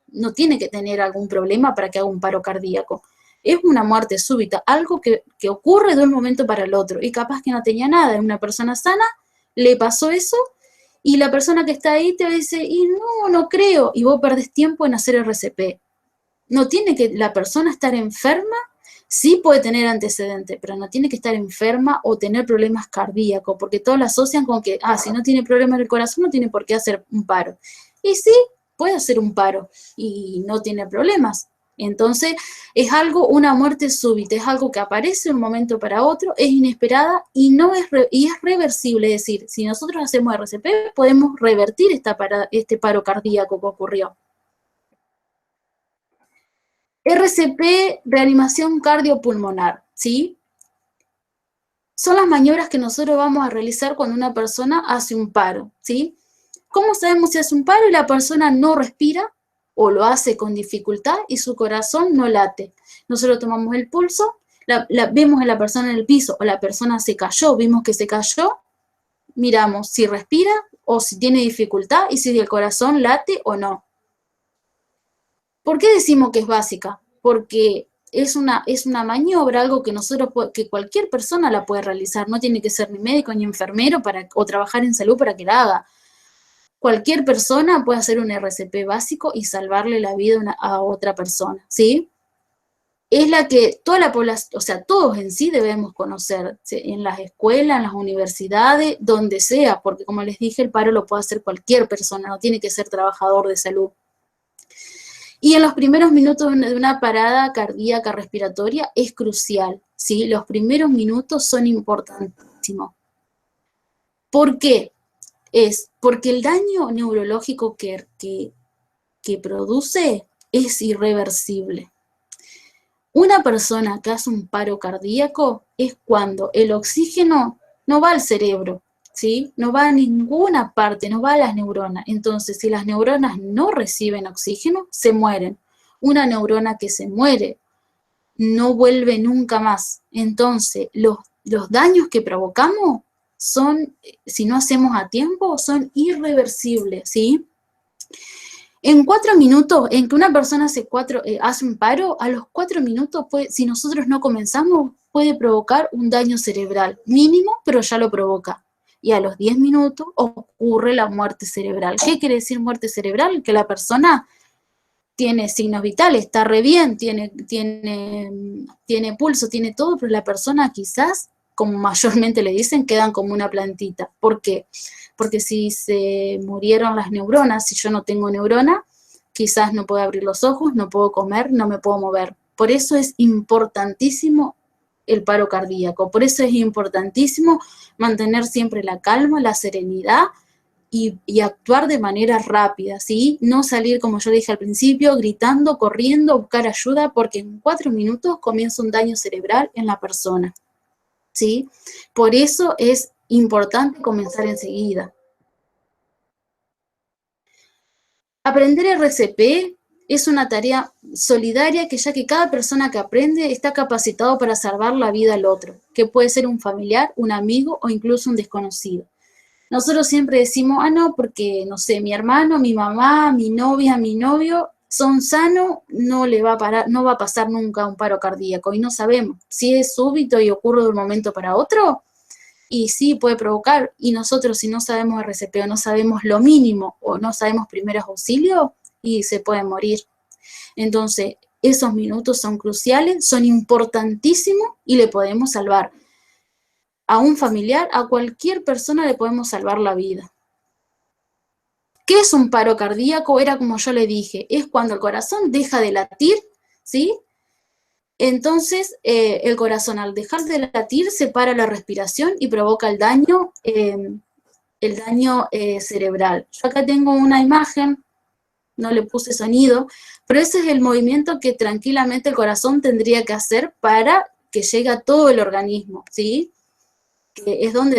no tiene que tener algún problema para que haga un paro cardíaco. Es una muerte súbita, algo que ocurre de un momento para el otro, y capaz que no tenía nada, es una persona sana, le pasó eso, y la persona que está ahí te dice, y no creo, y vos perdés tiempo en hacer RCP. No tiene que la persona estar enferma, sí puede tener antecedentes, pero no tiene que estar enferma o tener problemas cardíacos, porque todos lo asocian con que, si no tiene problemas del corazón, no tiene por qué hacer un paro. Y sí, puede hacer un paro y no tiene problemas. Entonces, es algo, una muerte súbita, es algo que aparece de un momento para otro, es inesperada y no es, y es reversible. Es decir, si nosotros hacemos RCP, podemos revertir este paro cardíaco que ocurrió. RCP, reanimación cardiopulmonar, ¿sí? Son las maniobras que nosotros vamos a realizar cuando una persona hace un paro, ¿sí? ¿Cómo sabemos si hace un paro y la persona no respira o lo hace con dificultad y su corazón no late? Nosotros tomamos el pulso, vemos a la persona en el piso o la persona se cayó, vimos que se cayó, miramos si respira o si tiene dificultad y si el corazón late o no. ¿Por qué decimos que es básica? Porque es una maniobra, algo que que cualquier persona la puede realizar, no tiene que ser ni médico ni enfermero o trabajar en salud para que la haga. Cualquier persona puede hacer un RCP básico y salvarle la vida a otra persona, ¿sí? Es la que toda la población, o sea, todos en sí debemos conocer, ¿sí? En las escuelas, en las universidades, donde sea, porque como les dije, el paro lo puede hacer cualquier persona, no tiene que ser trabajador de salud. Y en los primeros minutos de una parada cardíaca respiratoria es crucial, ¿sí? Los primeros minutos son importantísimos. ¿Por qué? Porque el daño neurológico que produce es irreversible. Una persona que hace un paro cardíaco es cuando el oxígeno no va al cerebro, ¿sí? No va a ninguna parte, no va a las neuronas. Entonces, si las neuronas no reciben oxígeno, se mueren. Una neurona que se muere no vuelve nunca más. Entonces, los daños que provocamos son, si no hacemos a tiempo, son irreversibles, ¿sí? En 4 minutos, en que una persona hace un paro, a los 4 minutos, si nosotros no comenzamos, puede provocar un daño cerebral mínimo, pero ya lo provoca. Y a los 10 minutos ocurre la muerte cerebral. ¿Qué quiere decir muerte cerebral? Que la persona tiene signos vitales, está re bien, tiene pulso, tiene todo, pero la persona quizás, como mayormente le dicen, quedan como una plantita. ¿Por qué? Porque si se murieron las neuronas, si yo no tengo neurona, quizás no puedo abrir los ojos, no puedo comer, no me puedo mover. Por eso es importantísimo el paro cardíaco, por eso es importantísimo mantener siempre la calma, la serenidad y actuar de manera rápida, ¿sí? No salir, como yo dije al principio, gritando, corriendo, buscar ayuda, porque en 4 minutos comienza un daño cerebral en la persona, ¿sí? Por eso es importante comenzar enseguida. Aprender RCP es una tarea solidaria ya que cada persona que aprende está capacitado para salvar la vida al otro, que puede ser un familiar, un amigo o incluso un desconocido. Nosotros siempre decimos, no, porque, no sé, mi hermano, mi mamá, mi novia, mi novio son sanos, no va a pasar nunca un paro cardíaco, y no sabemos si es súbito y ocurre de un momento para otro, y sí puede provocar, y nosotros si no sabemos RCP o no sabemos lo mínimo o no sabemos primeros auxilios, y se puede morir. Entonces, esos minutos son cruciales, son importantísimos y le podemos salvar a un familiar, a cualquier persona le podemos salvar la vida. ¿Qué es un paro cardíaco? Era como yo le dije, es cuando el corazón deja de latir, ¿sí? Entonces, el corazón al dejar de latir separa la respiración y provoca el daño cerebral. Yo acá tengo una imagen, no le puse sonido, pero ese es el movimiento que tranquilamente el corazón tendría que hacer para que llegue a todo el organismo, ¿sí? Que es donde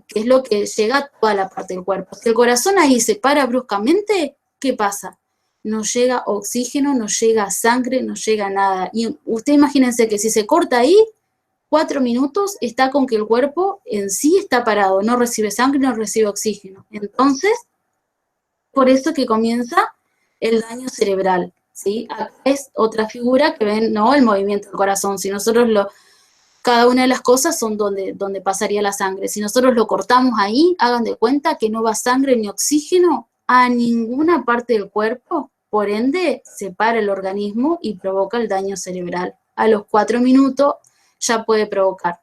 que es lo que llega a toda la parte del cuerpo. Si el corazón ahí se para bruscamente, ¿qué pasa? No llega oxígeno, no llega sangre, no llega nada. Y usted imagínense que si se corta ahí, 4 minutos está con que el cuerpo en sí está parado, no recibe sangre, no recibe oxígeno. Entonces, por eso que comienza el daño cerebral, ¿sí? Acá es otra figura que ven, no el movimiento del corazón. Si nosotros cada una de las cosas son donde pasaría la sangre. Si nosotros lo cortamos ahí, hagan de cuenta que no va sangre ni oxígeno a ninguna parte del cuerpo, por ende, se para el organismo y provoca el daño cerebral. A los 4 minutos ya puede provocar.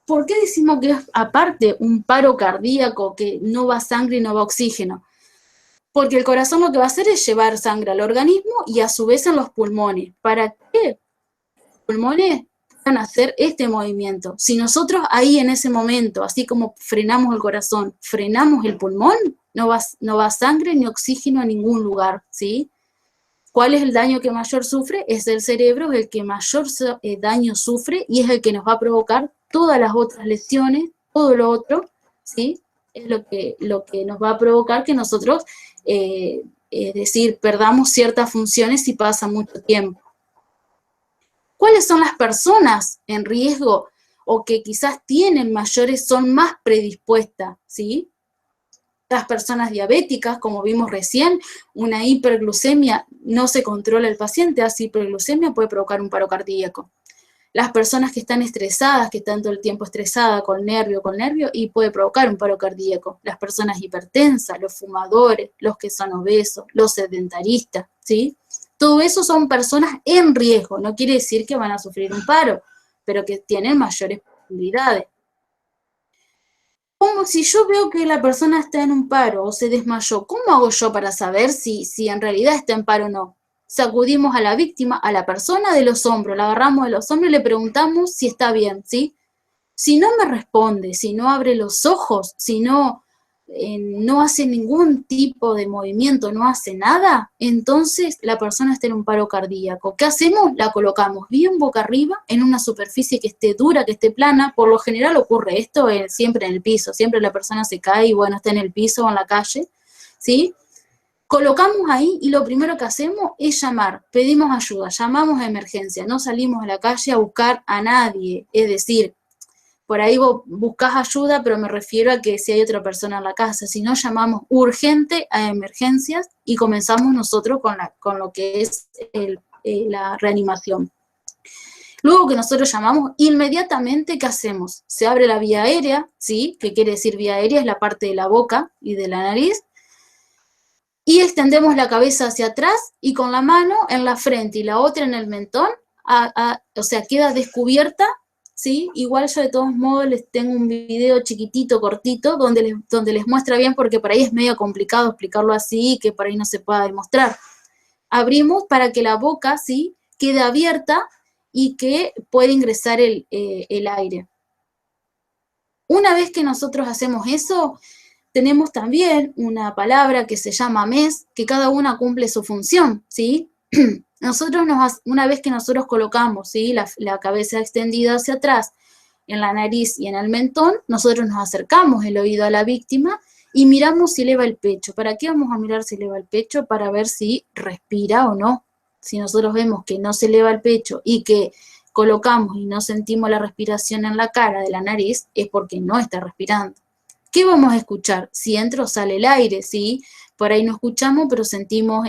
¿Por qué decimos que es aparte un paro cardíaco, que no va sangre y no va oxígeno? Porque el corazón lo que va a hacer es llevar sangre al organismo y a su vez en los pulmones. ¿Para qué? Los pulmones puedan hacer este movimiento. Si nosotros ahí en ese momento, así como frenamos el corazón, frenamos el pulmón, no va sangre ni oxígeno a ningún lugar, ¿sí? ¿Cuál es el daño que mayor sufre? Es el cerebro, el que mayor daño sufre y es el que nos va a provocar todas las otras lesiones, todo lo otro, ¿sí? Es lo que nos va a provocar que nosotros, es decir, perdamos ciertas funciones si pasa mucho tiempo. ¿Cuáles son las personas en riesgo o que quizás tienen mayores, son más predispuestas, ¿sí? Las personas diabéticas, como vimos recién, una hiperglucemia no se controla el paciente, así hiperglucemia puede provocar un paro cardíaco. Las personas que están estresadas, que están todo el tiempo estresadas con nervio, y puede provocar un paro cardíaco. Las personas hipertensas, los fumadores, los que son obesos, los sedentaristas, ¿sí? Todo eso son personas en riesgo, no quiere decir que van a sufrir un paro, pero que tienen mayores posibilidades. Como si yo veo que la persona está en un paro o se desmayó, ¿cómo hago yo para saber si en realidad está en paro o no? Sacudimos a la víctima, a la persona de los hombros, la agarramos de los hombros y le preguntamos si está bien, ¿sí? Si no me responde, si no abre los ojos, si no hace ningún tipo de movimiento, no hace nada, entonces la persona está en un paro cardíaco. ¿Qué hacemos? La colocamos bien boca arriba en una superficie que esté dura, que esté plana. Por lo general ocurre esto siempre en el piso, siempre la persona se cae y bueno, está en el piso o en la calle, ¿sí? Colocamos ahí y lo primero que hacemos es llamar, pedimos ayuda, llamamos a emergencia, no salimos a la calle a buscar a nadie, es decir, por ahí vos buscás ayuda, pero me refiero a que si hay otra persona en la casa, si no llamamos urgente a emergencias y comenzamos nosotros con lo que es la reanimación. Luego que nosotros llamamos, inmediatamente, ¿qué hacemos? Se abre la vía aérea, ¿sí? ¿Qué quiere decir vía aérea? Es la parte de la boca y de la nariz. Y extendemos la cabeza hacia atrás y con la mano en la frente y la otra en el mentón, o sea, queda descubierta, ¿sí? Igual yo de todos modos les tengo un video chiquitito, cortito, donde les muestra bien, porque por ahí es medio complicado explicarlo así, que por ahí no se pueda demostrar. Abrimos para que la boca, ¿sí?, quede abierta y que pueda ingresar el aire. Una vez que nosotros hacemos eso, tenemos también una palabra que se llama MES, que cada una cumple su función, ¿sí? Nosotros una vez que nosotros colocamos, ¿sí?, la cabeza extendida hacia atrás, en la nariz y en el mentón, nosotros nos acercamos el oído a la víctima y miramos si eleva el pecho. ¿Para qué vamos a mirar si eleva el pecho? Para ver si respira o no. Si nosotros vemos que no se eleva el pecho y que colocamos y no sentimos la respiración en la cara de la nariz, es porque no está respirando. ¿Qué vamos a escuchar? Si entra o sale el aire, ¿sí? Por ahí no escuchamos, pero sentimos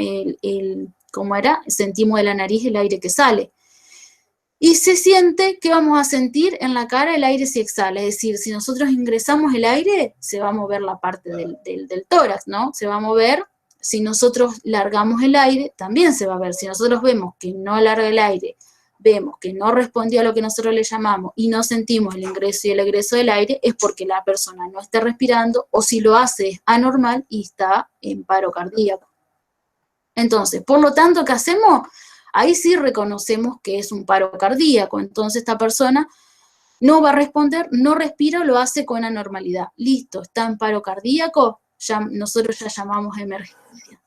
¿cómo era? Sentimos de la nariz el aire que sale. Y se siente, ¿qué vamos a sentir? En la cara el aire si exhala, es decir, si nosotros ingresamos el aire, se va a mover la parte del tórax, ¿no? Se va a mover. Si nosotros largamos el aire, también se va a ver. Si nosotros vemos que no larga el aire, vemos que no respondió a lo que nosotros le llamamos y no sentimos el ingreso y el egreso del aire, es porque la persona no está respirando, o si lo hace es anormal y está en paro cardíaco. Entonces, por lo tanto, ¿qué hacemos? Ahí sí reconocemos que es un paro cardíaco. Entonces esta persona no va a responder, no respira, lo hace con anormalidad. Listo, está en paro cardíaco, nosotros ya llamamos a emergencia.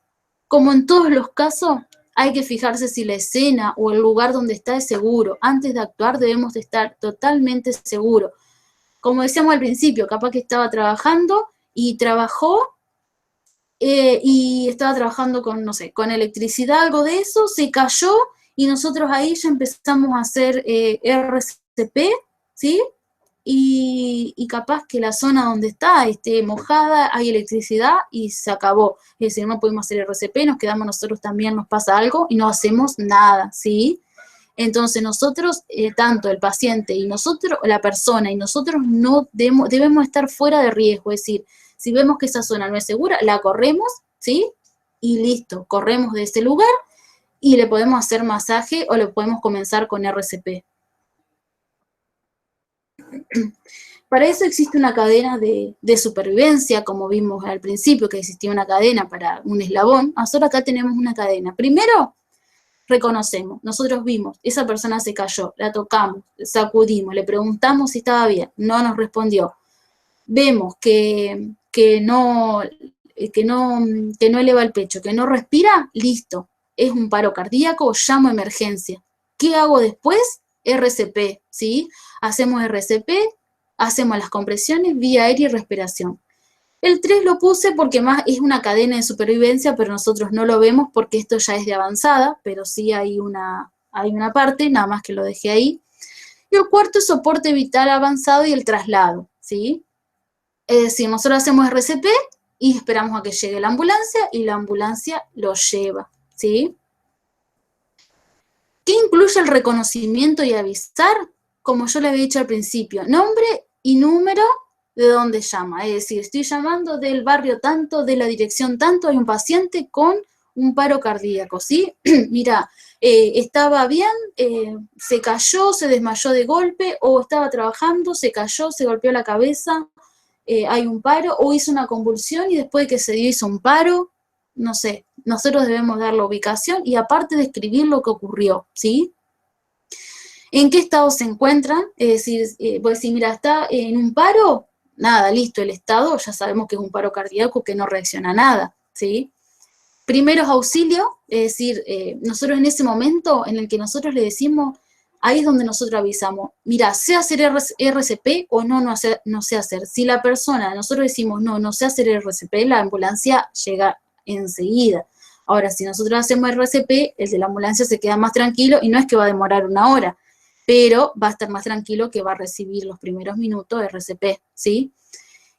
Como en todos los casos, hay que fijarse si la escena o el lugar donde está es seguro. Antes de actuar debemos de estar totalmente seguros. Como decíamos al principio, capaz que estaba trabajando y trabajó y estaba trabajando con, no sé, con electricidad, algo de eso, se cayó y nosotros ahí ya empezamos a hacer RCP, ¿sí? Y capaz que la zona donde está esté mojada, hay electricidad y se acabó. Es decir, no pudimos hacer RCP, nos quedamos nosotros también, nos pasa algo y no hacemos nada, ¿sí? Entonces nosotros, tanto el paciente y nosotros, la persona y nosotros no debemos estar fuera de riesgo, es decir, si vemos que esa zona no es segura, la corremos, ¿sí? Y listo, corremos de ese lugar y le podemos hacer masaje o le podemos comenzar con RCP. Para eso existe una cadena de supervivencia, como vimos al principio, que existía una cadena para un eslabón. Nosotros acá tenemos una cadena. Primero, reconocemos, nosotros vimos, esa persona se cayó, la tocamos, sacudimos, le preguntamos si estaba bien, no nos respondió. Vemos que no eleva el pecho, que no respira, listo, es un paro cardíaco, llamo a emergencia. ¿Qué hago después? RCP, ¿sí? Hacemos RCP, hacemos las compresiones, vía aérea y respiración. El 3 lo puse porque más es una cadena de supervivencia, pero nosotros no lo vemos porque esto ya es de avanzada, pero sí hay una parte, nada más que lo dejé ahí. Y el cuarto es soporte vital avanzado y el traslado, ¿sí? Es decir, nosotros hacemos RCP y esperamos a que llegue la ambulancia y la ambulancia lo lleva, ¿sí? ¿Qué incluye el reconocimiento y avisar? Como yo le había dicho al principio, nombre y número de dónde llama. Es decir, estoy llamando del barrio tanto, de la dirección tanto, hay un paciente con un paro cardíaco, ¿sí? Mira, estaba bien, se cayó, se desmayó de golpe, o estaba trabajando, se cayó, se golpeó la cabeza, hay un paro, o hizo una convulsión y después de que se dio hizo un paro, no sé, nosotros debemos dar la ubicación y aparte describir lo que ocurrió, ¿sí? ¿En qué estado se encuentra? Es decir, pues si mira, está en un paro, nada, listo, el estado ya sabemos que es un paro cardíaco que no reacciona a nada, ¿sí? Primeros auxilios, es decir, nosotros en ese momento en el que nosotros le decimos, ahí es donde nosotros avisamos, mira, ¿sé hacer RCP o no sé hacer? Si la persona, nosotros decimos, no sé hacer RCP, la ambulancia llega enseguida. Ahora, si nosotros hacemos RCP, el de la ambulancia se queda más tranquilo y no es que va a demorar una hora, pero va a estar más tranquilo que va a recibir los primeros minutos de RCP, ¿sí?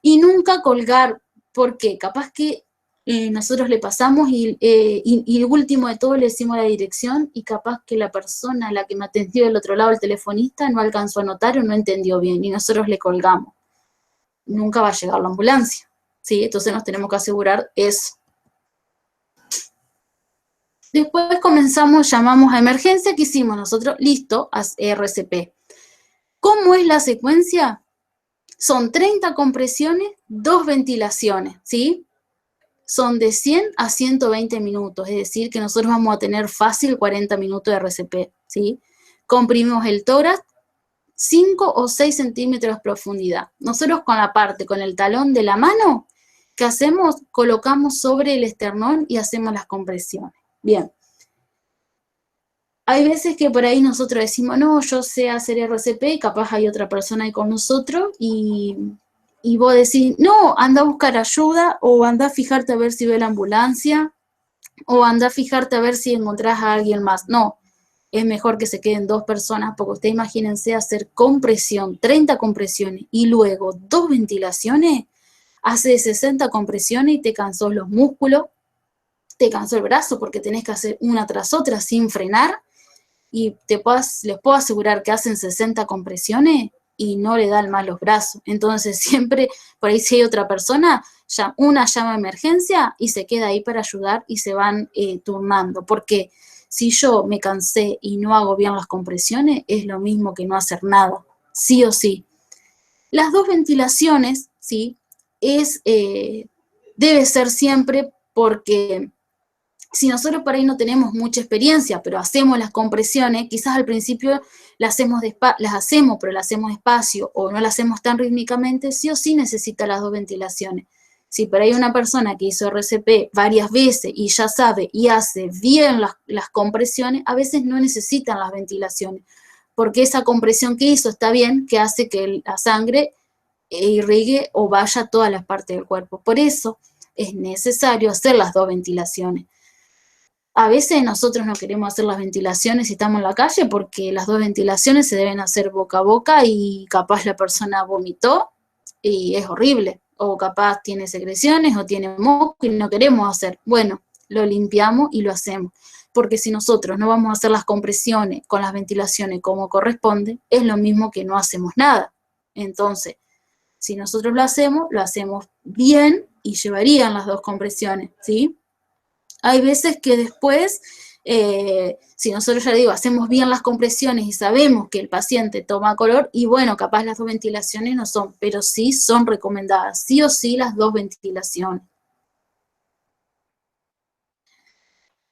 Y nunca colgar, porque capaz que nosotros le pasamos y último de todo le decimos la dirección y capaz que la persona a la que me atendió del otro lado, el telefonista, no alcanzó a notar o no entendió bien y nosotros le colgamos. Nunca va a llegar la ambulancia, ¿sí? Entonces nos tenemos que asegurar eso. Después comenzamos, llamamos a emergencia, ¿qué hicimos nosotros? Listo, RCP. ¿Cómo es la secuencia? Son 30 compresiones, 2 ventilaciones, ¿sí? Son de 100 a 120 minutos, es decir, que nosotros vamos a tener fácil 40 minutos de RCP, ¿sí? Comprimimos el tórax, 5 o 6 centímetros de profundidad. Nosotros con el talón de la mano, ¿qué hacemos? Colocamos sobre el esternón y hacemos las compresiones. Bien. Hay veces que por ahí nosotros decimos, no, yo sé hacer RCP, y capaz hay otra persona ahí con nosotros, y vos decís, no, anda a buscar ayuda, o anda a fijarte a ver si ve la ambulancia, o anda a fijarte a ver si encontrás a alguien más. No, es mejor que se queden 2 personas, porque ustedes imagínense hacer compresión, 30 compresiones, y luego 2 ventilaciones, hace 60 compresiones y te cansó los músculos, te cansó el brazo, porque tenés que hacer una tras otra sin frenar, y les puedo asegurar que hacen 60 compresiones y no le dan mal los brazos. Entonces siempre, por ahí si hay otra persona, una llama a emergencia y se queda ahí para ayudar y se van turnando. Porque si yo me cansé y no hago bien las compresiones, es lo mismo que no hacer nada, sí o sí. Las 2 ventilaciones, ¿sí? Debe ser siempre porque si nosotros por ahí no tenemos mucha experiencia, pero hacemos las compresiones, quizás al principio las hacemos, pero las hacemos despacio o no las hacemos tan rítmicamente, sí o sí necesita las 2 ventilaciones. Si por ahí una persona que hizo RCP varias veces y ya sabe y hace bien las compresiones, a veces no necesitan las ventilaciones, porque esa compresión que hizo está bien, que hace que la sangre irrigue o vaya a todas las partes del cuerpo. Por eso, es necesario hacer las 2 ventilaciones. A veces nosotros no queremos hacer las ventilaciones si estamos en la calle porque las 2 ventilaciones se deben hacer boca a boca y capaz la persona vomitó y es horrible, o capaz tiene secreciones o tiene moco y no queremos hacer. Bueno, lo limpiamos y lo hacemos, porque si nosotros no vamos a hacer las compresiones con las ventilaciones como corresponde, es lo mismo que no hacemos nada. Entonces, si nosotros lo hacemos bien y llevarían las 2 compresiones, ¿sí? Hay veces que después, si nosotros, ya digo, hacemos bien las compresiones y sabemos que el paciente toma color, y bueno, capaz las 2 ventilaciones no son, pero sí son recomendadas, sí o sí las 2 ventilaciones.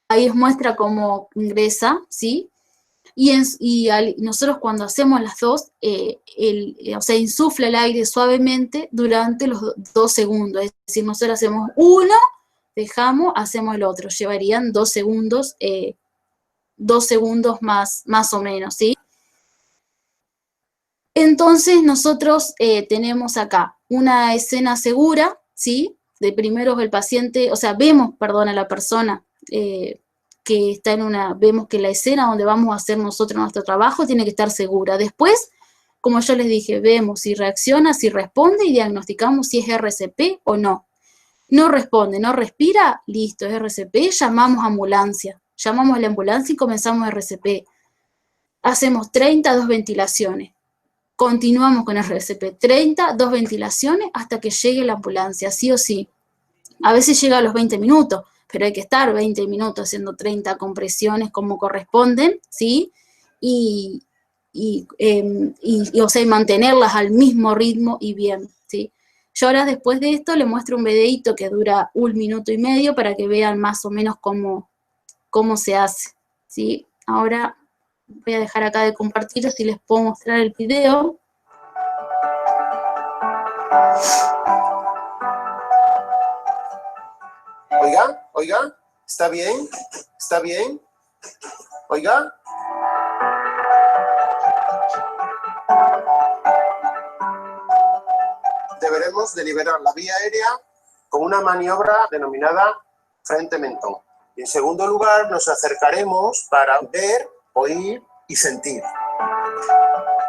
Ahí os muestra cómo ingresa, ¿sí? Nosotros cuando hacemos las 2, o sea, insufla el aire suavemente durante los 2 segundos, es decir, nosotros hacemos uno, dejamos, hacemos el otro, llevarían 2 segundos, 2 segundos más o menos, ¿sí? Entonces nosotros tenemos acá una escena segura, ¿sí? De primero el paciente, o sea, vemos, perdón, a la persona que está vemos que la escena donde vamos a hacer nosotros nuestro trabajo tiene que estar segura. Después, como yo les dije, vemos si reacciona, si responde y diagnosticamos si es RCP o no. No responde, no respira, listo, es RCP, llamamos a ambulancia. Llamamos a la ambulancia y comenzamos RCP. Hacemos 2 ventilaciones. Continuamos con RCP, 2 ventilaciones hasta que llegue la ambulancia, sí o sí. A veces llega a los 20 minutos, pero hay que estar 20 minutos haciendo 30 compresiones como corresponden, ¿sí? O sea, mantenerlas al mismo ritmo y bien, ¿sí? Yo ahora después de esto les muestro un videito que dura 1 minuto y medio para que vean más o menos cómo se hace, ¿sí? Ahora voy a dejar acá de compartir si les puedo mostrar el video. Oiga, oiga, ¿está bien? ¿Está bien? Oiga. Deberemos de liberar la vía aérea con una maniobra denominada frente-mentón. Y en segundo lugar, nos acercaremos para ver, oír y sentir.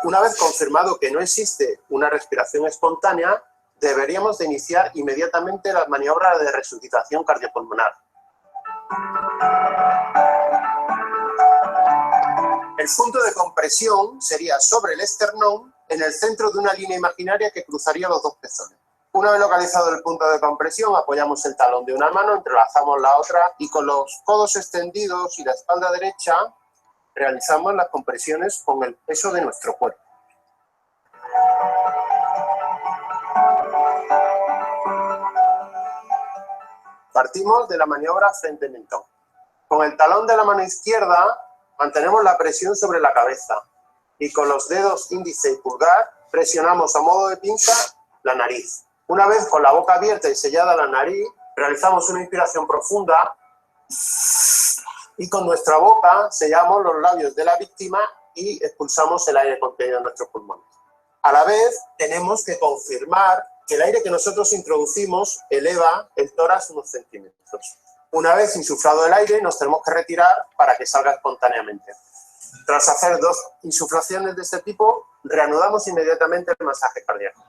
Una vez confirmado que no existe una respiración espontánea, deberíamos de iniciar inmediatamente la maniobra de resucitación cardiopulmonar. El punto de compresión sería sobre el esternón, en el centro de una línea imaginaria que cruzaría los 2 pezones. Una vez localizado el punto de compresión, apoyamos el talón de una mano, entrelazamos la otra y con los codos extendidos y la espalda derecha realizamos las compresiones con el peso de nuestro cuerpo. Partimos de la maniobra frente-mentón. Con el talón de la mano izquierda mantenemos la presión sobre la cabeza y con los dedos índice y pulgar presionamos a modo de pinza la nariz. Una vez con la boca abierta y sellada la nariz, realizamos una inspiración profunda y con nuestra boca sellamos los labios de la víctima y expulsamos el aire contenido en nuestros pulmones. A la vez, tenemos que confirmar que el aire que nosotros introducimos eleva el tórax unos centímetros. Una vez insuflado el aire, nos tenemos que retirar para que salga espontáneamente. Tras hacer 2 insuflaciones de este tipo, reanudamos inmediatamente el masaje cardíaco.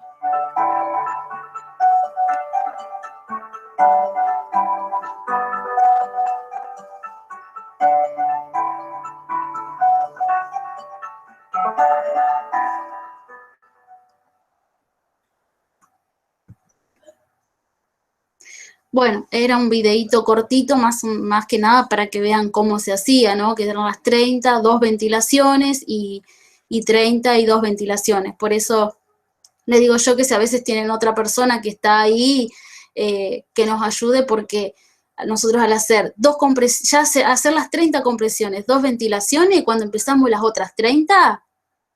Bueno, era un videíto cortito, más que nada para que vean cómo se hacía, ¿no? Que eran las 30, 2 ventilaciones y 30 y 2 ventilaciones. Por eso le digo yo que si a veces tienen otra persona que está ahí, que nos ayude, porque nosotros al hacer hacer las 30 compresiones, 2 ventilaciones, y cuando empezamos las otras 30,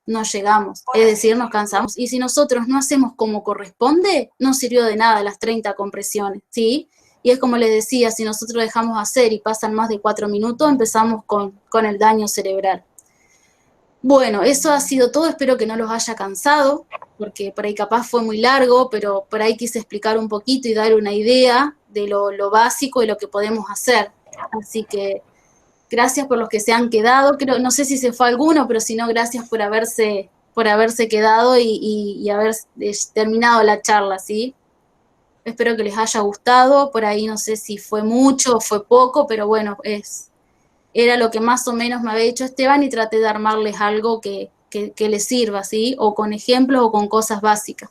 no llegamos, es decir, nos cansamos. Y si nosotros no hacemos como corresponde, no sirvió de nada las 30 compresiones, ¿sí? Y es como les decía, si nosotros dejamos hacer y pasan más de 4 minutos, empezamos con el daño cerebral. Bueno, eso ha sido todo, espero que no los haya cansado, porque por ahí capaz fue muy largo, pero por ahí quise explicar un poquito y dar una idea de lo básico y lo que podemos hacer. Así que gracias por los que se han quedado. No sé si se fue alguno, pero si no, gracias por haberse quedado y haber terminado la charla, ¿sí? Espero que les haya gustado. Por ahí no sé si fue mucho o fue poco, pero bueno, era lo que más o menos me había dicho Esteban y traté de armarles algo que les sirva, ¿sí? O con ejemplos o con cosas básicas.